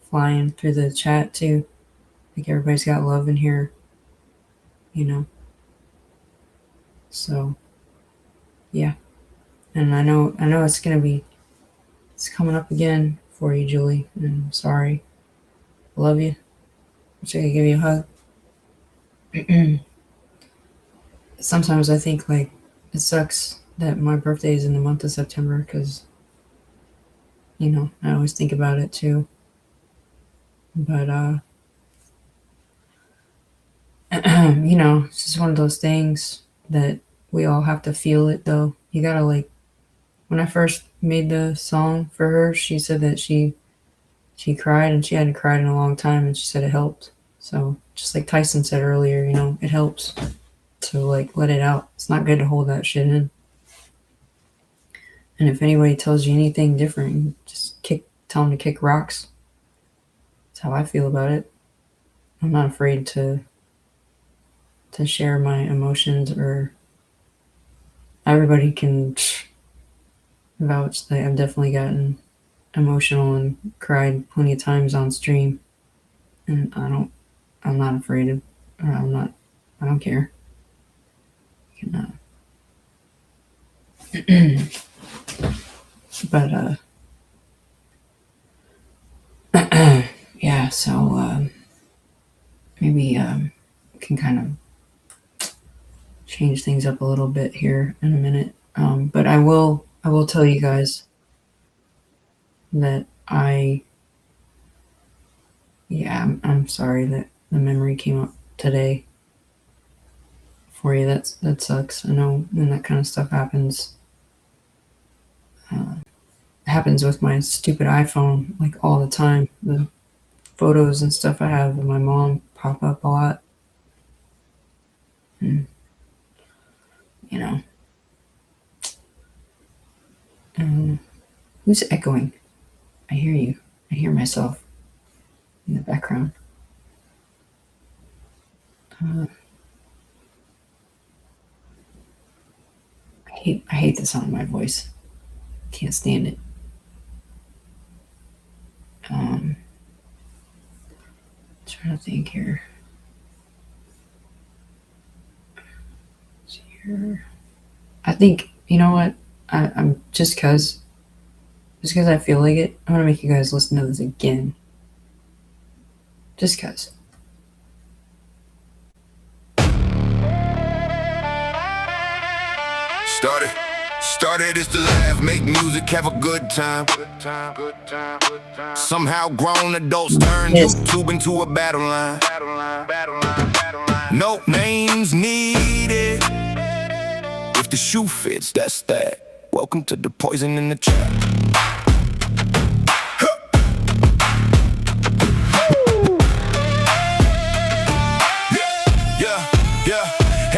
flying through the chat too. I think everybody's got love in here, So, yeah. And I know it's coming up again for you, Julie. And I'm sorry. Love you. Wish I could give you a hug. Sometimes I think like it sucks that my birthday is in the month of September because, I always think about it too. But, it's just one of those things that we all have to feel it though. You gotta when I first made the song for her, she said that she cried and she hadn't cried in a long time and she said it helped. So just like Tyson said earlier, it helps to let it out. It's not good to hold that shit in. And if anybody tells you anything different, you just tell them to kick rocks. That's how I feel about it. I'm not afraid to share my emotions, or everybody can vouch that I've definitely gotten emotional and cried plenty of times on stream, and I'm not afraid of, or I don't care. But yeah, so maybe can kind of change things up a little bit here in a minute. But I will tell you guys that I'm sorry that the memory came up today for you. That sucks. I know when that kind of stuff happens. It happens with my stupid iPhone all the time. The photos and stuff I have of my mom pop up a lot. And, who's echoing? I hear you. I hear myself in the background. I hate the sound of my voice. Can't stand it. Trying to think here. I think, you know what? I'm just because I feel like it, I'm gonna make you guys listen to this again. Just because. Started is to laugh, make music, have a good time. Somehow grown adults turn YouTube into a battle line. No names needed. If the shoe fits, that's that. Welcome to the poison in the trap.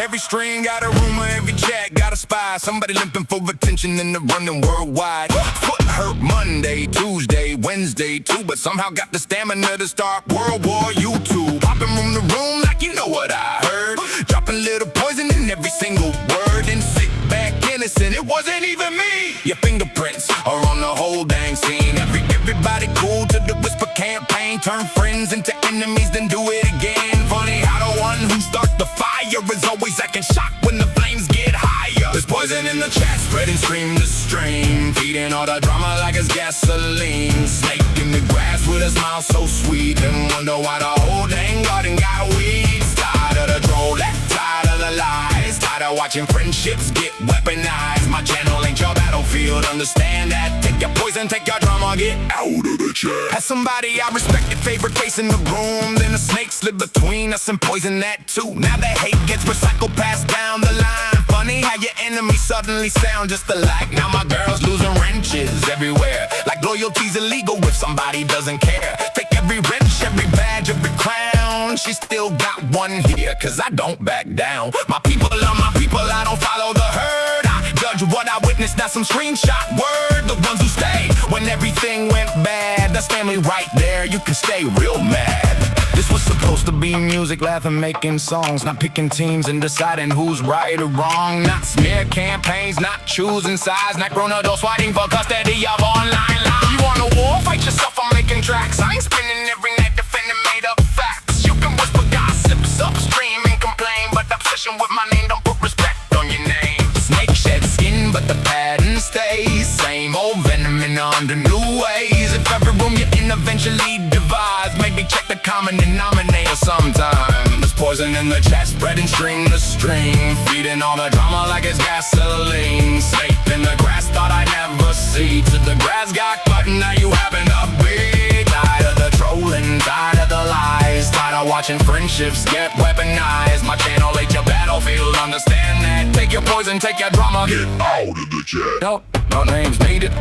Every string got a rumor, every chat got a spy. Somebody limping for attention in the running worldwide. Foot hurt Monday, Tuesday, Wednesday too, but somehow got the stamina to start World War YouTube. Popping from the room like you know what I heard. Dropping little poison in every single word. And sit back innocent, it wasn't even me. Your fingerprints are on the whole dang scene. Everybody cool to the whisper campaign. Turn friends into enemies, then do it again. Funny how the one who starts the fire is always acting shocked when the flames get higher. There's poison in the chat, spreading stream to stream, feeding all the drama like it's gasoline. Snake in the grass with a smile so sweet, and wonder why the whole dang garden got weeds. Tired of the troll, tired of the lies, tired of watching friendships get weaponized. My channel ain't your battlefield, understand that. Take your poison, take your drama, get out of the chat. As somebody I respected, favorite face in the room, then a snake slid between us and poison that too. Now the hate gets recycled, passed down the line. Funny how your enemies suddenly sound just alike. Now my girl's losing wrenches everywhere, like loyalty's illegal if somebody doesn't care. Take every wrench, every badge, every crown. She still got one here, cause I don't back down. My people are my people, I don't follow the herd. I judge what I witnessed, not some screenshot word. The ones who stayed when everything went bad, the that's family right there. You can stay real mad. This was supposed to be music, laughing, making songs, not picking teams and deciding who's right or wrong. Not smear campaigns, not choosing sides, not grown adults fighting for custody of online lives. You want a war? Fight yourself. I'm making tracks. I ain't spending every night defending made up facts. You can whisper gossips upstream and complain, but the obsession with my name don't put respect on your name. Snake shed skin, but the pattern stays. Same old venom in under new ways. If every room you're in eventually divides, maybe check the common denominator sometime. There's poison in the chat, spreading string to string, feeding all the drama like it's gasoline. Snake in the grass, thought I'd never see. To the grass got cut, now you happen to be. Tired of the trolling, tired of the lies, tired of watching friendships get weaponized. My channel ain't your battlefield, understand that. Take your poison, take your drama, get out of the chat. Nope, no names needed.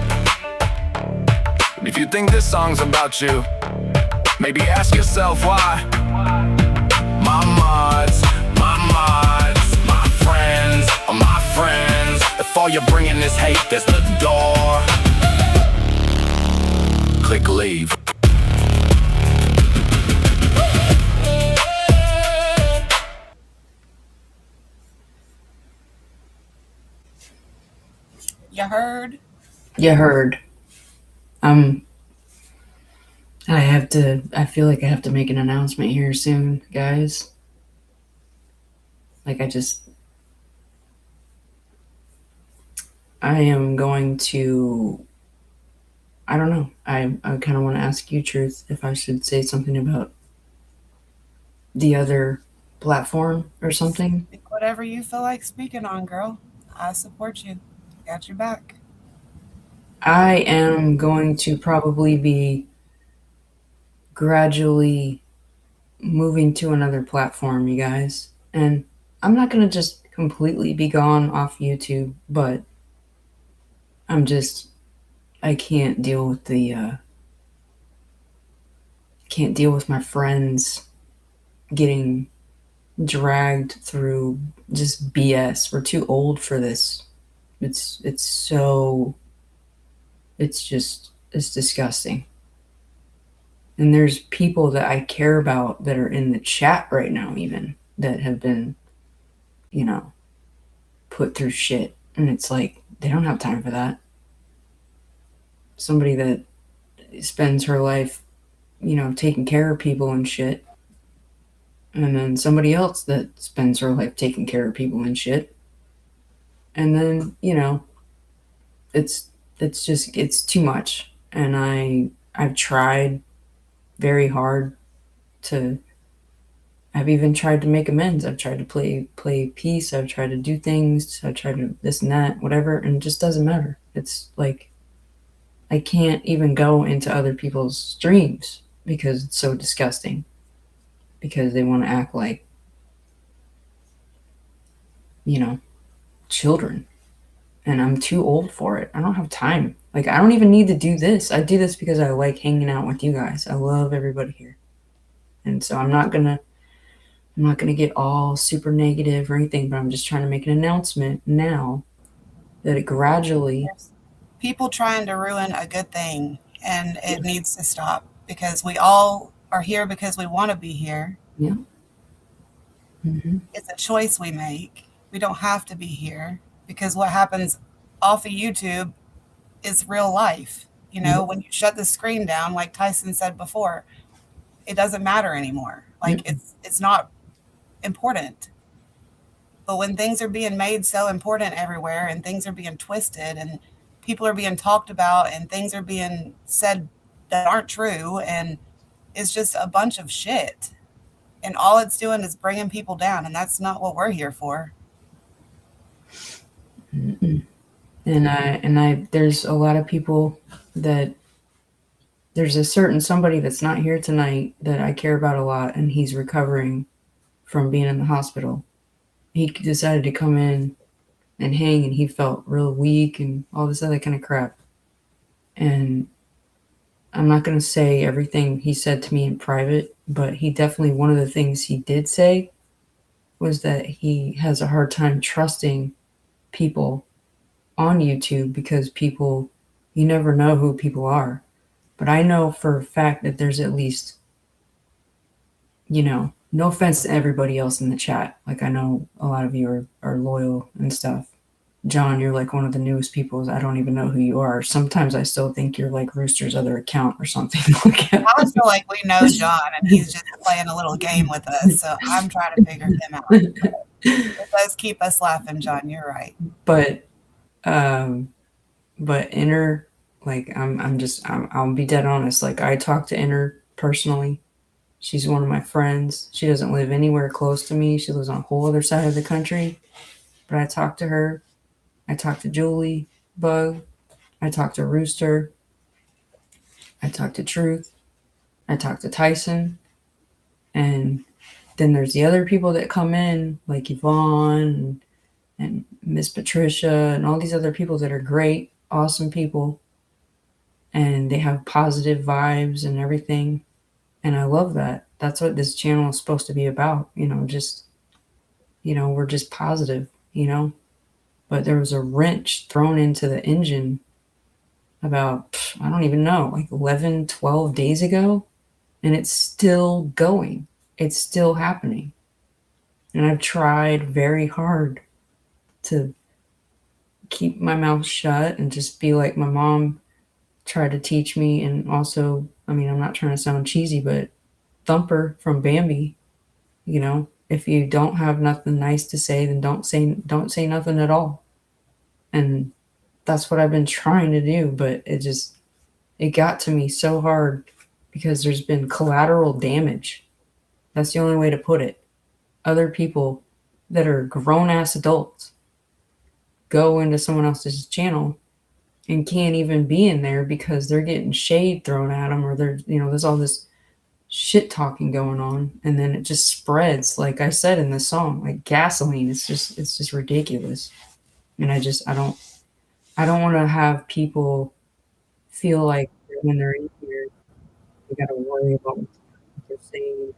If you think this song's about you, maybe ask yourself why. My mods, my friends. If all you're bringing is hate, there's the door. Click leave. You heard? You heard. I feel like I have to make an announcement here soon, guys. Like I am going to, I don't know. I kind of want to ask you, Truth, if I should say something about the other platform or something. Whatever you feel like speaking on, girl. I support you. Got your back. I am going to probably be gradually moving to another platform, you guys. And I'm not going to just completely be gone off YouTube, but I can't deal with can't deal with my friends getting dragged through just BS. We're too old for this. It's disgusting. And there's people that I care about that are in the chat right now, even that have been, put through shit. And it's like, they don't have time for that. Somebody that spends her life, taking care of people and shit. And then somebody else that spends her life taking care of people and shit. And then, it's too much. And I've tried very hard I've even tried to make amends. I've tried to play peace. I've tried to do things. I've tried to this and that, whatever. And it just doesn't matter. It's like, I can't even go into other people's streams because it's so disgusting. Because they want to act like, children. And I'm too old for it. I don't have time. Like, I don't even need to do this. I do this because I like hanging out with you guys. I love everybody here. And so I'm not gonna get all super negative or anything, but I'm just trying to make an announcement now that it gradually... People trying to ruin a good thing, and it needs to stop, because we all are here because we want to be here. Yeah. Mm-hmm. It's a choice we make. We don't have to be here, because what happens off of YouTube is real life. When you shut the screen down, like Tyson said before, it doesn't matter anymore. Like, it's not important. But when things are being made so important everywhere, and things are being twisted, and people are being talked about, and things are being said that aren't true, and it's just a bunch of shit. And all it's doing is bringing people down, and that's not what we're here for. Mm-mm. And there's a lot of people that there's a certain somebody that's not here tonight that I care about a lot, and he's recovering from being in the hospital. He decided to come in and hang, and he felt real weak and all this other kind of crap. And I'm not going to say everything he said to me in private, but he definitely, one of the things he did say was that he has a hard time trusting people on YouTube because you never know who people are. But I know for a fact that there's at least, no offense to everybody else in the chat. Like, I know a lot of you are loyal and stuff. John, you're like one of the newest people. I don't even know who you are. Sometimes I still think you're like Rooster's other account or something like that. I feel like we know John and he's just playing a little game with us. So I'm trying to figure him out. But it does keep us laughing, John. You're right. But Inner, like I'll be dead honest. Like, I talk to Inner personally. She's one of my friends. She doesn't live anywhere close to me. She lives on a whole other side of the country. But I talk to her. I talk to Julie Bug. I talk to Rooster. I talk to Truth. I talk to Tyson. And then there's the other people that come in, like Yvonne and Miss Patricia and all these other people that are great, awesome people. And they have positive vibes and everything. And I love that. That's what this channel is supposed to be about. We're just positive, But there was a wrench thrown into the engine about, I don't even know, like 11, 12 days ago. And it's still going. It's still happening. And I've tried very hard to keep my mouth shut and just be like my mom tried to teach me. And also, I'm not trying to sound cheesy, but Thumper from Bambi, if you don't have nothing nice to say, then don't say nothing at all. And that's what I've been trying to do, but it got to me so hard because there's been collateral damage. That's the only way to put it. Other people that are grown-ass adults go into someone else's channel and can't even be in there because they're getting shade thrown at them, or there's all this shit talking going on, and then it just spreads, like I said in the song, like gasoline. It's just ridiculous. And I don't want to have people feel like when they're in here, they got to worry about what they're saying,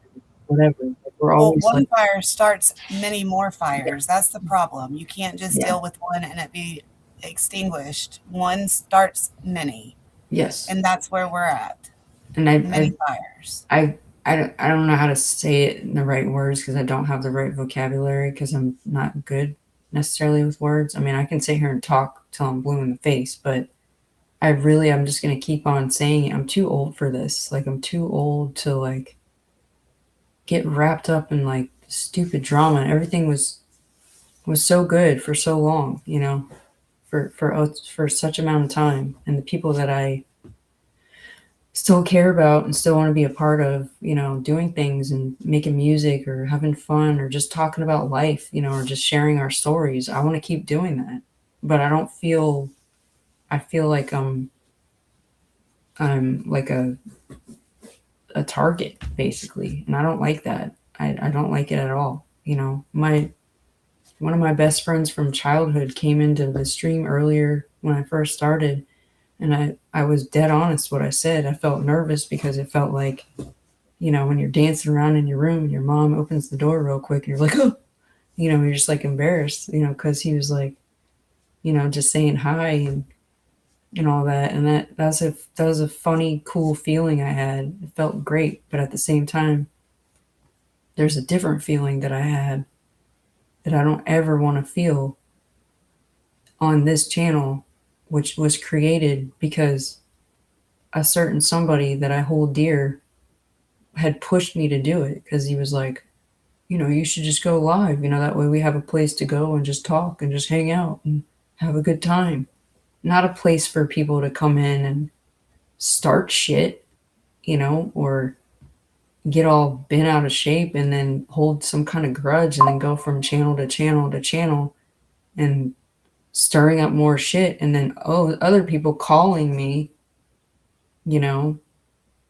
whatever. Like, we're always one like, fire starts many more fires. That's the problem. You can't just deal with one and it be extinguished. One starts many. yes. And that's where we're at. And Many fires. I don't know how to say it in the right words because I don't have the right vocabulary because I'm not good necessarily with words. I can sit here and talk till I'm blue in the face, but I'm just going to keep on saying it. I'm too old for this. Like, I'm too old to like get wrapped up in like stupid drama. And everything was so good for so long, for such amount of time. And the people that I still care about and still want to be a part of, doing things and making music or having fun or just talking about life, or just sharing our stories. I want to keep doing that, but I feel like I'm like a target basically. And I don't like that. I don't like it at all. One of my best friends from childhood came into the stream earlier when I first started. And I was dead honest what I said. I felt nervous because it felt like, when you're dancing around in your room and your mom opens the door real quick and you're like, oh, you're just like embarrassed, because he was like, just saying hi and all that. And that was a funny, cool feeling I had. It felt great. But at the same time, there's a different feeling that I had that I don't ever want to feel on this channel, which was created because a certain somebody that I hold dear had pushed me to do it because he was like, you should just go live. That way we have a place to go and just talk and just hang out and have a good time. Not a place for people to come in and start shit, or get all bent out of shape and then hold some kind of grudge and then go from channel to channel to channel and stirring up more shit. And then, other people calling me,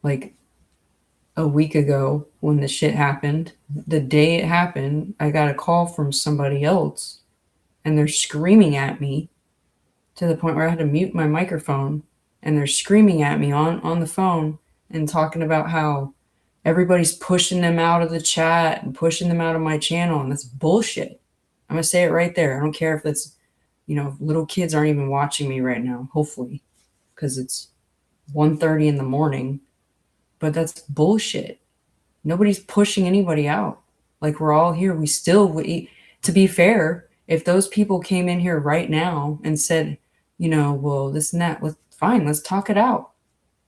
like a week ago when the shit happened, the day it happened, I got a call from somebody else and they're screaming at me to the point where I had to mute my microphone, and they're screaming at me on the phone and talking about how everybody's pushing them out of the chat and pushing them out of my channel. And that's bullshit. I'm going to say it right there. I don't care if it's, little kids aren't even watching me right now, hopefully, because it's 1:30 in the morning, but that's bullshit. Nobody's pushing anybody out. Like, we're all here. To be fair, if those people came in here right now and said, well, this and that, fine, let's talk it out.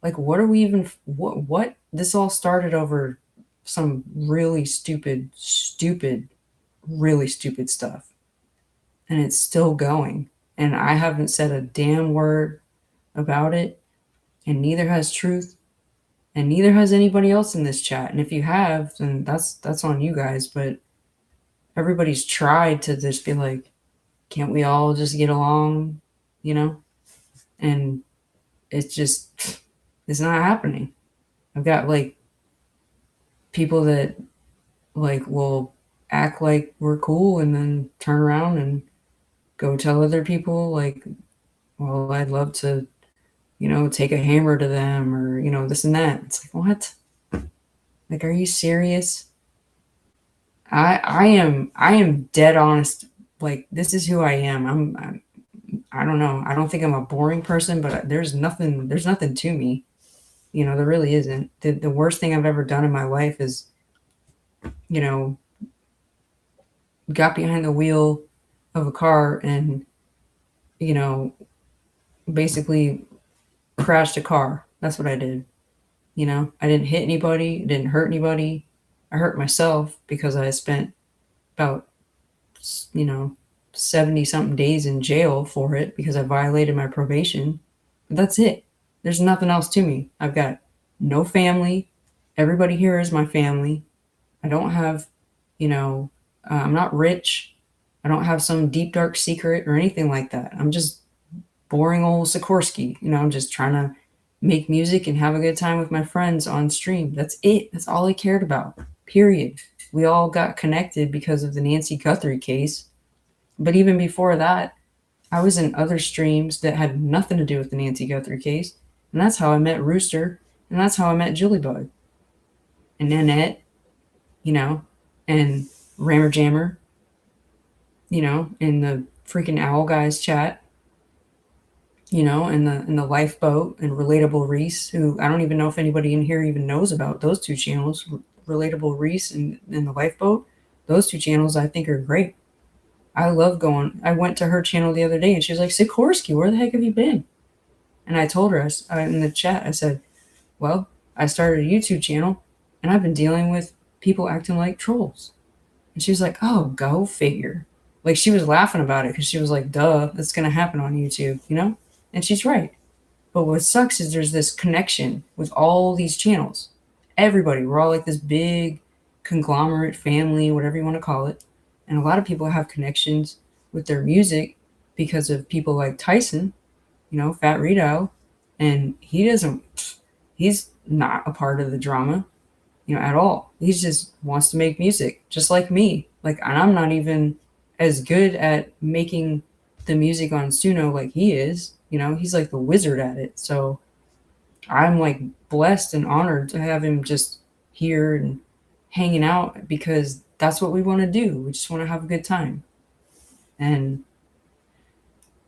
Like, what are we even, what? This all started over some really stupid, really stupid stuff. And it's still going. And I haven't said a damn word about it. And neither has Truth. And neither has anybody else in this chat. And if you have, then that's on you guys. But everybody's tried to just be like, can't we all just get along? And it's not happening. I've got like people that like will act like we're cool and then turn around and go tell other people like, well, I'd love to, take a hammer to them or, this and that. It's like, what? Like, are you serious? I am dead honest. Like, this is who I am. I don't know. I don't think I'm a boring person, but there's nothing to me. There really isn't. The worst thing I've ever done in my life is, got behind the wheel of a car and, basically crashed a car. That's what I did. I didn't hit anybody, didn't hurt anybody. I hurt myself because I spent about, 70 something days in jail for it because I violated my probation. But that's it. There's nothing else to me. I've got no family. Everybody here is my family. I don't have, I'm not rich. I don't have some deep, dark secret or anything like that. I'm just boring old Sikorsky. I'm just trying to make music and have a good time with my friends on stream. That's it. That's all I cared about. Period. We all got connected because of the Nancy Guthrie case. But even before that, I was in other streams that had nothing to do with the Nancy Guthrie case. And that's how I met Rooster. And that's how I met Julybug. And Nanette, and Rammer Jammer, in the freaking Owl Guys chat, in the Lifeboat and Relatable Reese, who I don't even know if anybody in here even knows about those two channels, Relatable Reese and the Lifeboat. Those two channels I think are great. I love going. I went to her channel the other day and she was like, Sikorsky, where the heck have you been? And I told her in the chat, I said, well, I started a YouTube channel and I've been dealing with people acting like trolls. And she was like, oh, go figure. Like, she was laughing about it because she was like, duh, that's going to happen on YouTube, And she's right. But what sucks is there's this connection with all these channels. Everybody, we're all like this big conglomerate family, whatever you want to call it. And a lot of people have connections with their music because of people like Tyson, Fat Rito. And he's not a part of the drama, at all. He just wants to make music just like me. Like, and I'm not even as good at making the music on Suno like he is. He's like the wizard at it. So I'm like blessed and honored to have him just here and hanging out because that's what we want to do. We just want to have a good time. And,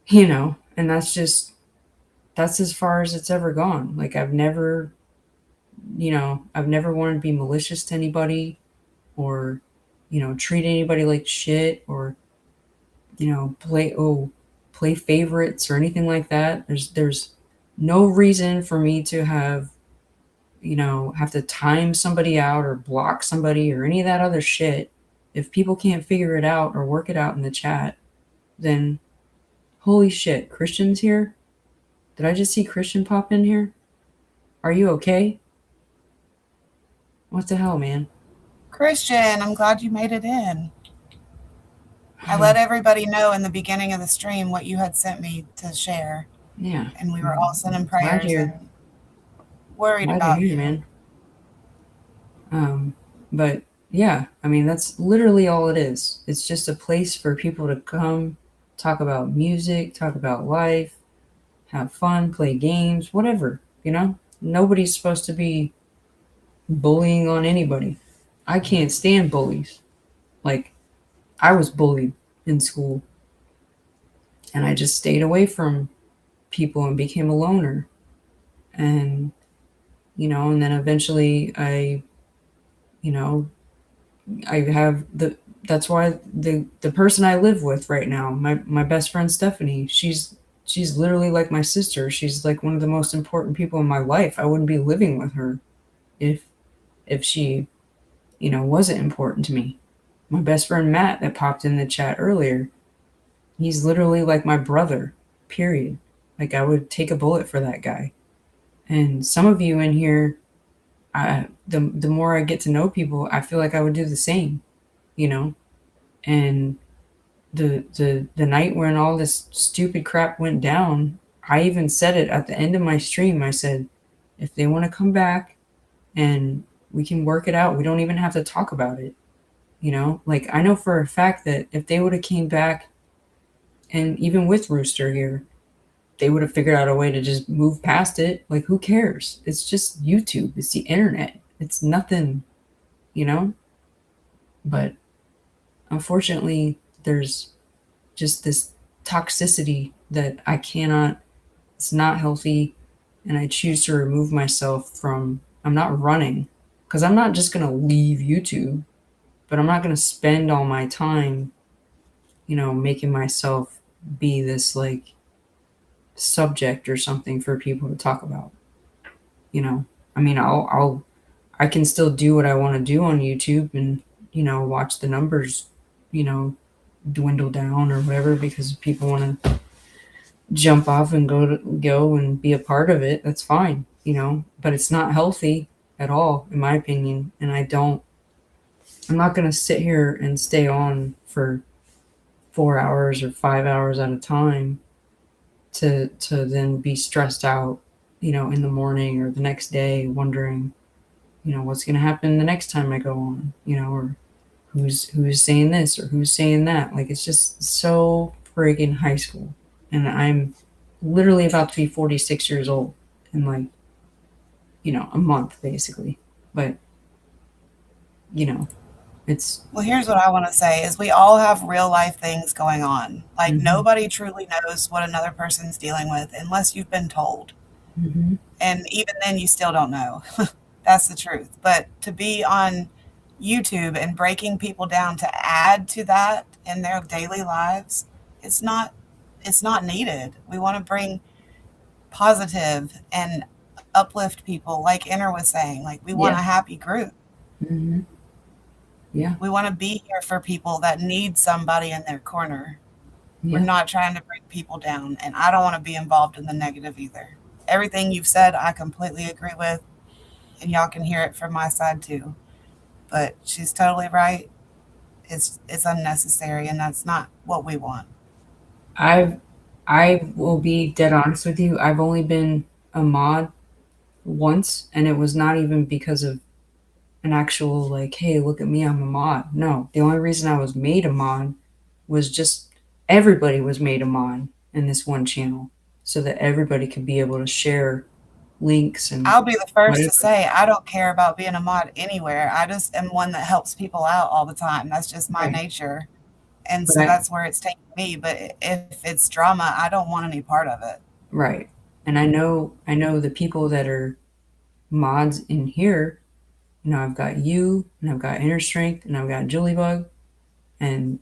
and that's as far as it's ever gone. Like, I've never wanted to be malicious to anybody or, treat anybody like shit or, play favorites or anything like that. There's no reason for me to have to time somebody out or block somebody or any of that other shit. If people can't figure it out or work it out in the chat, then holy shit, Christian's here? Did I just see Christian pop in here? Are you okay? What the hell, man? Christian, I'm glad you made it in. I let everybody know in the beginning of the stream what you had sent me to share. Yeah. And we were all sending prayers and worried about you, man. But yeah, I mean, that's literally all it is. It's just a place for people to come, talk about music, talk about life, have fun, play games, whatever, Nobody's supposed to be bullying on anybody. I can't stand bullies. Like, I was bullied in school and I just stayed away from people and became a loner. and and then eventually you know I have that's why the person I live with right now, my best friend Stephanie, she's literally like my sister. She's like one of the most important people in my life. I wouldn't be living with her if she, wasn't important to me. My best friend Matt that popped in the chat earlier, he's literally like my brother. Period. Like I would take a bullet for that guy. And some of you in here, the more I get to know people, I feel like I would do the same, you know. And the night when all this stupid crap went down, I even said it at the end of my stream. I said, if they want to come back and we can work it out, we don't even have to talk about it. Like I know for a fact that if they would have came back, and even with Rooster here, they would have figured out a way to just move past it. Like who cares? It's just YouTube. It's the internet. It's nothing, But unfortunately, there's just this toxicity that I cannot, it's not healthy. And I choose to remove myself from, I'm not running, because I'm not just going to leave YouTube, but I'm not going to spend all my time, making myself be this like subject or something for people to talk about. I mean, I can still do what I want to do on YouTube and, watch the numbers, dwindle down or whatever, because people want to jump off and go and be a part of it. That's fine, but it's not healthy at all, in my opinion. And I'm not going to sit here and stay on for 4 hours or 5 hours at a time to then be stressed out, in the morning or the next day, wondering, what's going to happen the next time I go on, or who's saying this or who's saying that. Like, it's just so friggin' high school. And I'm literally about to be 46 years old in like, a month basically. But, it's, Well, here's what I want to say is we all have real life things going on. Like Mhm. nobody truly knows what another person's dealing with unless you've been told. Mhm. And even then you still don't know. That's the truth. But to be on YouTube and breaking people down to add to that in their daily lives, it's not needed. We want to bring positive and uplift people, like Inner was saying. Like we want Yeah. a happy group. Mhm. Yeah. We want to be here for people that need somebody in their corner. We're Yeah. not trying to bring people down, and I don't want to be involved in the negative either. Everything you've said, I completely agree with, and y'all can hear it from my side too. But she's totally right. It's unnecessary, and that's not what we want. I will be dead honest with you. I've only been a mod once, and it was not even because of an actual like, hey, look at me, I'm a mod. No, the only reason I was made a mod was just everybody was made a mod in this one channel, so that everybody could be able to share links and I'll be the first whatever. to say I don't care about being a mod anywhere. I just am one that helps people out all the time. That's just my Right. nature. And But so that's where it's taking me. But if it's drama, I don't want any part of it. right. And I know the people that are mods in here. I've got you, and I've got Inner Strength, and I've got Juliebug, and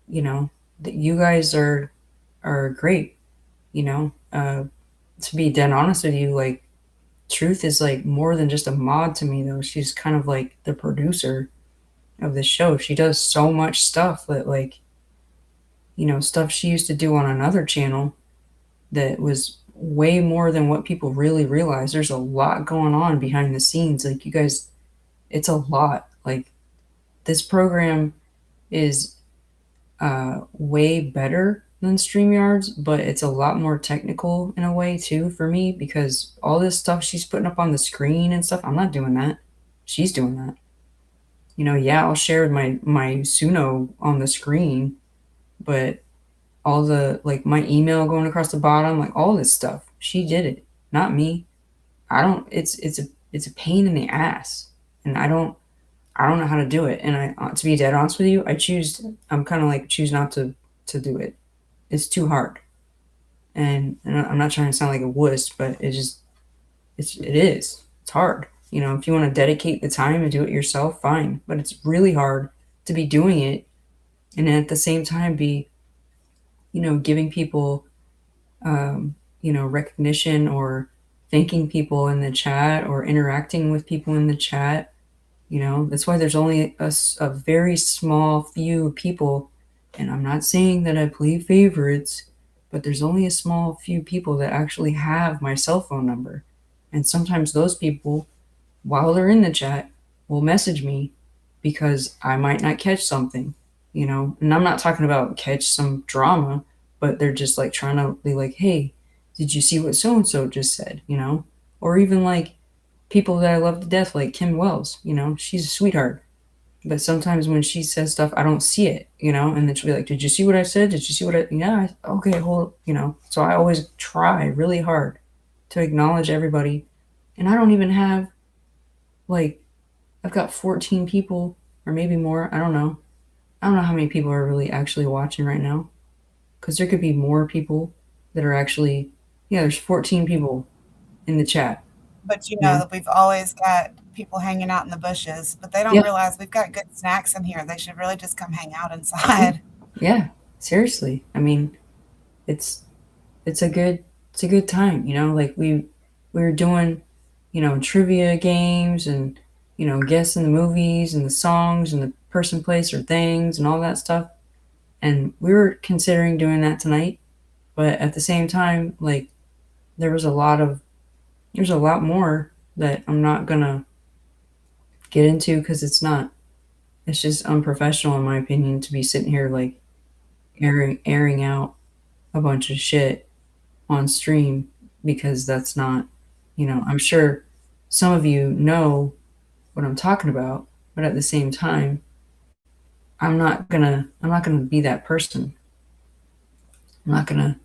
that you guys are great. To be dead honest with you, like Truth is like more than just a mod to me, though. She's kind of like the producer of the show. She does so much stuff that, like, stuff she used to do on another channel that was way more than what people really realize. There's a lot going on behind the scenes. Like, you guys, it's a lot. Like, this program is way better than StreamYards, but it's a lot more technical in a way too for me, because all this stuff she's putting up on the screen and stuff, I'm not doing that. She's doing that. Yeah, I'll share my Suno on the screen, but all the, like, my email going across the bottom, like all this stuff, she did it, not me. I don't. It's a pain in the ass, and I don't know how to do it. And to be dead honest with you, I'm kind of like choose not to do it. It's too hard. And I'm not trying to sound like a wuss, but it's it is. It's hard. You know, if you want to dedicate the time and do it yourself, fine. But it's really hard to be doing it and at the same time be, you know, giving people, you know, recognition or thanking people in the chat or interacting with people in the chat. You know, that's why there's only a very small few people. And I'm not saying that I play favorites, but there's only a small few people that actually have my cell phone number. And sometimes those people, while they're in the chat, will message me because I might not catch something, you know. And I'm not talking about catch some drama, but they're just like trying to be like, hey, did you see what so and so just said, you know? Or even like people that I love to death, like Kim Wells, you know, she's a sweetheart. But sometimes when she says stuff, I don't see it, you know, and then she'll be like, did you see what I said? Did you see what I, yeah, okay, hold, you know. So I always try really hard to acknowledge everybody. And I don't even have, like, I've got 14 people or maybe more. I don't know. I don't know how many people are really actually watching right now. Because there could be more people that are actually, yeah, there's 14 people in the chat. But you know Yeah. that we've always got people hanging out in the bushes, but they don't Yeah. realize we've got good snacks in here. They should really just come hang out inside. Yeah, seriously. I mean, it's it's a good time, you know, like we were doing, you know, trivia games and, you know, guessing the movies and the songs and the person, place, or things and all that stuff. And we were considering doing that tonight, but at the same time, like there's a lot more that I'm not gonna get into because it's just unprofessional in my opinion to be sitting here like airing out a bunch of shit on stream because that's not, you know, I'm sure some of you know what I'm talking about, but at the same time, I'm not gonna be that person. I'm not gonna,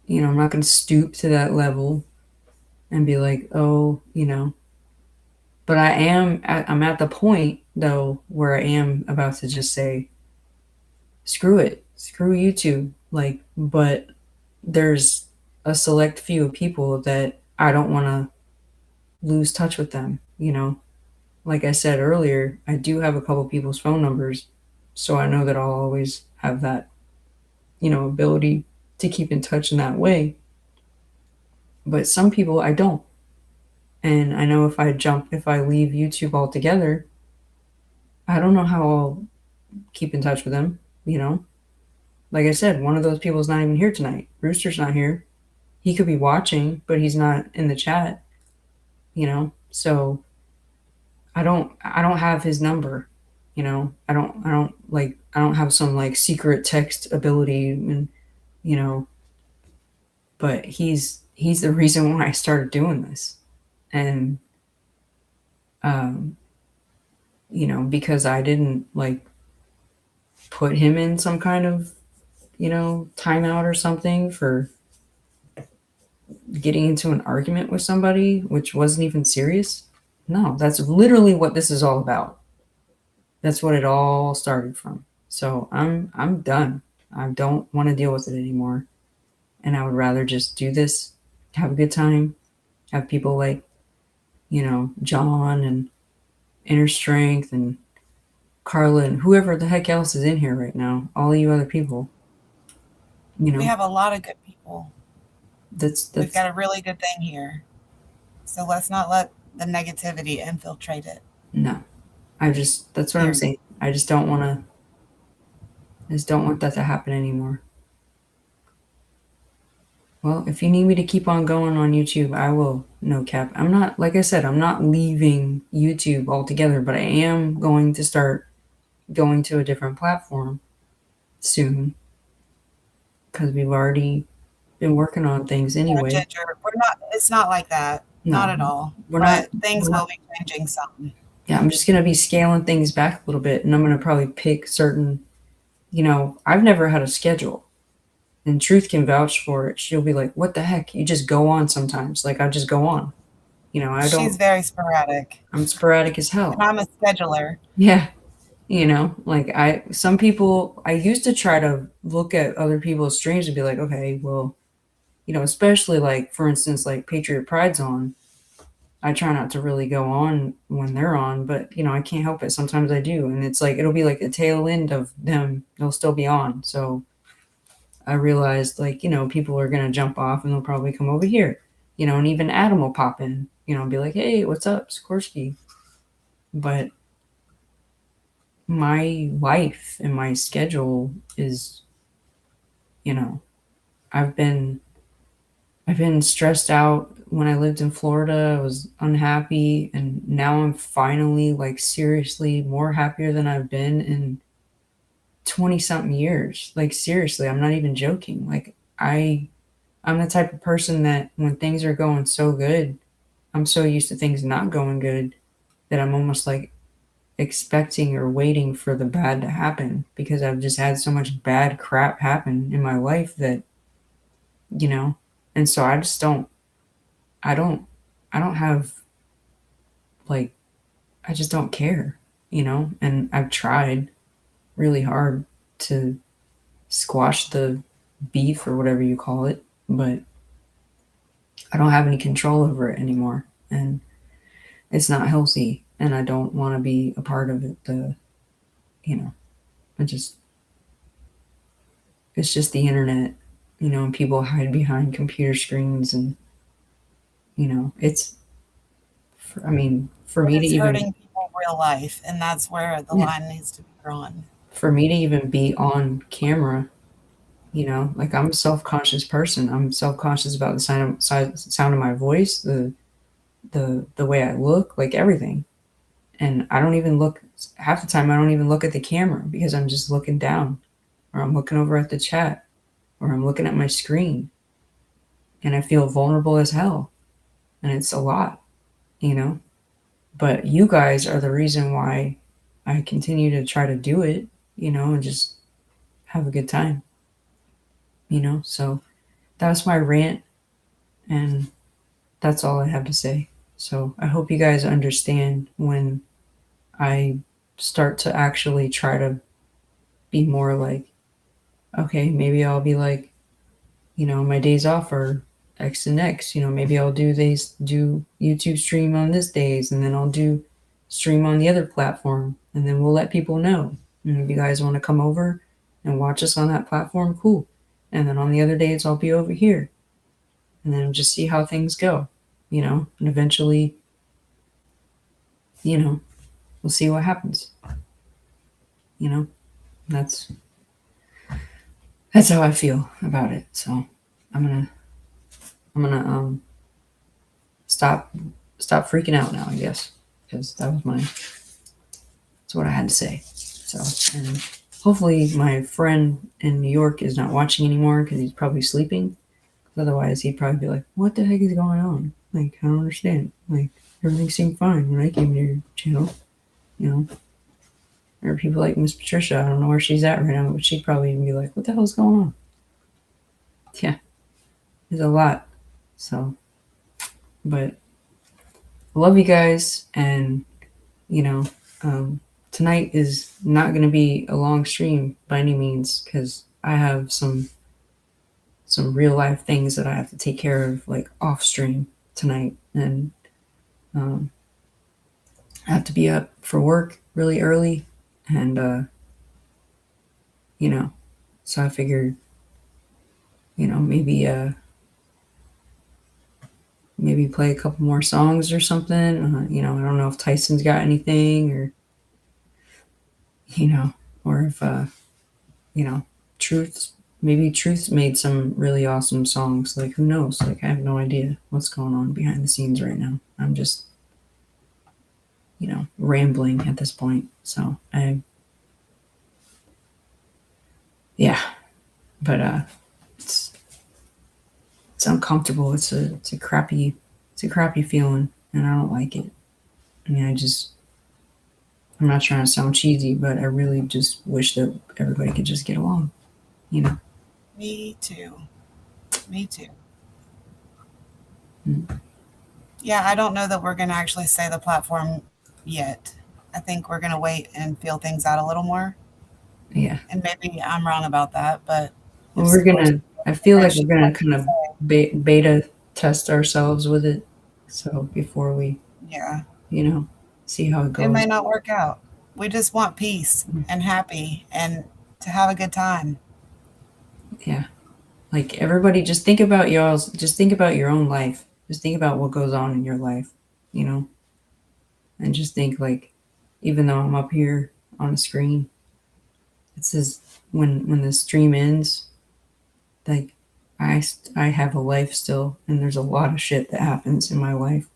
you know, I'm not gonna stoop to that level and be like, oh, you know. But I'm at the point though where I am about to just say, screw it, screw YouTube. Like, but there's a select few of people that I don't want to lose touch with them, you know. Like I said earlier, I do have a couple people's phone numbers, so I know that I'll always have that, you know, ability to keep in touch in that way. But some people I don't. And I know if I leave YouTube altogether, I don't know how I'll keep in touch with them, you know. Like I said, one of those people is not even here tonight. Rooster's not here. He could be watching, but he's not in the chat, you know. So I don't have his number, you know. I don't have some like secret text ability and, you know, but he's the reason why I started doing this. And you know, because I didn't like put him in some kind of, you know, timeout or something for getting into an argument with somebody, which wasn't even serious. No, that's literally what this is all about. That's what it all started from. So I'm done. I don't want to deal with it anymore. And I would rather just do this, have a good time, have people like, you know, John and Inner Strength and Carla and whoever the heck else is in here right now, all of you other people. You know, We have a lot of good people. that's We've got a really good thing here. So let's not let the negativity infiltrate it. no. That's what I'm saying. I just don't want that to happen anymore. Well, if you need me to keep on going on YouTube, I will. No cap. I'm not, like I said, I'm not leaving YouTube altogether, but I am going to start going to a different platform soon because we've already been working on things anyway. Ginger, we're not. It's not like that. No, Not at all. we're But not- things we're will be changing some. Yeah, I'm just going to be scaling things back a little bit and I'm going to probably pick certain, you know, I've never had a schedule. And Truth can vouch for it. She'll be like, what the heck? You just go on sometimes. Like, I just go on. You know, She's very sporadic. I'm sporadic as hell. And I'm a scheduler. Yeah. You know, like some people, I used to try to look at other people's streams and be like, okay, well, you know, especially like, for instance, like Patriot Pride's on. I try not to really go on when they're on, but you know, I can't help it. Sometimes I do. And it's like it'll be like the tail end of them. They'll still be on. So I realized like, you know, people are gonna jump off and they'll probably come over here. You know, and even Adam will pop in, you know, and be like, hey, what's up, Sikorsky? But my life and my schedule is, you know, I've been stressed out when I lived in Florida. I was unhappy, and now I'm finally like seriously more happier than I've been in 20 something years. Like seriously, I'm not even joking. Like I'm the type of person that when things are going so good, I'm so used to things not going good that I'm almost like expecting or waiting for the bad to happen because I've just had so much bad crap happen in my life that, you know, and so I just don't, I don't, I don't have like, I just don't care, you know, and I've tried really hard to squash the beef or whatever you call it, but I don't have any control over it anymore. And it's not healthy. And I don't want to be a part of it. You know, I just, it's just the internet, you know, and people hide behind computer screens and, you know, it's, I mean, for me to It's even, hurting people real life, and that's where the Yeah. line needs to be drawn. for me to even be on camera, you know, like I'm a self-conscious person. I'm self-conscious about the sound of my voice, the way I look, like everything. And I don't even look half the time. I don't even look at the camera because I'm just looking down, or I'm looking over at the chat, or I'm looking at my screen, and I feel vulnerable as hell, and it's a lot, you know. But you guys are the reason why I continue to try to do it, you know, and just have a good time, you know. So that's my rant, and that's all I have to say. So I hope you guys understand when I start to actually try to be more like, okay, maybe I'll be like, you know, my days off are X and X, you know, maybe I'll do YouTube stream on this days, and then I'll do stream on the other platform, and then we'll let people know. And if you guys want to come over and watch us on that platform, cool. And then on the other days I'll be over here. And then just see how things go, you know, and eventually, you know, we'll see what happens. You know, that's how I feel about it. So I'm gonna stop freaking out now, I guess, because that's what I had to say. So, and hopefully my friend in New York is not watching anymore because he's probably sleeping. Otherwise, he'd probably be like, "What the heck is going on? Like, I don't understand. Like, everything seemed fine when I came to your channel, you know." Or people like Miss Patricia, I don't know where she's at right now, but she'd probably even be like, "What the hell's going on?" Yeah, there's a lot. So, but I love you guys, and you know, tonight is not going to be a long stream by any means because I have some real life things that I have to take care of, like off stream tonight, and I have to be up for work really early, and you know, so I figured, you know, maybe play a couple more songs or something. You know, I don't know if Tyson's got anything, or you know, or if you know, Truth's made some really awesome songs. Like, who knows? Like, I have no idea what's going on behind the scenes right now. I'm just, you know, rambling at this point. So yeah, but it's uncomfortable. It's a crappy feeling, and I don't like it. I mean, I'm not trying to sound cheesy, but I really just wish that everybody could just get along, you know. Me too. Me too. Mm. Yeah, I don't know that we're going to actually say the platform yet. I think we're going to wait and feel things out a little more. Yeah. And maybe I'm wrong about that, but Well, I feel like we're gonna kind of beta test ourselves with it So before we, Yeah. see how it It may goes. not work out. We just want peace and happy and to have a good time. Yeah. Like everybody just think about just think about your own life. Just think about what goes on in your life, you know? And just think like even though I'm up here on a screen, it says when the stream ends, like I have a life still, and there's a lot of shit that happens in my life.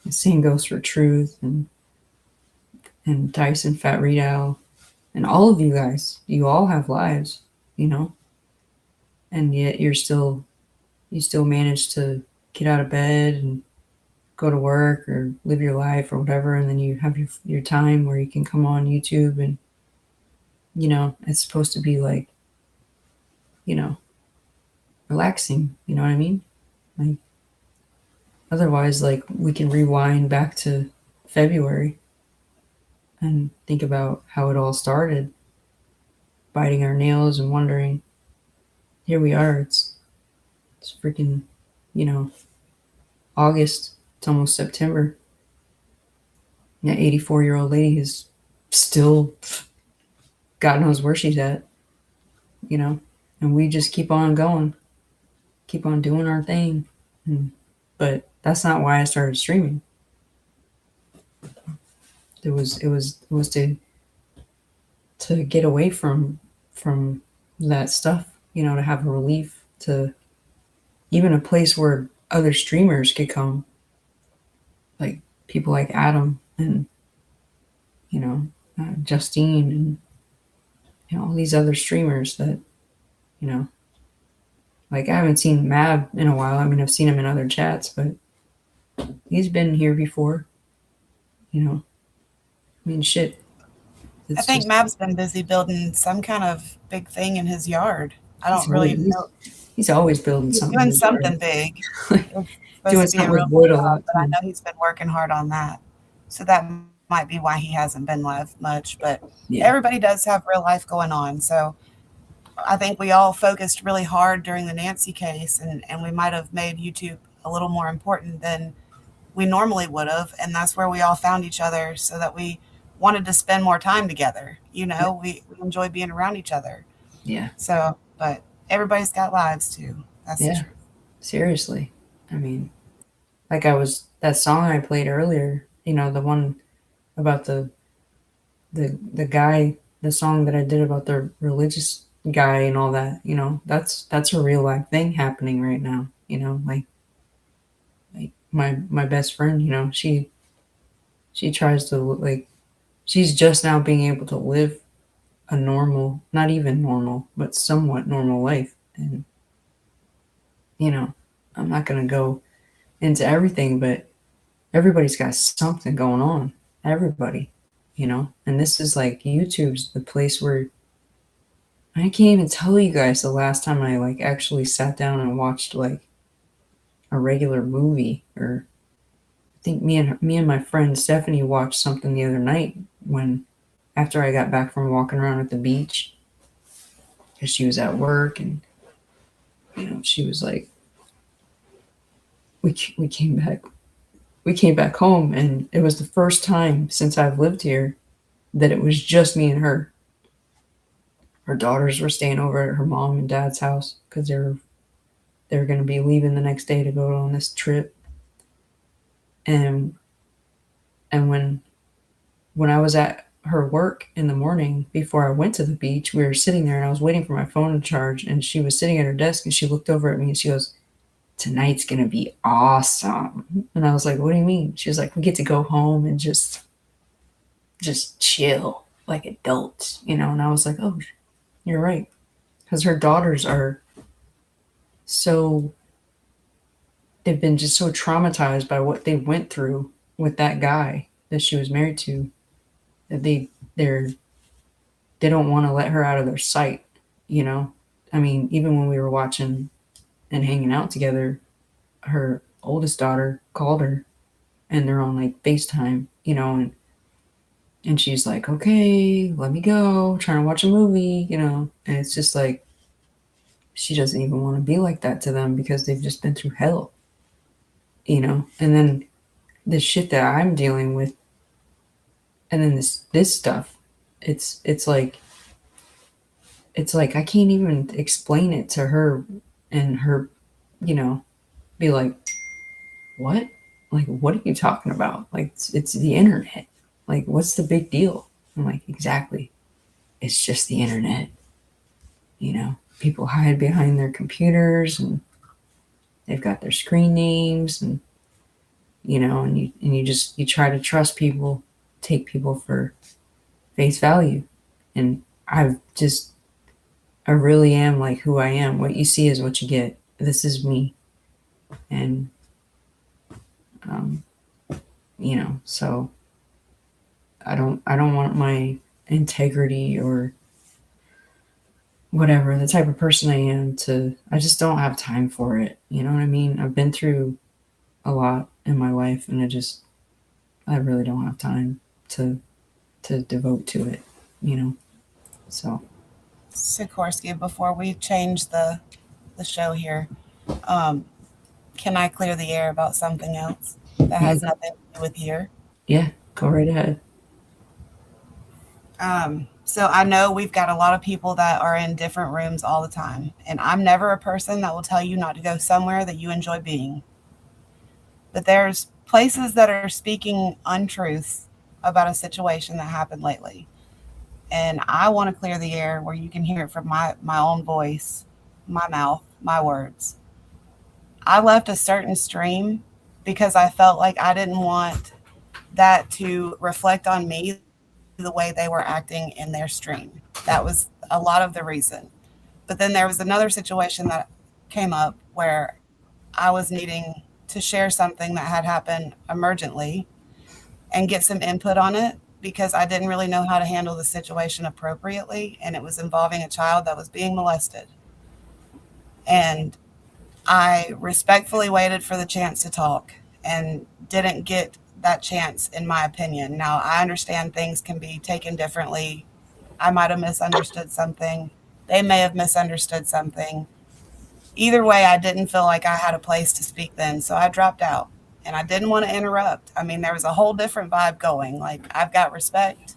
The same goes for Truth and Tyson Fat Reed Owl and all of you guys. You all have lives, and yet you still manage to get out of bed and go to work or live your life or whatever, and then you have your time where you can come on YouTube and it's supposed to be like relaxing, you know what I mean? Like otherwise, like we can rewind back to February and think about how it all started, biting our nails and wondering, here we are, it's freaking, August, it's almost September. That 84-year-old lady is still, God knows where she's at, and we just keep on going, keep on doing our thing. But that's not why I started streaming. It was to get away from that stuff, to have a relief, to even a place where other streamers could come, like people like Adam and Justine and all these other streamers that like I haven't seen Mab in a while. I mean, I've seen him in other chats, but he's been here before. I mean, shit. I think Mab's been busy building some kind of big thing in his yard. I don't really know. He's always building He's something. doing something big. It's Doing supposed to be a something real with wood a job, lot. but I know he's been working hard on that. So that might be why he hasn't been live much. But Yeah. everybody does have real life going on. So I think we all focused really hard during the Nancy case, and we might have made YouTube a little more important than we normally would have. And that's where we all found each other, so that we wanted to spend more time together. We enjoy being around each other. Yeah. So, but everybody's got lives too. That's the Yeah. truth. Seriously. I mean, like that song I played earlier, the one about the guy, the song that I did about the religious guy and all that, that's a real life thing happening right now, like my best friend, she tries to like, she's just now being able to live a normal, not even normal, but somewhat normal life. And I'm not going to go into everything, but everybody's got something going on. Everybody, and this is like YouTube's the place where I can't even tell you guys the last time I like actually sat down and watched like a regular movie. Or I think me and my friend Stephanie watched something the other night after I got back from walking around at the beach, because she was at work, and she was like, we came back home, and it was the first time since I've lived here that it was just me and her. Her daughters were staying over at her mom and dad's house because they were going to be leaving the next day to go on this trip. And when I was at her work in the morning before I went to the beach, we were sitting there and I was waiting for my phone to charge, and she was sitting at her desk and she looked over at me and she goes, "Tonight's gonna be awesome." And I was like, "What do you mean?" She was like, "We get to go home and just chill like adults, And I was like, "Oh, you're right." Because her daughters they've been just so traumatized by what they went through with that guy that she was married to, that they don't want to let her out of their sight, I mean, even when we were watching and hanging out together, her oldest daughter called her and they're on like FaceTime, and she's like, "Okay, let me go, trying to watch a movie," and it's just like, she doesn't even want to be like that to them because they've just been through hell. you know, and then the shit that I'm dealing with, and then this stuff, it's like I can't even explain it to her, and her, you know, be like, what? Like, what are you talking about? Like, it's the internet. Like, what's the big deal? I'm like, exactly. It's just the internet. You know, people hide behind their computers and they've got their screen names, and you know, and you try to trust people, take people for face value. And I really am like who I am. What you see is what you get. This is me. And um, you know, so I don't want my integrity or whatever, the type of person I am, to I just don't have time for it. You know what I mean? I've been through a lot in my life, and I really don't have time to devote to it, you know. So Sikorsky, before we change the show here, um, can I clear the air about something else that has nothing to do with here? yeah, go right ahead. So I know we've got a lot of people that are in different rooms all the time, and I'm never a person that will tell you not to go somewhere that you enjoy being. But there's places that are speaking untruths about a situation that happened lately. And I want to clear the air where you can hear it from my own voice, my mouth, my words. I left a certain stream because I felt like I didn't want that to reflect on me the way they were acting in their stream. That was a lot of the reason. But then there was another situation that came up where I was needing to share something that had happened emergently and get some input on it because I didn't really know how to handle the situation appropriately. And it was involving a child that was being molested. And I respectfully waited for the chance to talk and didn't get that chance, in my opinion. Now, I understand things can be taken differently. I might have misunderstood something. They may have misunderstood something. Either way, I didn't feel like I had a place to speak then, so I dropped out. And I didn't want to interrupt. I mean, there was a whole different vibe going. Like, I've got respect.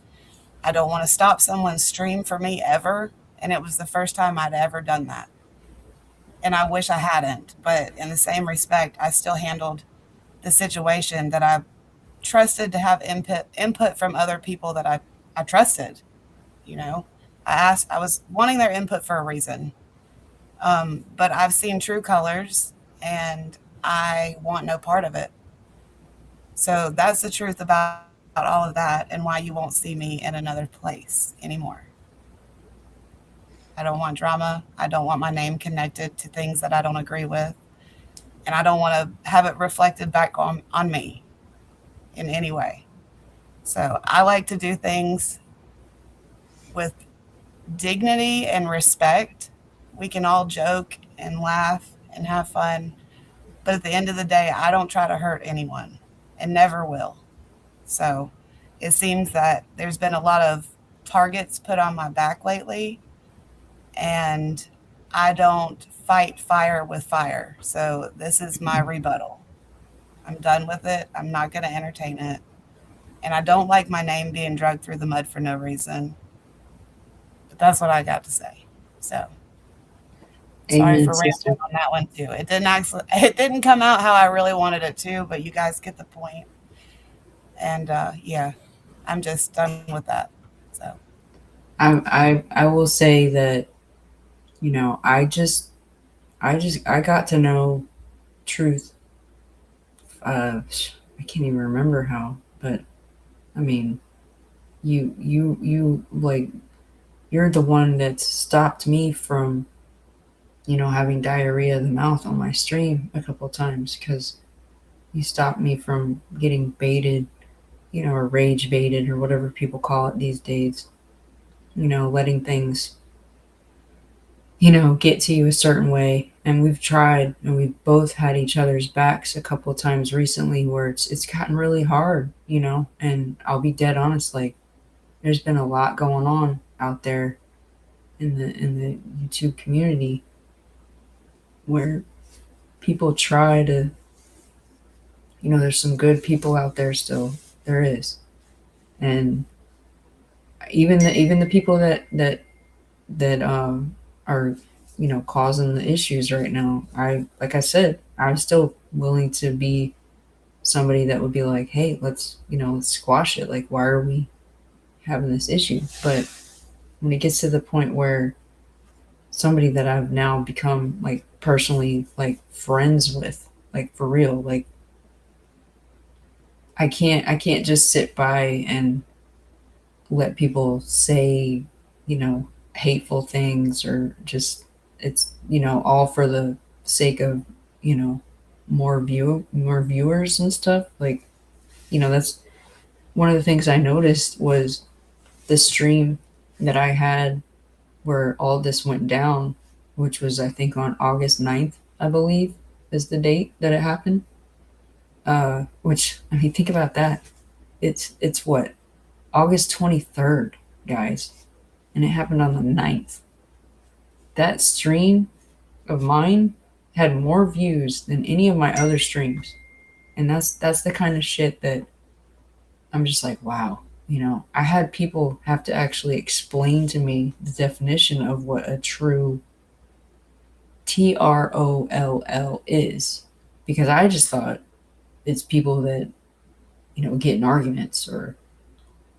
I don't want to stop someone's stream for me ever. And it was the first time I'd ever done that. And I wish I hadn't. But in the same respect, I still handled the situation that I trusted to have input from other people that I trusted. You know, I was wanting their input for a reason. But I've seen true colors and I want no part of it. So that's the truth about all of that and why you won't see me in another place anymore. I don't want drama. I don't want my name connected to things that I don't agree with. And I don't want to have it reflected back on me in any way. So I like to do things with dignity and respect. We can all joke and laugh and have fun. But at the end of the day, I don't try to hurt anyone and never will. So it seems that there's been a lot of targets put on my back lately, and I don't fight fire with fire. So this is my rebuttal. I'm done with it. I'm not going to entertain it. And I don't like my name being dragged through the mud for no reason. But that's what I got to say. So sorry Amen, for sister. ranting on that one too. It didn't come out how I really wanted it to, but you guys get the point. And yeah, I'm just done with that. So I will say that, you know, I got to know truth. I can't even remember how, but I mean, you like, you're the one that stopped me from, you know, having diarrhea of the mouth on my stream a couple of times, because you stopped me from getting baited, you know, or rage baited, or whatever people call it these days. You know, letting things, you know, get to you a certain way. And we've tried, and we've both had each other's backs a couple of times recently where it's gotten really hard, you know. And I'll be dead honest, like, there's been a lot going on out there in the YouTube community where people try to you know, there's some good people out there still. There is. And even the people that are, you know, causing the issues right now, like I said, I'm still willing to be somebody that would be like, hey, let's, you know, let's squash it. Like, why are we having this issue? But when it gets to the point where somebody that I've now become like personally like friends with, like for real, like I can't just sit by and let people say, you know, hateful things, or just, it's, you know, all for the sake of, you know, more viewers and stuff. Like, you know, that's one of the things I noticed was the stream that I had where all this went down, which was, I think, on August 9th, I believe, is the date that it happened. Which, I mean, think about that. It's what, August 23rd, guys, and it happened on the 9th. That stream of mine had more views than any of my other streams. And that's the kind of shit that I'm just like, wow. You know, I had people have to actually explain to me the definition of what a true TROLL is, because I just thought it's people that, you know, get in arguments, or,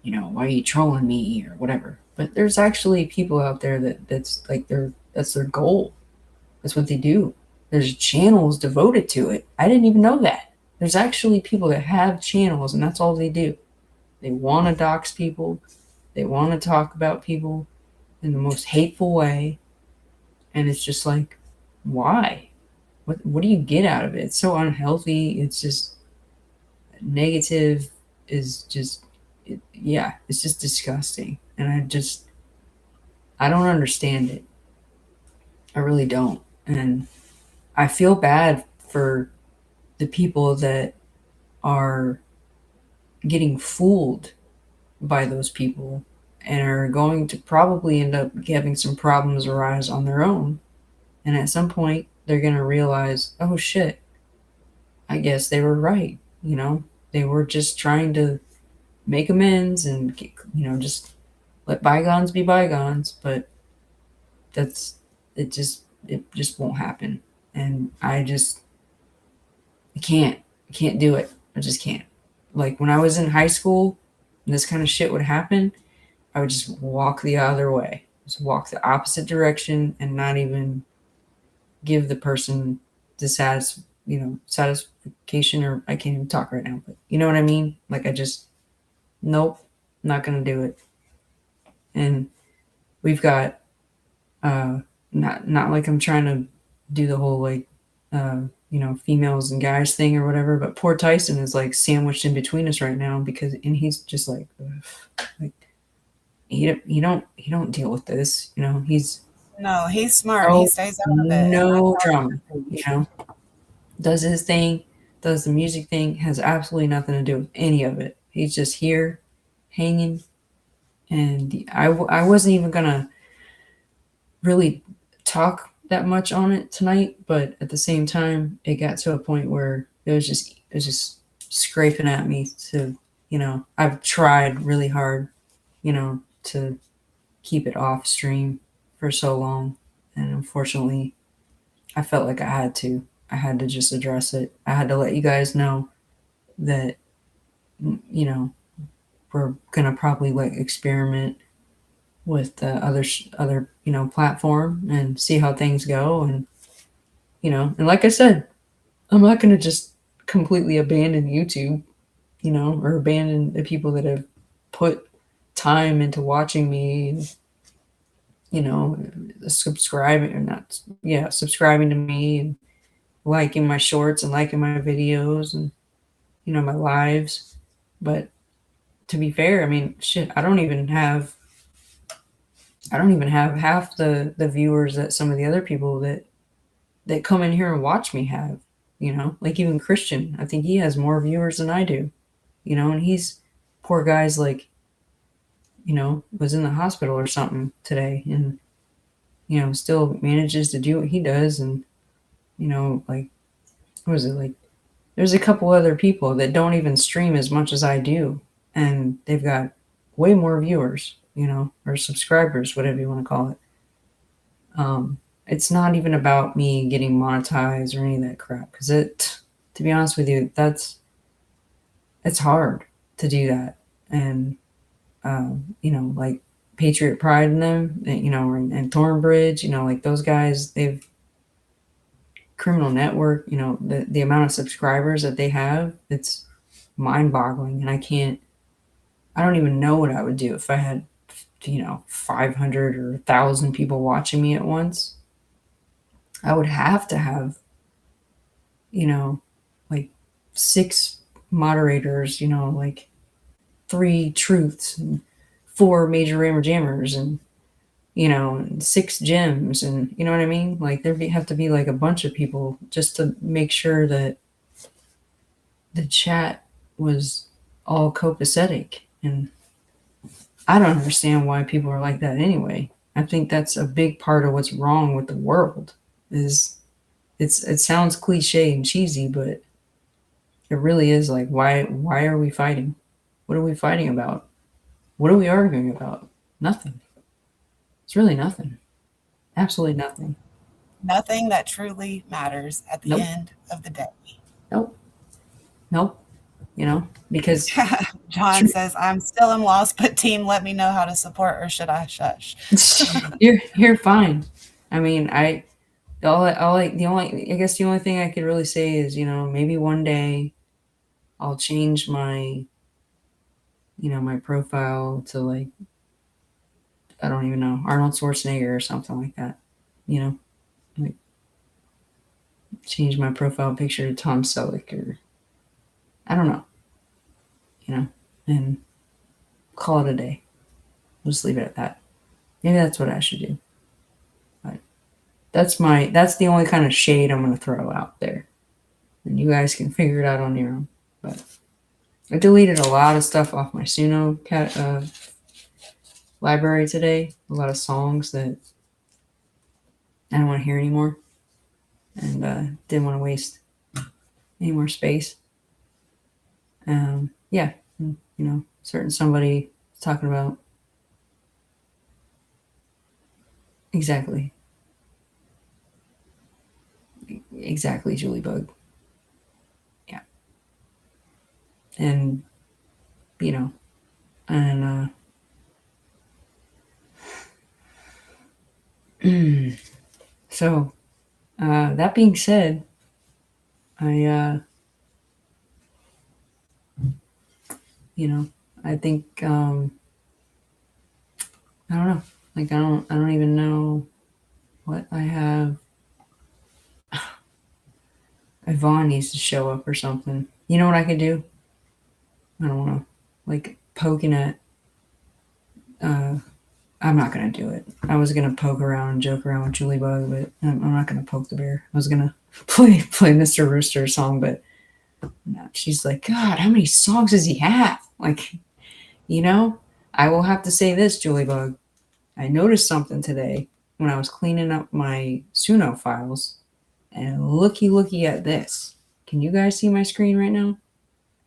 you know, why are you trolling me or whatever. But there's actually people out there that's like that's their goal. That's what they do. There's channels devoted to it. I didn't even know that. There's actually people that have channels and that's all they do. They want to dox people. They want to talk about people in the most hateful way. And it's just like, why? What do you get out of it? It's so unhealthy. It's just negative, is just, yeah, it's just disgusting. And I don't understand it. I really don't. And I feel bad for the people that are getting fooled by those people and are going to probably end up having some problems arise on their own. And at some point, they're going to realize, oh shit, I guess they were right. You know, they were just trying to make amends and, you know, just let bygones be bygones. But it just won't happen. And I can't do it. I just can't. Like when I was in high school and this kind of shit would happen, I would just walk the other way, just walk the opposite direction and not even give the person the satisfaction, or I can't even talk right now, but you know what I mean? Like nope, not going to do it. And we've got, not like I'm trying to do the whole like, you know, females and guys thing or whatever, but poor Tyson is like sandwiched in between us right now and he's just like you don't deal with this, you know. He's smart. He stays out of it. No drama, you know. Does his thing, does the music thing, has absolutely nothing to do with any of it. He's just here hanging. And I wasn't even gonna really talk that much on it tonight, but at the same time, it got to a point where it was just scraping at me to, you know, I've tried really hard, you know, to keep it off stream for so long, and unfortunately, I felt like I had to just address it. I had to let you guys know that, you know, we're gonna probably like experiment with the other you know, platform and see how things go. And you know, and like I said, I'm not gonna just completely abandon YouTube, you know, or abandon the people that have put time into watching me and, you know, subscribing to me and liking my shorts and liking my videos and, you know, my lives. But to be fair, I mean, shit, I don't even have half the viewers that some of the other people that come in here and watch me have, you know. Like even Christian, I think he has more viewers than I do, you know. And he's, poor guy's like, you know, was in the hospital or something today, and you know, still manages to do what he does. And you know, like, what was it, like there's a couple other people that don't even stream as much as I do, and they've got way more viewers, you know, or subscribers, whatever you want to call it. It's not even about me getting monetized or any of that crap, because to be honest with you, it's hard to do that. And you know, like Patriot Pride and them, you know, and Thornbridge, you know, like those guys, they've Criminal Network, you know, the amount of subscribers that they have, it's mind boggling. And I don't even know what I would do if I had, you know, 500 or 1,000 people watching me at once. I would have to have, you know, like 6 moderators, you know, like 3 truths and 4 major rammer jammers and, you know, and 6 gyms, and you know what I mean? Like have to be like a bunch of people just to make sure that the chat was all copacetic. And I don't understand why people are like that anyway. I think that's a big part of what's wrong with the world. Is it sounds cliche and cheesy, but it really is. Like, why are we fighting? What are we fighting about? What are we arguing about? Nothing. It's really nothing. Absolutely nothing. Nothing that truly matters at the Nope. end of the day. Nope. You know, because John says, I'm still in loss, but team, let me know how to support, or should I shush? you're fine. I mean, I guess the only thing I could really say is, you know, maybe one day I'll change my, you know, my profile to like, I don't even know, Arnold Schwarzenegger or something like that. You know, like change my profile picture to Tom Selleck, or I don't know, you know, and call it a day. We'll just leave it at that. Maybe that's what I should do. But that's the only kind of shade I'm going to throw out there. And you guys can figure it out on your own. But I deleted a lot of stuff off my Suno library today. A lot of songs that I don't want to hear anymore. And didn't want to waste any more space. Yeah, you know, certain somebody talking about exactly, Julie Bug. Yeah, and you know, and so that being said, you know, I think I don't know. Like I don't even know what I have. Yvonne needs to show up or something. You know what I could do? I don't want to like poking at. I'm not gonna do it. I was gonna poke around and joke around with Julie Bug, but I'm not gonna poke the bear. I was gonna play Mr. Rooster's song, but no, she's like, God, how many songs does he have? Like, you know, I will have to say this, Julie Bug. I noticed something today when I was cleaning up my Suno files, and looky at this. Can you guys see my screen right now?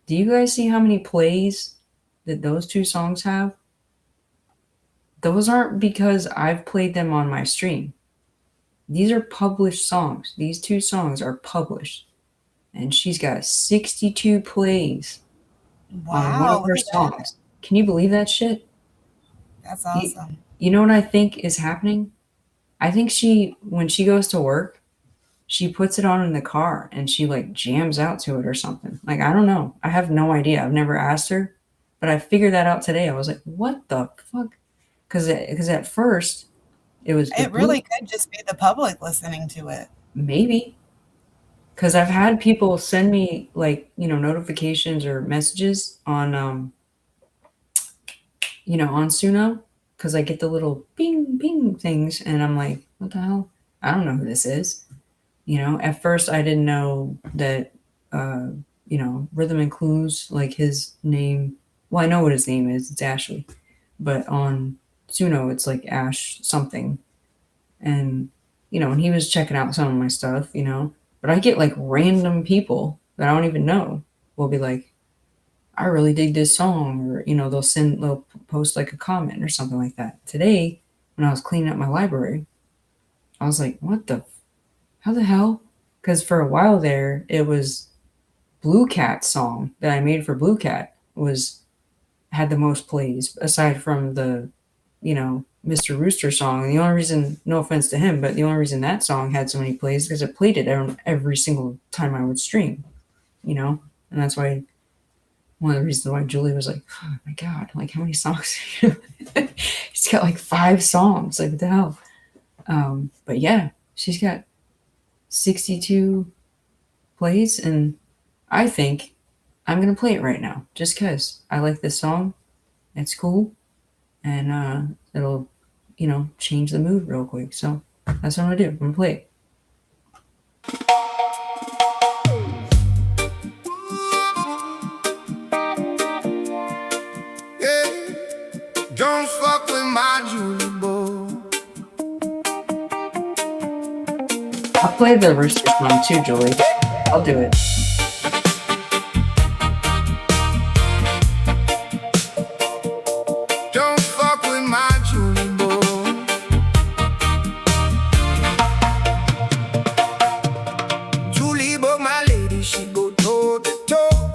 Do you guys see how many plays that those 2 songs have? Those aren't because I've played them on my stream. These are published songs. These 2 songs are published. And she's got 62 plays on one Wow, of her look at that. songs. Can you believe that shit? That's awesome. You know what I think is happening? I think when she goes to work, she puts it on in the car and she like jams out to it or something. Like, I don't know. I have no idea. I've never asked her, but I figured that out today. I was like, what the fuck? Because at first it was. It really could just be the public listening to it. Maybe. Because I've had people send me like, you know, notifications or messages on, you know, on Suno. Because I get the little bing, bing things. And I'm like, what the hell? I don't know who this is. You know, at first I didn't know that, you know, Rhythm and Clues, like his name. Well, I know what his name is. It's Ashley. But on Suno, it's like Ash something. And, you know, and he was checking out some of my stuff, you know. But I get like random people that I don't even know will be like, I really dig this song, or they'll post like a comment or something like that. Today, when I was cleaning up my library, I was like, how the hell? Because for a while there, it was Blue Cat's song that I made for Blue Cat had the most plays, aside from the, Mr. Rooster song. And the only reason, no offense to him, but the only reason that song had so many plays is because I played it every single time I would stream, and that's why one of the reasons why Julie was like, oh my God, like how many songs? She's got like 5 songs. Like what the hell? But yeah, she's got 62 plays, and I think I'm going to play it right now just because I like this song. It's cool, and it'll, change the mood real quick. So that's what I'm going to do. I'm going to play it. Don't fuck with my Julie boy. I'll play the Rooster song too, Julie. I'll do it. Don't fuck with my Julie boy. Julie boy, my lady, she go toe to toe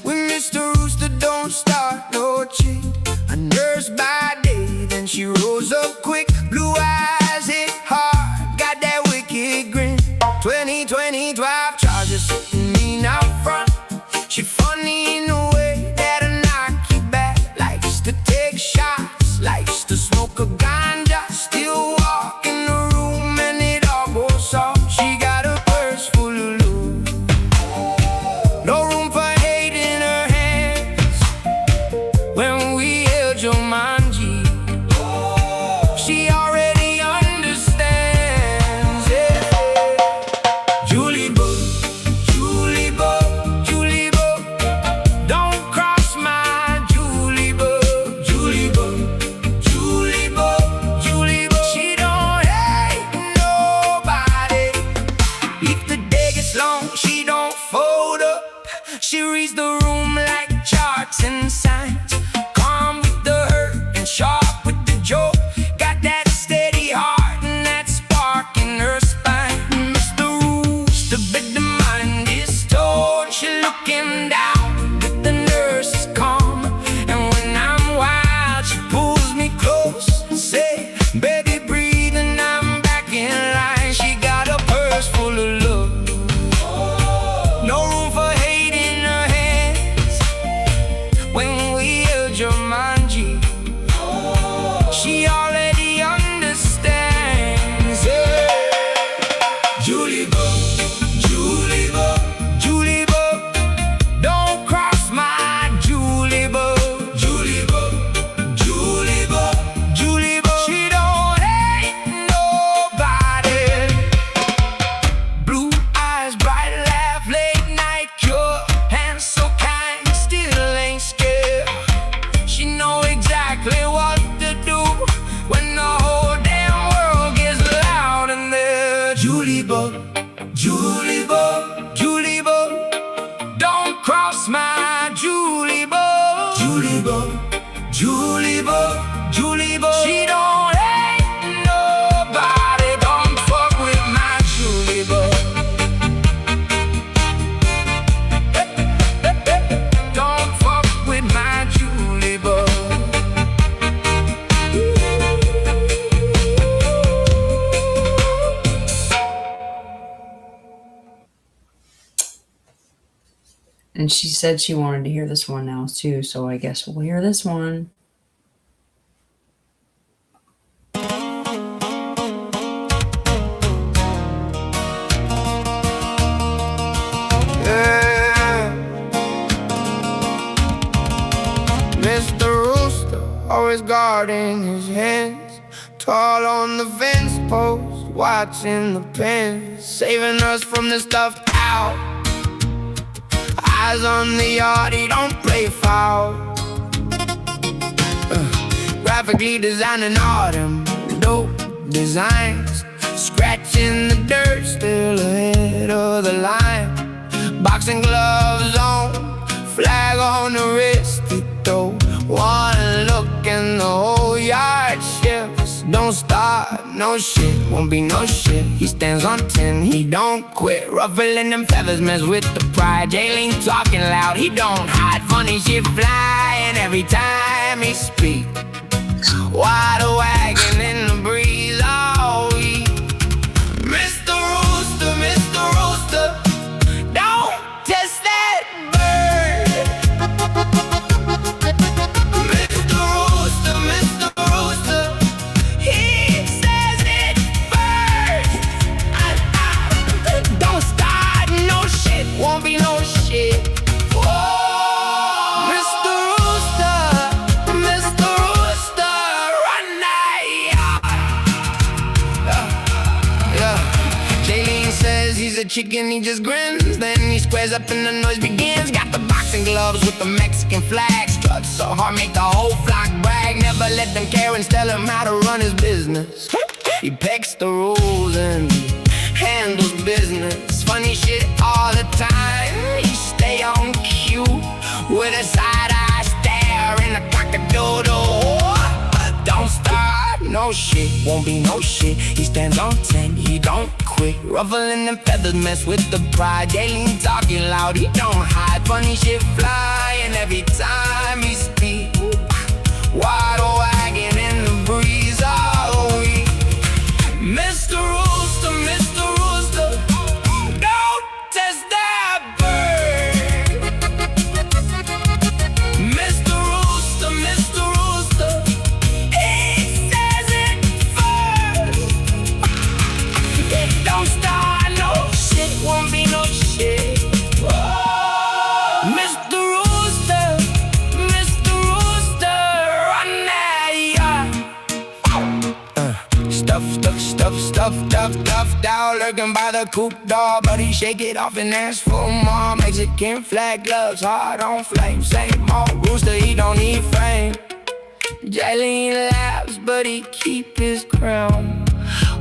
with Mr. Rooster. Don't start no cheat. A nurse by day, then she rose up quick. Blue eyes hit hard, got that wicked grin. 2020 drive charges sitting mean out front. She funny in a way that'll knock you back. Likes to take shots, likes to smoke a ganja. Still walk in the room and it all goes soft. She got a purse full of loot. No room for hate in her hands. When we held your manji, she already understands, yeah. Julie boy, Julie boy, Julie boy. Don't cross my Julie boy, Julie boy, Julie boy, Julie boy. She don't hate nobody. If the day gets long, she don't fold up. She reads the room like charts and signs. Calm with the hurt and sharp with the joke. Got that steady heart and that spark in her spine. Mr. Rooster, but the mind is torn. She looking down, but the nurse is calm. And when I'm wild, she pulls me close. Say, baby, breathe, and I'm back in line. She got a purse full of love. No room for hate in her hands. When we held your manji, she already understands, yeah. Julie boy, Julie boy, Julie boy. Don't cross my Julie boy, Julie boy, Julie boy, Julie boy. She don't hate nobody. Blue eyes, bright laugh, late night cure. Hands so kind, still ain't scared. She know exactly what to do when the whole damn world gets loud in there. Julie boy, Julie boy, Julie boy. Don't cross my Julie boy, Julie boy, Julie boy, Julie boy. She don't hate nobody. Don't fuck with my Julie boy. Don't fuck with my Julie boy. And she said she wanted to hear this one now too, so I guess we'll hear this one. Yeah. Mr. Rooster, always guarding his hens. Tall on the fence post, watching the pens. Saving us from the stuffed owl. Eyes on the yard, he don't play foul. Graphically designing autumn, dope designs. Scratching the dirt, still ahead of the line. Boxing gloves on, flag on the wrist. He throw one look and the whole yard shifts. Don't start, no shit, won't be no shit. He stands on 10, he don't quit. Ruffling them feathers, mess with the pride. Jailing talking loud, he don't hide. Funny shit flying every time he speak. Wide a wagon in the breeze all week. Mr. Rooster, Mr. Rooster, don't test that bird. Mr. Rooster, Mr. Rooster, he says it first. Don't start no shit, won't be no shit. Whoa. Mr. Rooster, Mr. Rooster, run that yard. Yeah. Jaylene says he's a chicken, he just grins. Then he squares up and the noise begins. Got the boxing gloves with the Mexican flag. Struts so hard, make the whole flock brag. Never let them care and tell him how to run his business. He pecks the rules and handles business. Funny shit all the time. He stay on cue with a side-eye stare and a cock-a-doodle. Don't start, no shit, won't be no shit. He stands on 10, he don't quit. Ruffling them feathers, mess with the pride. Jailing talking loud, he don't hide. Funny shit flying every time he speak. Wide a wagon in the breeze all week. Mr. Rooster, Mr. Rooster, don't test that bird. Mr. Rooster, Mr. Rooster, he says it first. Don't start no shit, won't be no shit. Mr. Rooster, Mr. Rooster, run that yard. Stuffed out, lurking by the coop door. But he shake it off and ask for more. Mexican flag gloves, hard on flame. Same old rooster, he don't need fame. Jaylene laughs, but he keep his crown.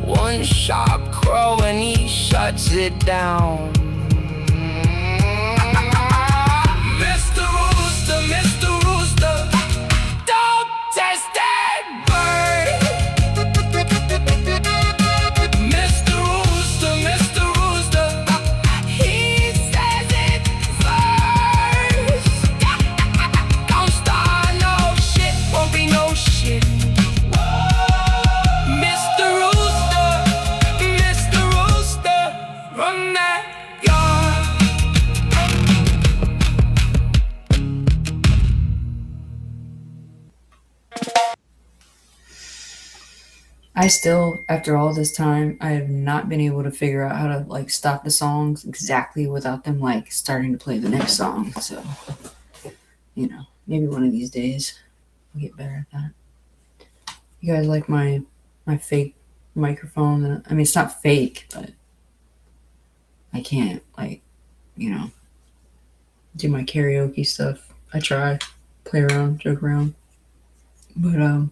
One sharp crow and he shuts it down. Mr. Rooster, Mr. Rooster, don't test that bird. Mr. Rooster, Mr. Rooster, he says it first. Don't start no shit, won't be no shit. Mr. Rooster, Mr. Rooster, run that yard. I still, after all this time, I have not been able to figure out how to like stop the songs exactly without them like starting to play the next song. So, you know, maybe one of these days I'll get better at that. You guys like my fake microphone? I mean, it's not fake, but I can't like, you know, do my karaoke stuff. I try, play around, joke around, but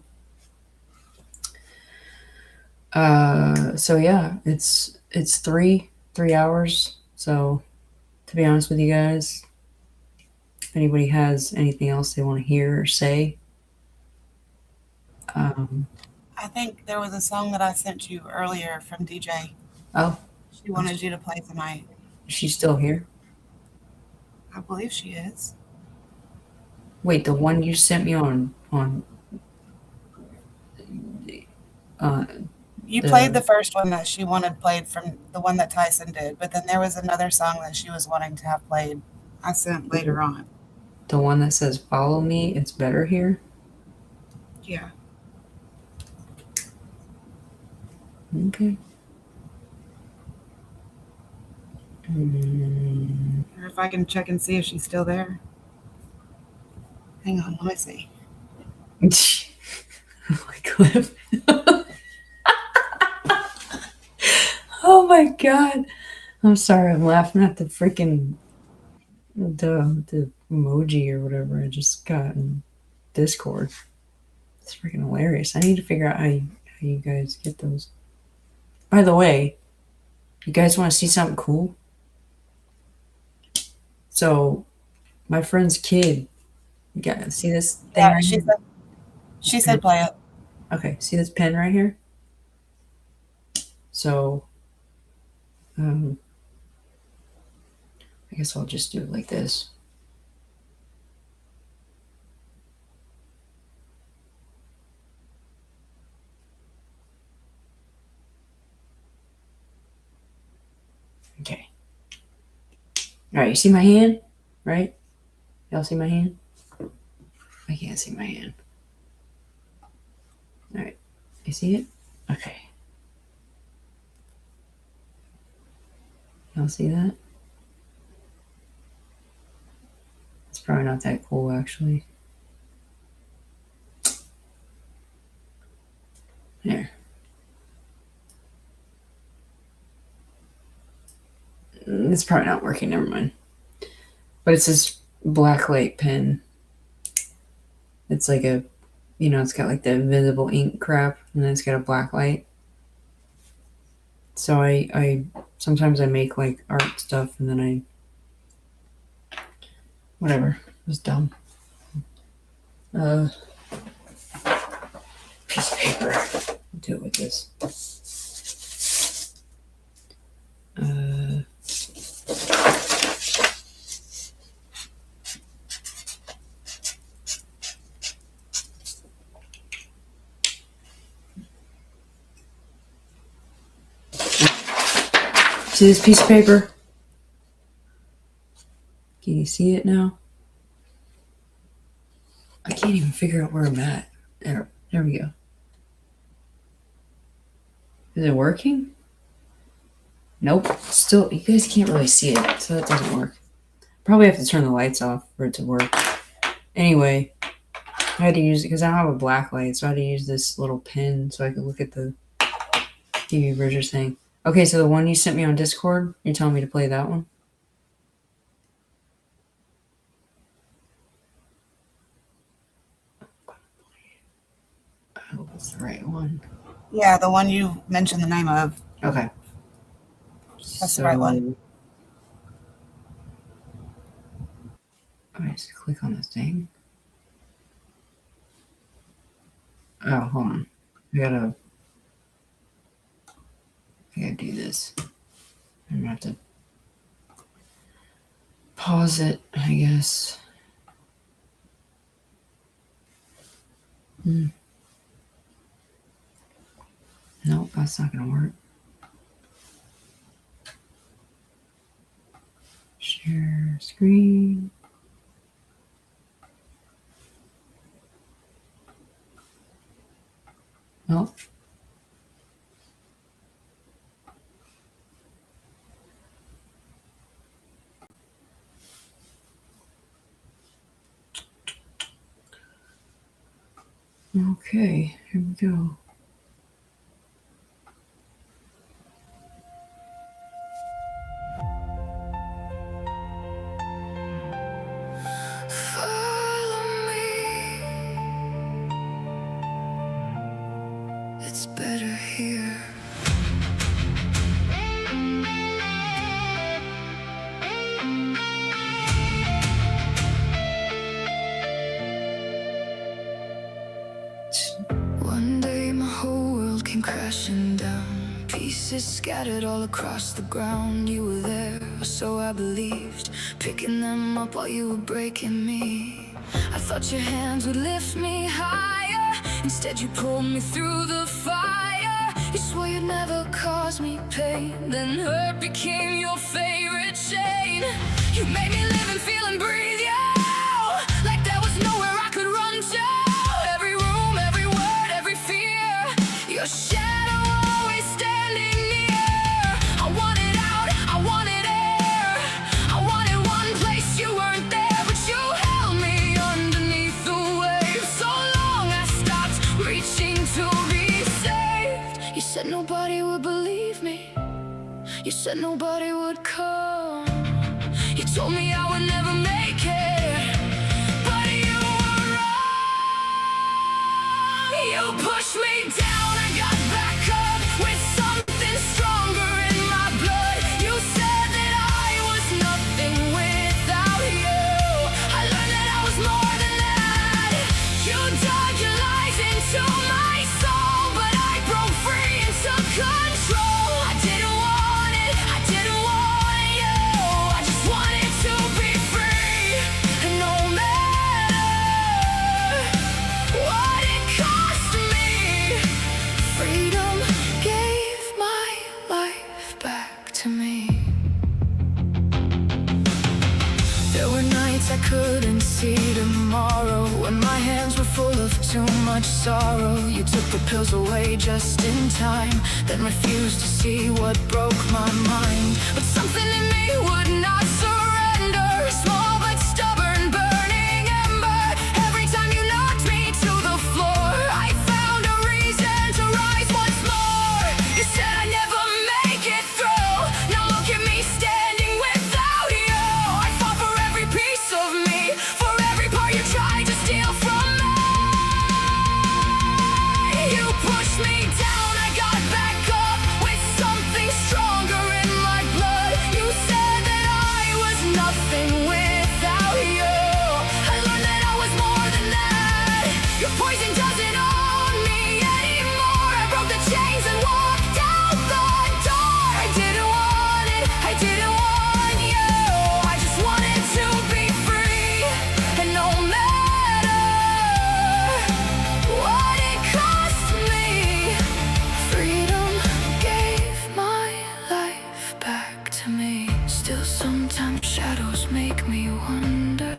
so yeah, it's 3 hours. So to be honest with you guys, if anybody has anything else they want to hear or say, I think there was a song that I sent you earlier from DJ. oh, She wanted you to play tonight. she's still here. I believe she is. Wait, the one you sent me on You The- played the first one that she wanted played from the one that Tyson did, but then there was another song that she was wanting to have played. I sent later on. the one that says "Follow me, it's better here." Yeah. Okay. Mm, Or if I can check and see if she's still there. Hang on, let me see. my clip. Oh my god! I'm sorry. I'm laughing at the freaking the emoji or whatever I just got in Discord. It's freaking hilarious. I need to figure out how you guys get those. By the way, you guys want to see something cool? So my friend's kid, see this thing Yeah, right she here? said. She said play it. Okay, see this pen right here? So, I guess I'll just do it like this. Okay. All right, you see my hand? Right? Y'all see my hand? I can't see my hand. All right, you see it? Okay. Y'all see that? It's probably not that cool, actually. There. It's probably not working, never mind. But it's this black light pen. It's like a, it's got like the invisible ink crap, and then it's got a black light. So I sometimes I make like art stuff, and then whatever. It was dumb. Piece of paper. I'll do it with this. See this piece of paper? Can you see it now? I can't even figure out where I'm at. There we go. Is it working? Nope. Still, you guys can't really see it, so that doesn't work. Probably have to turn the lights off for it to work. Anyway, I had to use it because I don't have a black light, so I had to use this little pen so I could look at the TV Bridgers thing. Okay, so the one you sent me on Discord, you're telling me to play that one? I hope it's the right one. Yeah, the one you mentioned the name of. Okay. That's the right one. Alright, so click on this thing. Oh, hold on. I gotta do this. I'm gonna have to pause it, I guess. Nope, that's not gonna work. Share screen. Nope. Okay, here we go. Follow me. It's better here. One day my whole world came crashing down. Pieces scattered all across the ground. You were there, or so I believed, picking them up while you were breaking me. I thought your hands would lift me higher. Instead you pulled me through the fire. You swore you'd never cause me pain. Then hurt became your favorite chain. You made me live and feel and breathe you, like there was nowhere I could run to. Every room, every word, every fear, your shadow always standing near. I wanted out, I wanted air, I wanted one place you weren't there, but you held me underneath the waves. So long I stopped reaching to be saved. You said nobody would believe me. You said nobody would come. You told me I would never make it, but you were wrong. You pushed me down, I got back up with something stronger in my blood. You said that I was nothing without too much sorrow. You took the pills away just in time, then refused to see what broke my mind. But something in me would not surrender. Small but stubborn, burning ember. Every time you knocked me to the floor, I found a reason to rise once more. You said I'd never make it through. Now look at me standing without you. I fought for every piece of me, for every part you tried to steal from me. You pushed me down, I got back up with something stronger in my blood. You said that I was nothing without you. I learned that I was more than that. Your poison doesn't own me anymore. I broke the chains and walked out the door. I didn't want it, I didn't want you. I just wanted to be free. And no matter what it cost me, freedom gave my life back to me. Still sometimes shadows make me wonder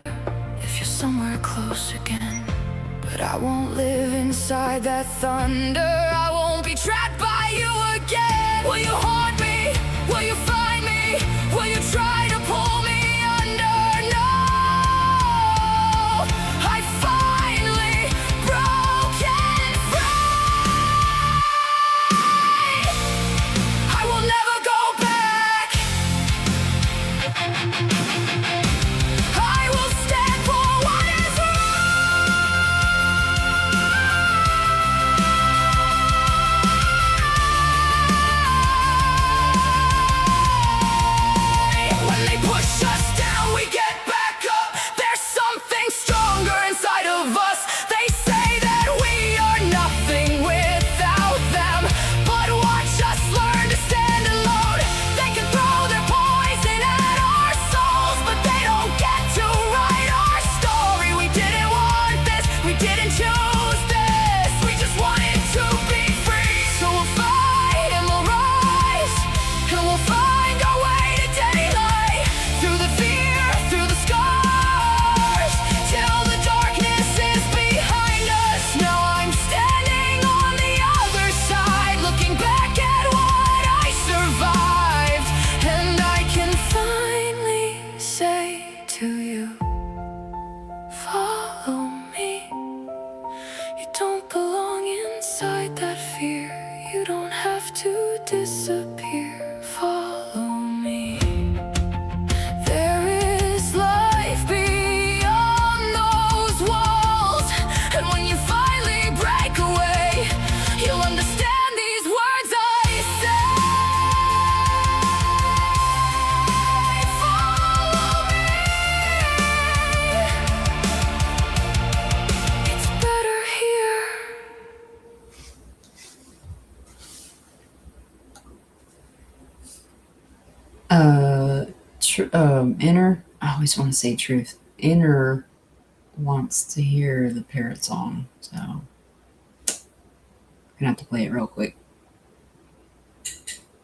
if you're somewhere close again. But I won't live inside that thunder. I won't be trapped by you again. Will you haunt me? Will you find me? Will you try to pull me under? No, I finally broken free. I will never go back. I will stand for what is right. When they push us down, we get back up. There's something stronger inside of us. They say that we are nothing without them, but watch us learn to stand alone. They can throw their poison at our souls, but they don't get to write our story. We didn't want this, we didn't choose this. We just wanted to be free. So we'll fight and we'll rise, and we'll find our way to daylight. Through the fear, through the scars, till the darkness is behind us. Now I'm standing on the other side, looking back at what I survived. And I can finally say to you, follow me. You don't belong inside that fear. You don't have to disappear. Follow me. There is life beyond those walls. And when you finally break away, you'll understand these words I say. Follow me. It's better here. Inner. I always want to say truth. Inner wants to hear the parrot song, so I'm gonna have to play it real quick.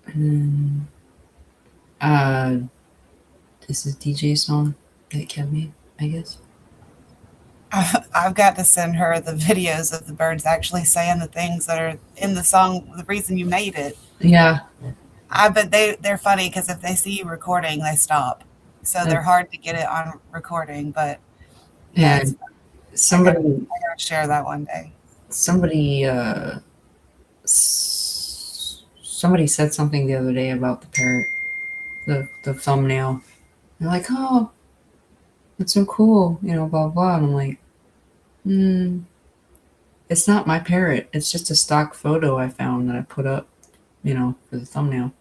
And then, this is DJ's song that kept me, I guess. I've got to send her the videos of the birds actually saying the things that are in the song, the reason you made it. Yeah, I bet they're funny because if they see you recording, they stop. So they're hard to get it on recording, but yeah, and somebody I gotta share that one day. somebody somebody said something the other day about the parrot, the thumbnail. They're like, oh, it's so cool, blah blah. And I'm like, it's not my parrot. It's just a stock photo I found that I put up, for the thumbnail.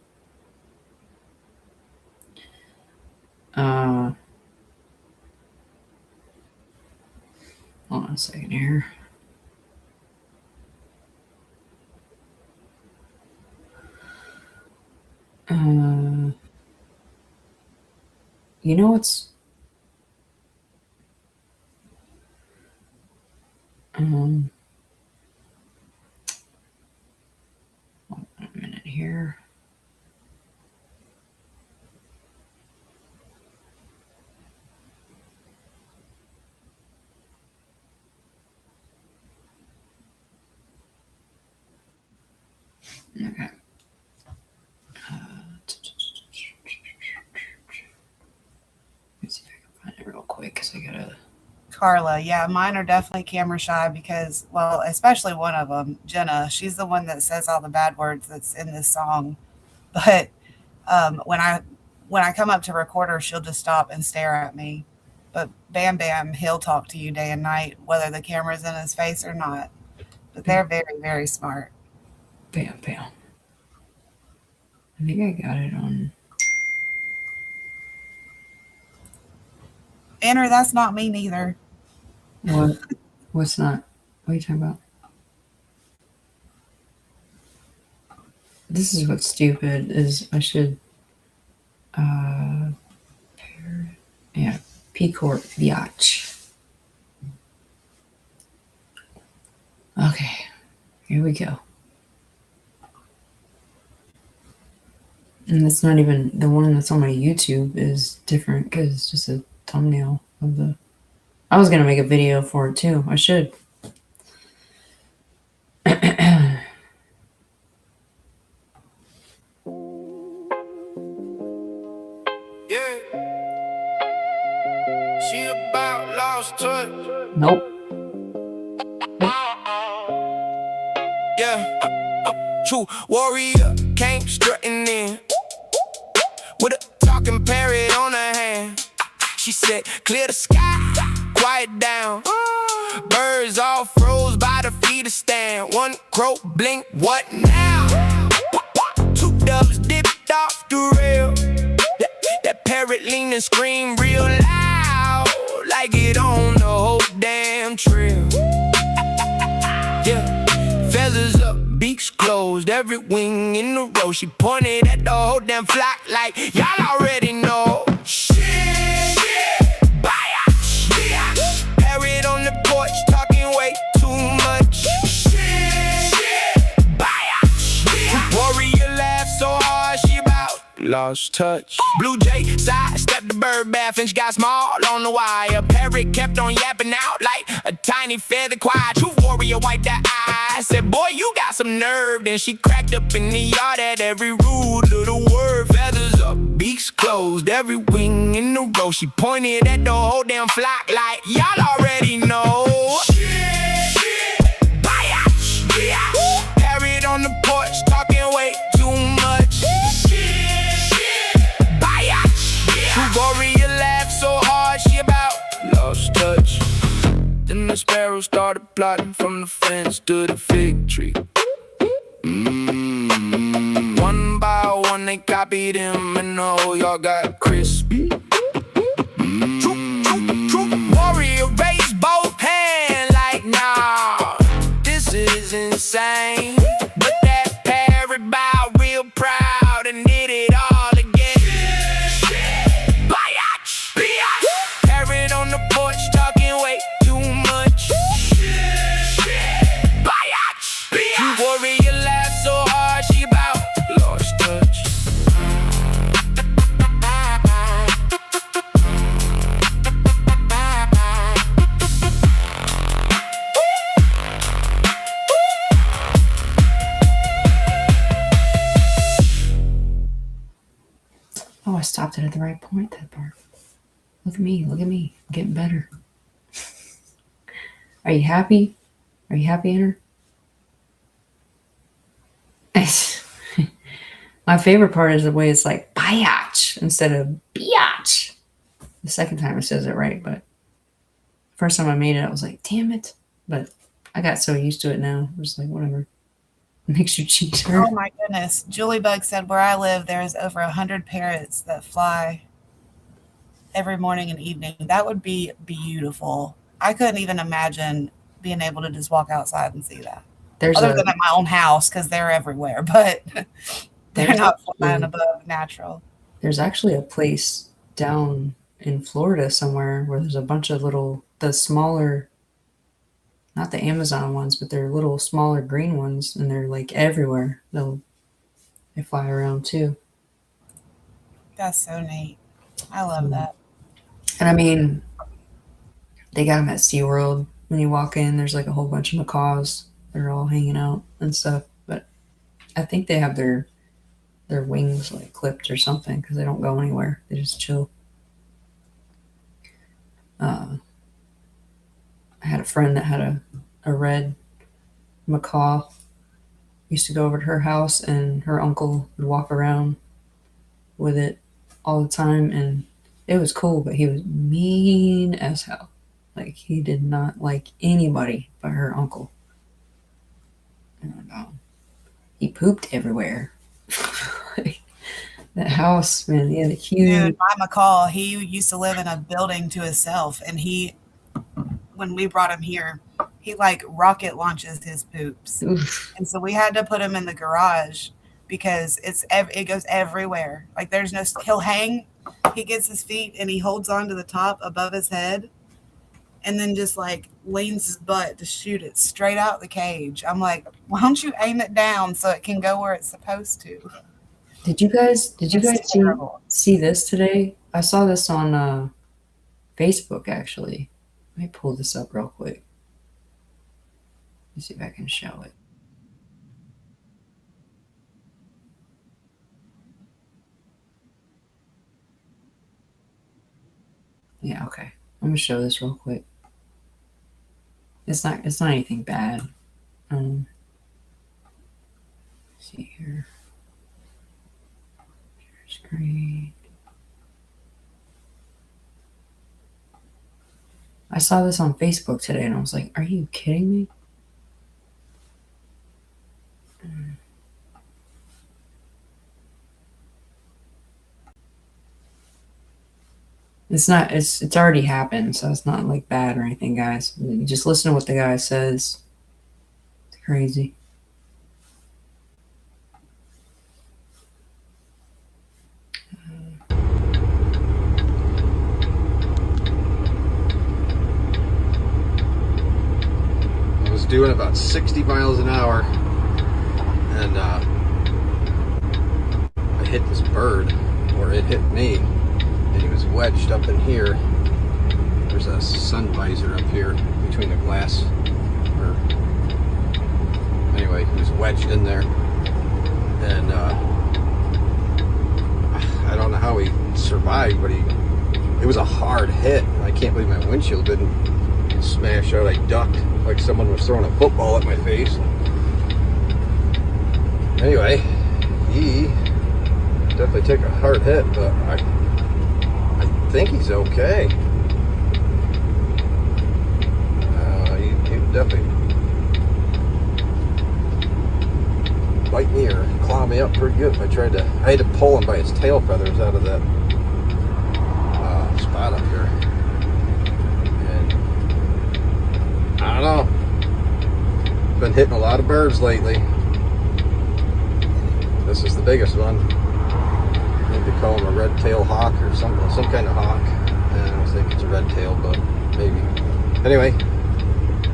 Hold on a second here. What's hold on a minute here. Okay. Let's see if I can find it real quick because I gotta. Carla, yeah, mine are definitely camera shy because, well, especially one of them, Jenna. She's the one that says all the bad words that's in this song. But when I come up to record her, she'll just stop and stare at me. But Bam Bam, he'll talk to you day and night, whether the camera's in his face or not. But they're very, very smart. Bam, bam. I think I got it on. Enter, that's not me neither. What? What's not? What are you talking about? This is what's stupid is I should. Yeah, P Corp Biatch. Okay, here we go. And it's not even the one that's on my YouTube is different because it's just a thumbnail of the. I was gonna make a video for it too. I should. Yeah. She about lost touch. Nope. Yeah. True warrior came strutting in with a talking parrot on her hand. She said, clear the sky, quiet down. Birds all froze by the feeder stand. One crow blink, what now? Two doves dipped off the rail. That parrot leaned and screamed real loud, like it on the whole damn trail. Yeah, feathers up, beaks closed, every wing in a row. She pointed at the whole damn flock like, y'all already know. Shit, biatch. Parrot on the porch talking way too much. Shit, biatch. Warrior laughed so hard she about lost touch. Blue jay sidestepped the bird bath and she got small on the wire. Parrot kept on yapping out like a tiny feather choir. True warrior wiped that eye, said, boy, you got some nerve. Then she cracked up in the yard at every rude little word. Feathers up, beaks closed, every wing in a row. She pointed at the whole damn flock like, y'all already know. Biatch, biatch. Parrot on the porch talking way too much. Warrior laughed so hard she about lost touch. Then the sparrow started plotting from the fence to the fig tree. One by one they copied him and the whole yard got crispy. Warrior raised both hands like, nah, this is insane. But that parrot bowed real proud and did it all again. Parrot on the porch talking way too much. Biatch. Warrior laughed so hard she about lost touch. Oh, I stopped it at the right point, that part. Look at me, I'm getting better. Are you happy? Are you happy, Enter? My favorite part is the way it's like biatch instead of biatch. The second time it says it right, but first time I made it, I was like, damn it. But I got so used to it now. I'm just like, whatever. It makes your cheeks hurt. Oh my goodness. Julie Bug said, where I live, there's over 100 parrots that fly every morning and evening. That would be beautiful. I couldn't even imagine being able to just walk outside and see that. There's Other than at my own house, because they're everywhere, but they're There's not actually- flying above natural. There's actually a place down in Florida somewhere where there's a bunch of the smaller, not the Amazon ones, but they're little smaller green ones, and they're like everywhere. They fly around too. That's so neat. I love that. And I mean, they got them at SeaWorld. When you walk in, there's like a whole bunch of macaws. They're all hanging out and stuff. But I think they have their wings like clipped or something because they don't go anywhere. They just chill. I had a friend that had a red macaw. Used to go over to her house, and her uncle would walk around with it all the time, and it was cool, but he was mean as hell. Like, he did not like anybody but her uncle. And he pooped everywhere. Like, that house, man, he had a huge. Dude, my McCall, he used to live in a building to himself, and when we brought him here, he like rocket launches his poops, Oof. and so we had to put him in the garage because it goes everywhere. Like there's no, he'll hang, he gets his feet and he holds on to the top above his head, and then just like leans his butt to shoot it straight out the cage. I'm like, why don't you aim it down so it can go where it's supposed to? Did you guys It's see, terrible. see this today? I saw this on Facebook, actually. Let me pull this up real quick. Let me see if I can show it. Yeah, okay. I'm gonna show this real quick. It's not anything bad. Let's see here. Share screen. I saw this on Facebook today and I was like, are you kidding me? It's already happened, so it's not like bad or anything, guys. You just listen to what the guy says. It's crazy. I was doing about 60 miles an hour, and I hit this bird, or it hit me, and he was wedged up in here. There's a sun visor up here between the glass. Anyway, he was wedged in there, and I don't know how he survived, but it was a hard hit. I can't believe my windshield didn't smash out. I ducked like someone was throwing a football at my face. Anyway, he definitely took a hard hit, but I think he's okay. He would definitely bite me or claw me up pretty good if I tried to. I had to pull him by his tail feathers out of that spot up here. And I don't know. Been hitting a lot of birds lately. This is the biggest one. Maybe they call him a red-tailed hawk or something, some kind of hawk. I don't think it's a red-tail, but maybe. Anyway,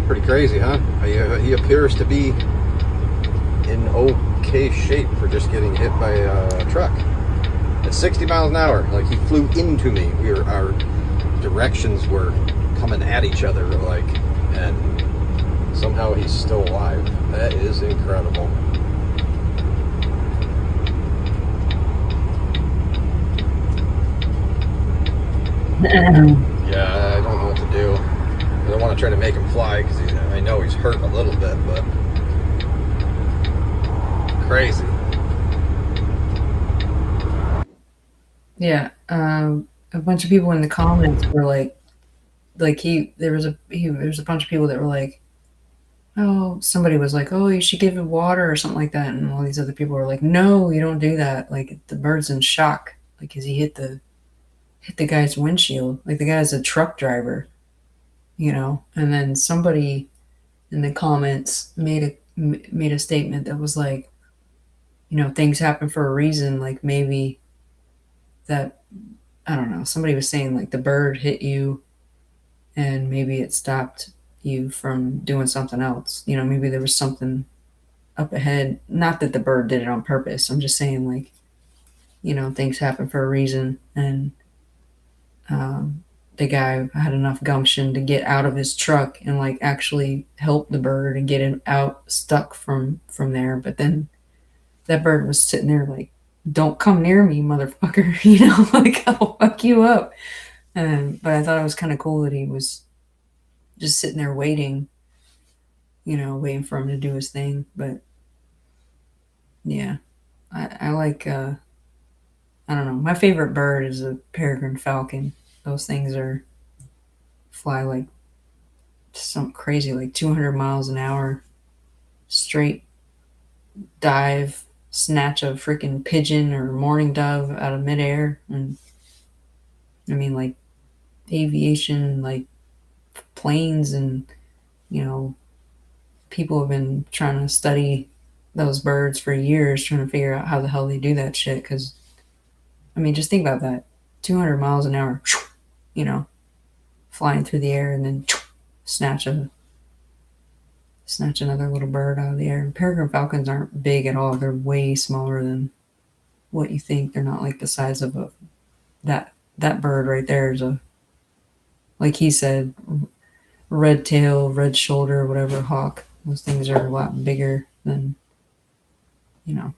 pretty crazy, huh? He appears to be in okay shape for just getting hit by a truck at 60 miles an hour. Like, he flew into me. Our directions were coming at each other, like, and somehow he's still alive. That is incredible. Yeah, I don't know what to do. I don't want to try to make him fly because I know he's hurt a little bit, but crazy. Yeah, a bunch of people in the comments were like there was a bunch of people that were like, oh, somebody was like, oh, you should give it water or something like that, and all these other people were like, no, you don't do that. Like, the bird's in shock, like, because he hit the guy's windshield. Like, the guy's a truck driver, you know. And then somebody in the comments made a statement that was like, you know, things happen for a reason. Like, maybe that, I don't know, somebody was saying like the bird hit you and maybe it stopped you from doing something else. You know, maybe there was something up ahead. Not that the bird did it on purpose. I'm just saying, like, you know, things happen for a reason. And the guy had enough gumption to get out of his truck and like actually help the bird and get him out stuck from there. But then that bird was sitting there like, don't come near me, motherfucker. You know, like I'll fuck you up. But I thought it was kind of cool that he was just sitting there waiting, you know, waiting for him to do his thing. But yeah, I like, I don't know. My favorite bird is a peregrine falcon. Those things fly like something crazy, like 200 miles an hour, straight dive, snatch a freaking pigeon or mourning dove out of midair. And I mean, like aviation, like planes, and you know, people have been trying to study those birds for years, trying to figure out how the hell they do that shit. Because I mean, just think about that: 200 miles an hour, you know, flying through the air, and then snatch another little bird out of the air. And peregrine falcons aren't big at all. They're way smaller than what you think. They're not like the size of that bird right there is a, like he said, red tail, red shoulder, whatever hawk. Those things are a lot bigger than, you know,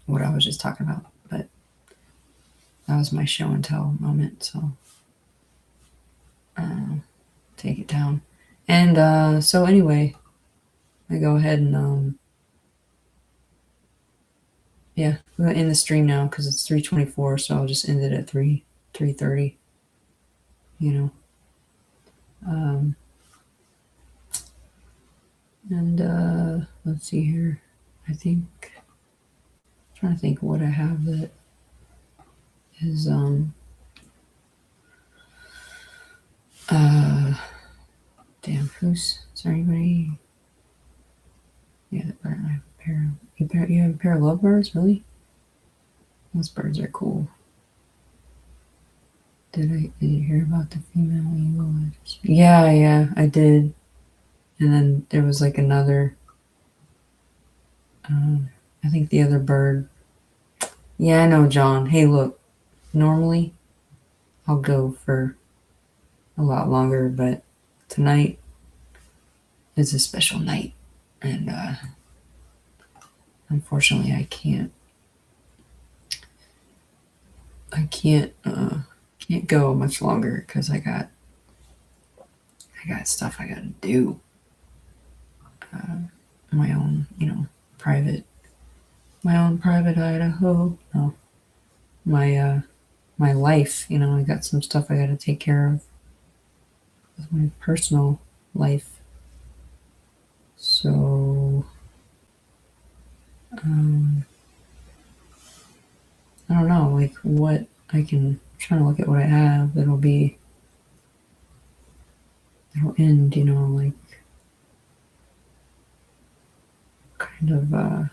what I was just talking about. But that was my show and tell moment. So take it down. And so anyway, I go ahead and yeah, I'm gonna end the stream now because it's 3:24, so I'll just end it at 3:30. You know. And let's see here. I think I'm trying to think what I have that is damn, is there anybody? Yeah, I have a pair. You have a pair of lovebirds, really? Those birds are cool. Did you hear about the female eagle? Yeah, I did. And then there was like another. I think the other bird. Yeah, I know, John. Hey, look. Normally, I'll go for a lot longer, but tonight is a special night, and unfortunately, I can't go much longer because I got stuff I gotta do. My own, you know, private Idaho. No, my life. You know, I got some stuff I gotta take care of with my personal life. So, I don't know, like what I can. I'm trying to look at what I have that'll end, you know, like kind of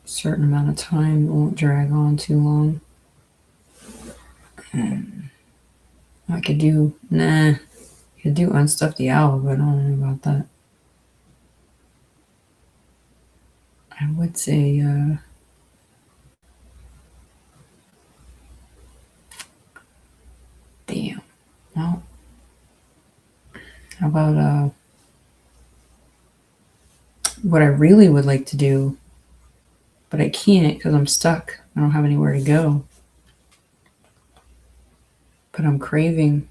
certain amount of time. It won't drag on too long. I could do Unstuff the Owl, but I don't know about that. I would say damn. Well, how about what I really would like to do, but I can't because I'm stuck. I don't have anywhere to go. But I'm craving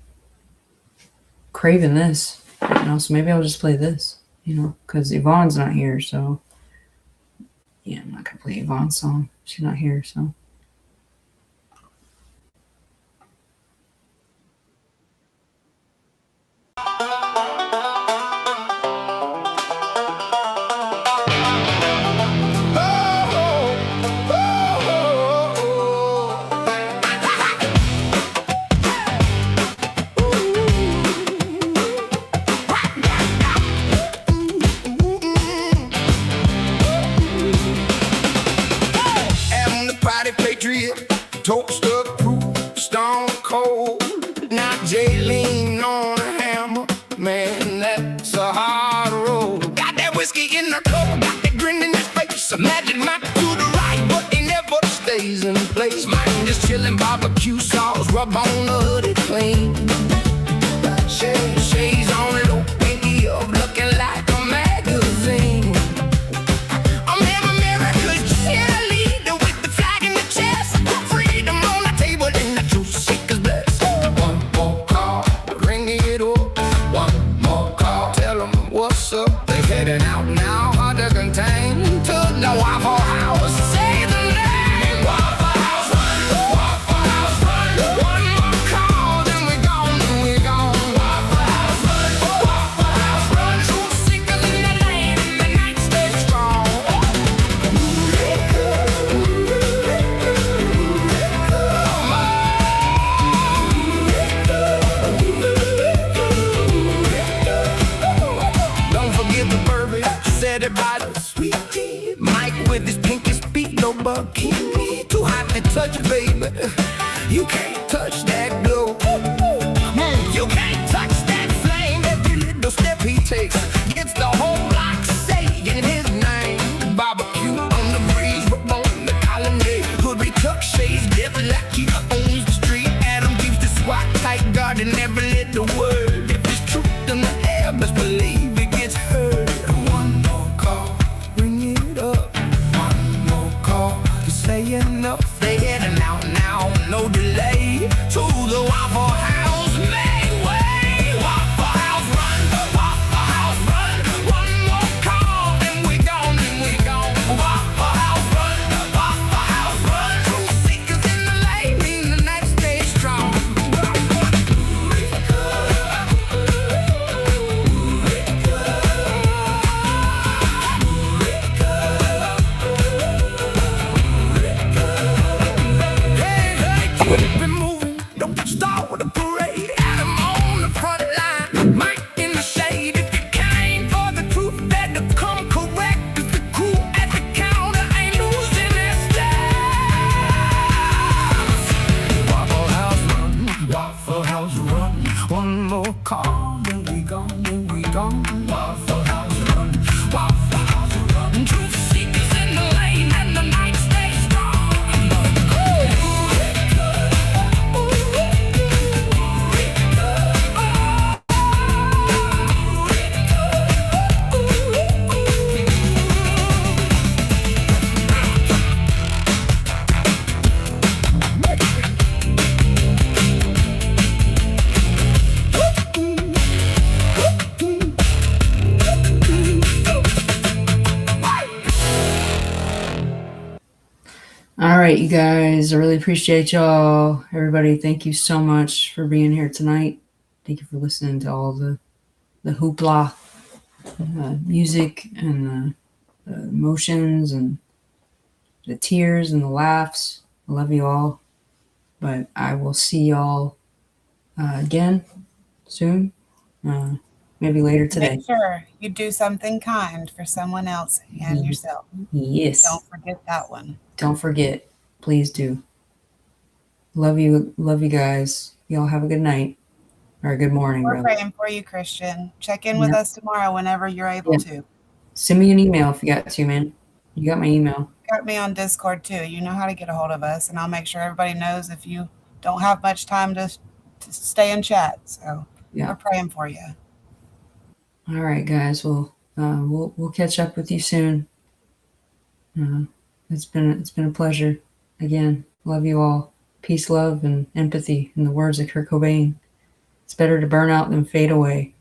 this, you know, so maybe I'll just play this, you know, because Yvonne's not here, so yeah, I'm not gonna play Yvonne's song. She's not here, so. Toast up, proof, stone cold. Now Jay lean on a hammer, man, that's a hard road. Got that whiskey in the cup, got that grin in his face. Imagine Mike to the right, but he never stays in place. Mine just chillin', barbecue sauce, rub on the hoodie clean. Shades on low, pinky up, looking like a magazine. bikini. Too hot to touch, baby. You can't touch that glow. You can't touch that flame. Every little step he takes gets the whole block saying his name. Barbecue on the breeze, on the colonnade. Hoodie tuck shades, devil like he owns the street. Adam keeps the squat tight, guarding every little word. If it's truth in the air, best believe it gets heard. One more call, ring it up. One more call, you say enough. They heading out now, no delay. To the Waffle House, make way. Waffle House, run. Waffle House, run. One more call, and we gone, and we gone. Waffle House, run. Waffle House, run. Truth seekers in the lane, mean the night stay strong. Keep it moving, don't start with a parade. Adam on the front line, Mike in the shade. If you came for the truth, better come correct. 'Cause the crew at the counter ain't losing their staff. Waffle House run, Waffle House run. One more call, then we gone, then we gone. Waffle House run, Waffle House run. Truth seekers in the lane, and the night stays strong. All right, you guys, I really appreciate y'all. Everybody, thank you so much for being here tonight. Thank you for listening to all the hoopla, music, and the emotions, and the tears, and the laughs. I love you all. But I will see y'all again soon, maybe later today. Make sure you do something kind for someone else and yourself. Yes. Don't forget that one. Don't forget. Please do. Love you guys. Y'all have a good night. Or a good morning, We're rather. praying for you, Christian. Check in with us tomorrow whenever you're able to. Send me an email if you got to, man. You got my email. Got me on Discord too. You know how to get a hold of us, and I'll make sure everybody knows if you don't have much time to stay in chat. So Yeah. we're praying for you. All right, guys. Well, we'll catch up with you soon. It's been a pleasure. Again, love you all. Peace, love, and empathy. In the words of Kurt Cobain, it's better to burn out than fade away.